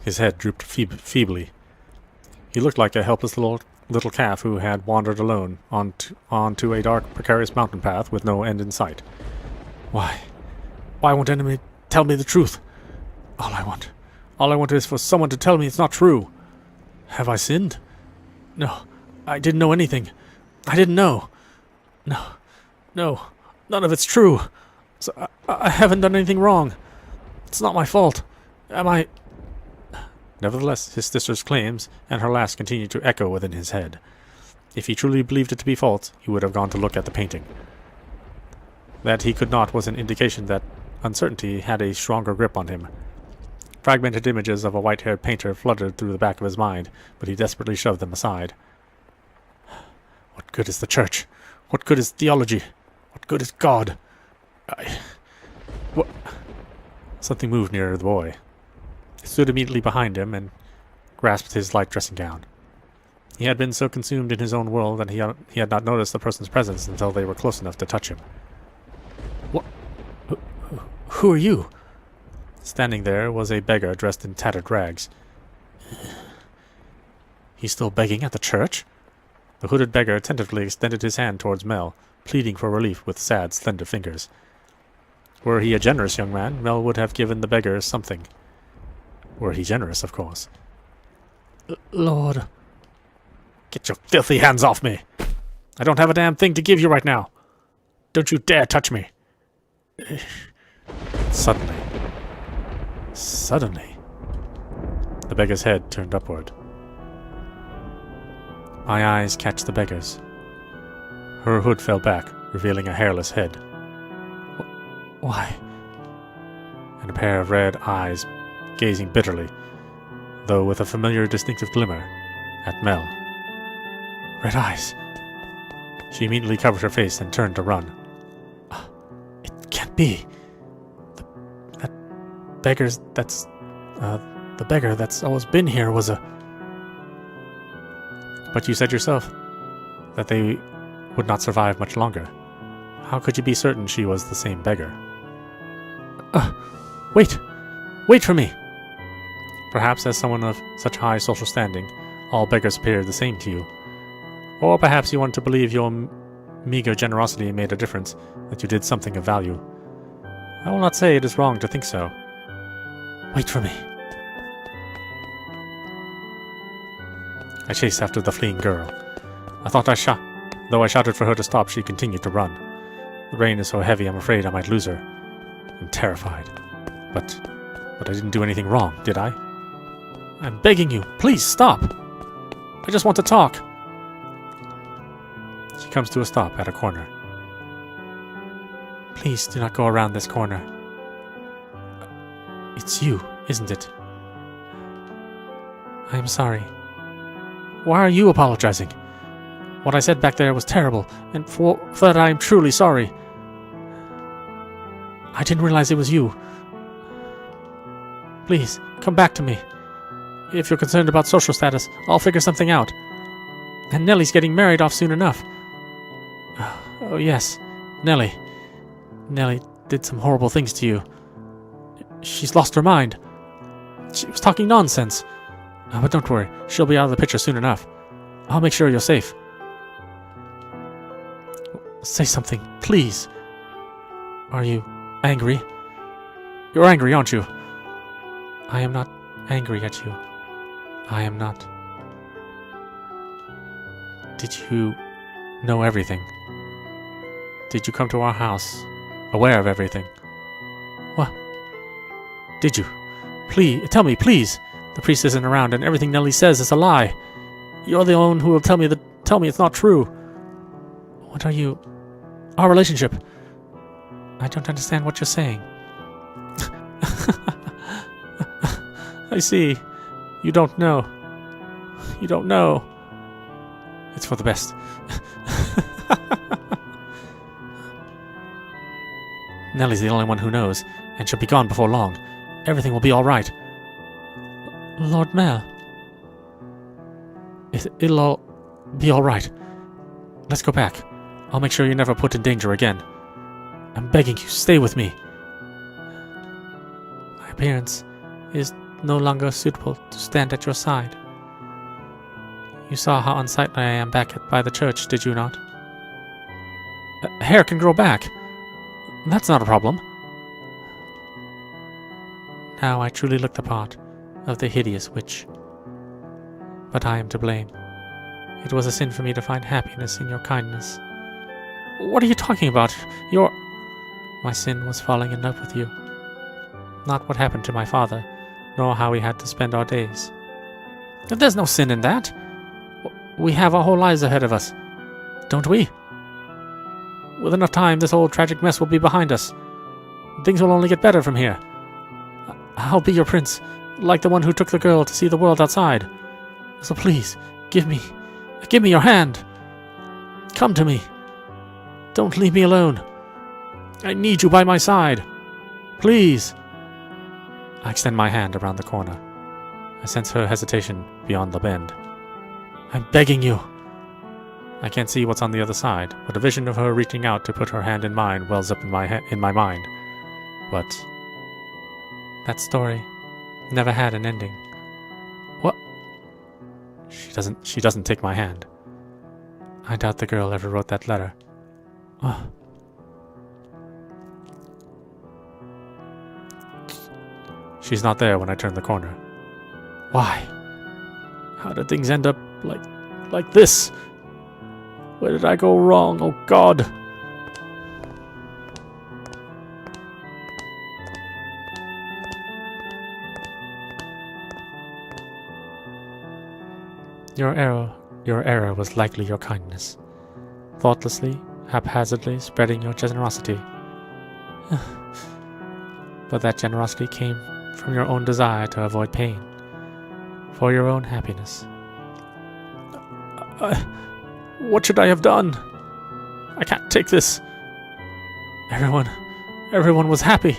His head drooped feebly. He looked like a helpless little calf who had wandered alone onto a dark, precarious mountain path with no end in sight. Why won't anyone tell me the truth? All I want is for someone to tell me it's not true. Have I sinned? No, I didn't know anything. I didn't know. No, none of it's true. So I haven't done anything wrong. It's not my fault. Am I... Nevertheless, his sister's claims and her last continued to echo within his head. If he truly believed it to be false, he would have gone to look at the painting. That he could not was an indication that uncertainty had a stronger grip on him. Fragmented images of a white-haired painter fluttered through the back of his mind, but he desperately shoved them aside. What good is the church? What good is theology? What good is God? Something moved nearer the boy. It stood immediately behind him and grasped his light dressing gown. He had been so consumed in his own world that he had not noticed the person's presence until they were close enough to touch him. What? Who are you? Standing there was a beggar dressed in tattered rags. He's still begging at the church? The hooded beggar tentatively extended his hand towards Mel, pleading for relief with sad, slender fingers. Were he a generous young man, Mel would have given the beggar something. Were he generous, of course. Lord. Get your filthy hands off me! I don't have a damn thing to give you right now! Don't you dare touch me! Suddenly, the beggar's head turned upward. My eyes catch the beggar's. Her hood fell back, revealing a hairless head. Why? And a pair of red eyes gazing bitterly, though with a familiar distinctive glimmer, at Mel. Red eyes. She immediately covered her face and turned to run. It can't be. The beggar that's always been here was a... But you said yourself that they would not survive much longer. How could you be certain she was the same beggar? Wait for me! Perhaps as someone of such high social standing, all beggars appeared the same to you. Or perhaps you wanted to believe your meager generosity made a difference, that you did something of value. I will not say it is wrong to think so. Wait for me. I chased after the fleeing girl. Though I shouted for her to stop, she continued to run. The rain is so heavy, I'm afraid I might lose her. I'm terrified. But I didn't do anything wrong, did I? I'm begging you, please stop. I just want to talk. She comes to a stop at a corner. Please do not go around this corner. It's you, isn't it? I am sorry. Why are you apologizing? What I said back there was terrible, and for that I am truly sorry. I didn't realize it was you. Please, come back to me. If you're concerned about social status, I'll figure something out. And Nelly's getting married off soon enough. Oh yes, Nelly. Nelly did some horrible things to you. She's lost her mind. She was talking nonsense. But don't worry, she'll be out of the picture soon enough. I'll make sure you're safe. Say something, please. Are you angry? You're angry, aren't you? I am not angry at you. I am not. Did you know everything? Did you come to our house aware of everything? What? Did you? Please, tell me, please. The priest isn't around and everything Nelly says is a lie. You're the one who will tell me it's not true. What are you... Our relationship. I don't understand what you're saying. I see. You don't know. You don't know. It's for the best. Nelly's the only one who knows, and she'll be gone before long. Everything will be all right. Lord Mayor. It'll all be all right. Let's go back. I'll make sure you're never put in danger again. I'm begging you, stay with me. My appearance is no longer suitable to stand at your side. You saw how unsightly I am by the church, did you not? Hair can grow back. That's not a problem. Now I truly look the part of the hideous witch. But I am to blame. It was a sin for me to find happiness in your kindness. What are you talking about? My sin was falling in love with you. Not what happened to my father, nor how we had to spend our days. There's no sin in that. We have our whole lives ahead of us, don't we? With enough time, this whole tragic mess will be behind us. Things will only get better from here. I'll be your prince, like the one who took the girl to see the world outside. So please, give me your hand. Come to me. Don't leave me alone. I need you by my side. Please. I extend my hand around the corner. I sense her hesitation beyond the bend. I'm begging you. I can't see what's on the other side, but a vision of her reaching out to put her hand in mine wells up in my mind. But that story never had an ending. What? She doesn't take my hand. I doubt the girl ever wrote that letter. Oh. She's not there when I turn the corner. Why? How did things end up like this? Where did I go wrong? Oh God! Your error was likely your kindness. Thoughtlessly, haphazardly spreading your generosity. But that generosity came from your own desire to avoid pain, for your own happiness. What should I have done? I can't take this. Everyone was happy.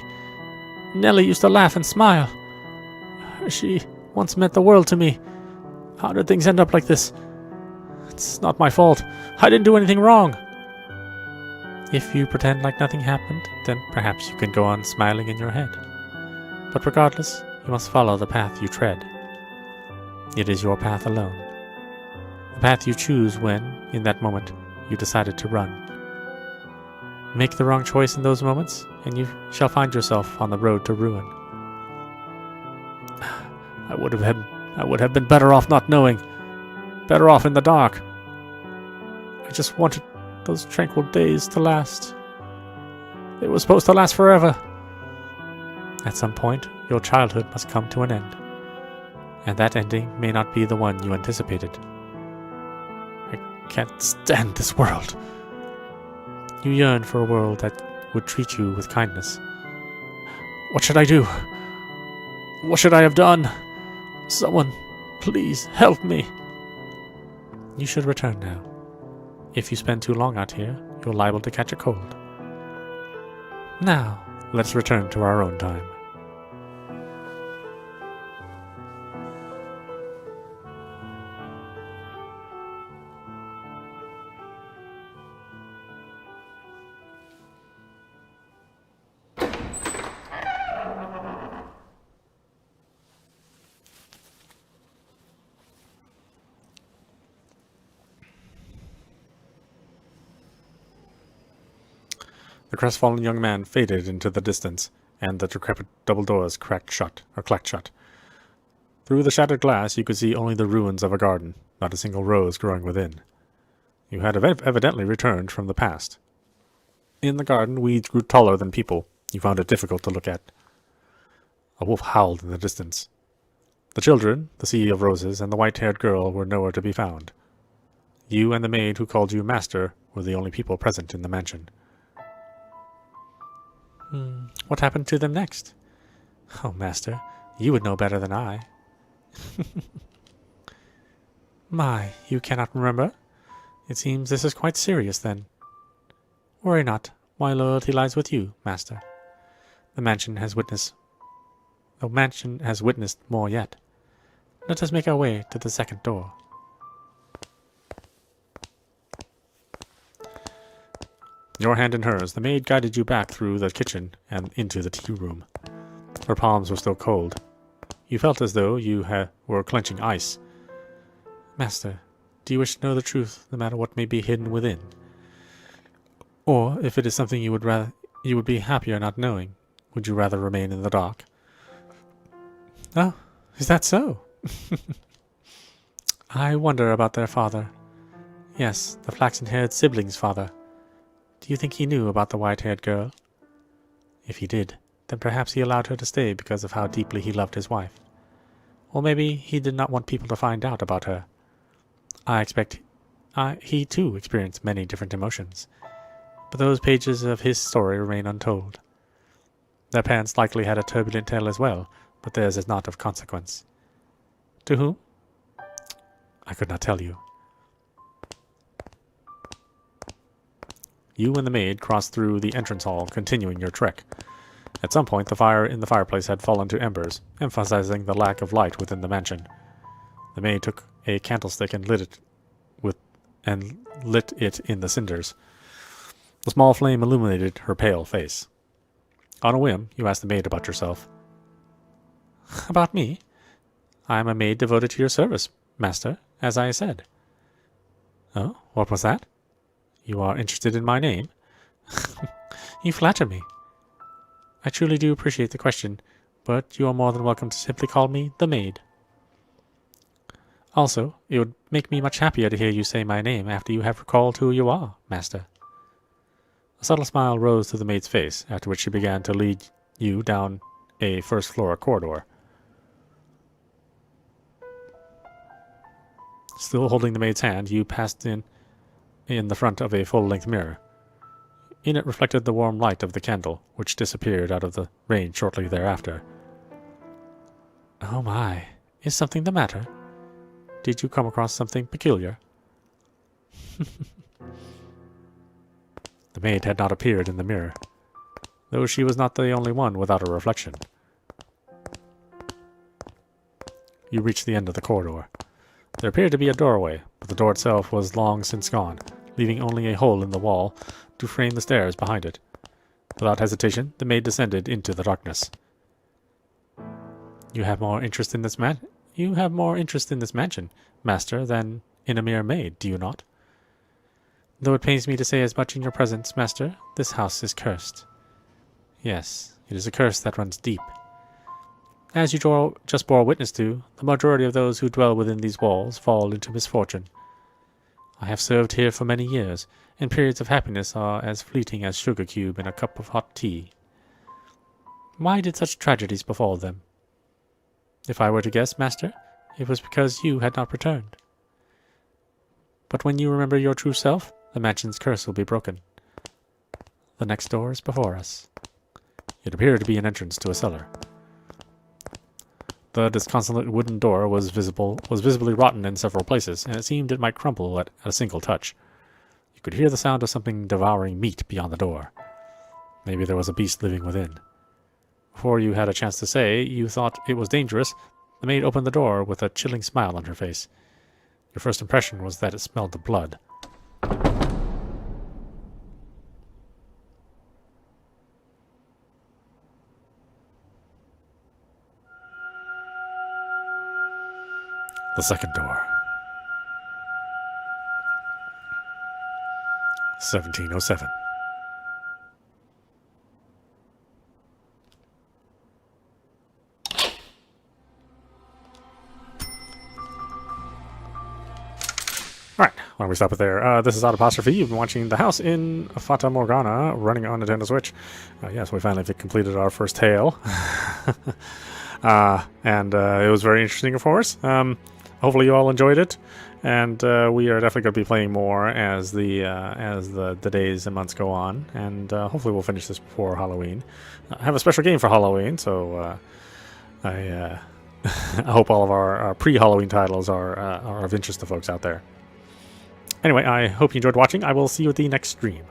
Nelly used to laugh and smile. She once meant the world to me. How did things end up like this? It's not my fault. I didn't do anything wrong. If you pretend like nothing happened, then perhaps you can go on smiling in your head. But regardless, you must follow the path you tread. It is your path alone. The path you choose when, in that moment, you decided to run. Make the wrong choice in those moments, and you shall find yourself on the road to ruin. I would have been better off not knowing. Better off in the dark. I just wanted those tranquil days to last. They were supposed to last forever. At some point, your childhood must come to an end. And that ending may not be the one you anticipated. I can't stand this world. You yearn for a world that would treat you with kindness. What should I do? What should I have done? Someone, please help me. You should return now. If you spend too long out here, you're liable to catch a cold. Now, let's return to our own time. The crestfallen young man faded into the distance, and the decrepit double doors clacked shut. Through the shattered glass you could see only the ruins of a garden, not a single rose growing within. You had evidently returned from the past. In the garden, weeds grew taller than people. You found it difficult to look at. A wolf howled in the distance. The children, the sea of roses, and the white-haired girl were nowhere to be found. You and the maid who called you master were the only people present in the mansion. What happened to them next? Oh, master, you would know better than I. My, you cannot remember? It seems this is quite serious, then. Worry not, my loyalty lies with you, master. The mansion has witnessed more yet. Let us make our way to the second door. Your hand in hers, the maid guided you back through the kitchen and into the tea room. Her palms were still cold. You felt as though you were clenching ice. Master, do you wish to know the truth, no matter what may be hidden within? Or, if it is something you would be happier not knowing, would you rather remain in the dark? Oh, is that so? I wonder about their father. Yes, the flaxen-haired sibling's father. Do you think he knew about the white-haired girl? If he did, then perhaps he allowed her to stay because of how deeply he loved his wife. Or maybe he did not want people to find out about her. I expect he too experienced many different emotions, but those pages of his story remain untold. Their parents likely had a turbulent tale as well, but theirs is not of consequence. To whom? I could not tell you. You and the maid crossed through the entrance hall, continuing your trek. At some point, the fire in the fireplace had fallen to embers, emphasizing the lack of light within the mansion. The maid took a candlestick and lit it in the cinders. The small flame illuminated her pale face. On a whim, you asked the maid about yourself. About me? I am a maid devoted to your service, master, as I said. Oh, what was that? You are interested in my name? You flatter me. I truly do appreciate the question, but you are more than welcome to simply call me the maid. Also, it would make me much happier to hear you say my name after you have recalled who you are, master. A subtle smile rose to the maid's face, after which she began to lead you down a first-floor corridor. Still holding the maid's hand, you passed in the front of a full-length mirror. In it reflected the warm light of the candle, which disappeared out of the rain shortly thereafter. Oh my, is something the matter? Did you come across something peculiar? The maid had not appeared in the mirror, though she was not the only one without a reflection. You reached the end of the corridor. There appeared to be a doorway, but the door itself was long since gone, leaving only a hole in the wall to frame the stairs behind it. Without hesitation, the maid descended into the darkness. You have more interest in this mansion, master, than in a mere maid, do you not? Though it pains me to say as much in your presence, master, this house is cursed. Yes, it is a curse that runs deep. As you just bore witness to, the majority of those who dwell within these walls fall into misfortune. I have served here for many years, and periods of happiness are as fleeting as sugar cube in a cup of hot tea. Why did such tragedies befall them? If I were to guess, master, it was because you had not returned. But when you remember your true self, the mansion's curse will be broken. The next door is before us. It appeared to be an entrance to a cellar. The disconsolate wooden door was visibly rotten in several places, and it seemed it might crumble at a single touch. You could hear the sound of something devouring meat beyond the door. Maybe there was a beast living within. Before you had a chance to say you thought it was dangerous, the maid opened the door with a chilling smile on her face. Your first impression was that it smelled of blood. The second door. 1707. why don't we stop it there? This is Audapostrophe. You've been watching The House in Fata Morgana, running on Nintendo Switch. Yes, we finally completed our first tale. And it was very interesting for us. Hopefully you all enjoyed it. And we are definitely going to be playing more as the days and months go on. And hopefully we'll finish this before Halloween. I have a special game for Halloween, so I hope all of our pre-Halloween titles are of interest to folks out there. Anyway, I hope you enjoyed watching. I will see you at the next stream.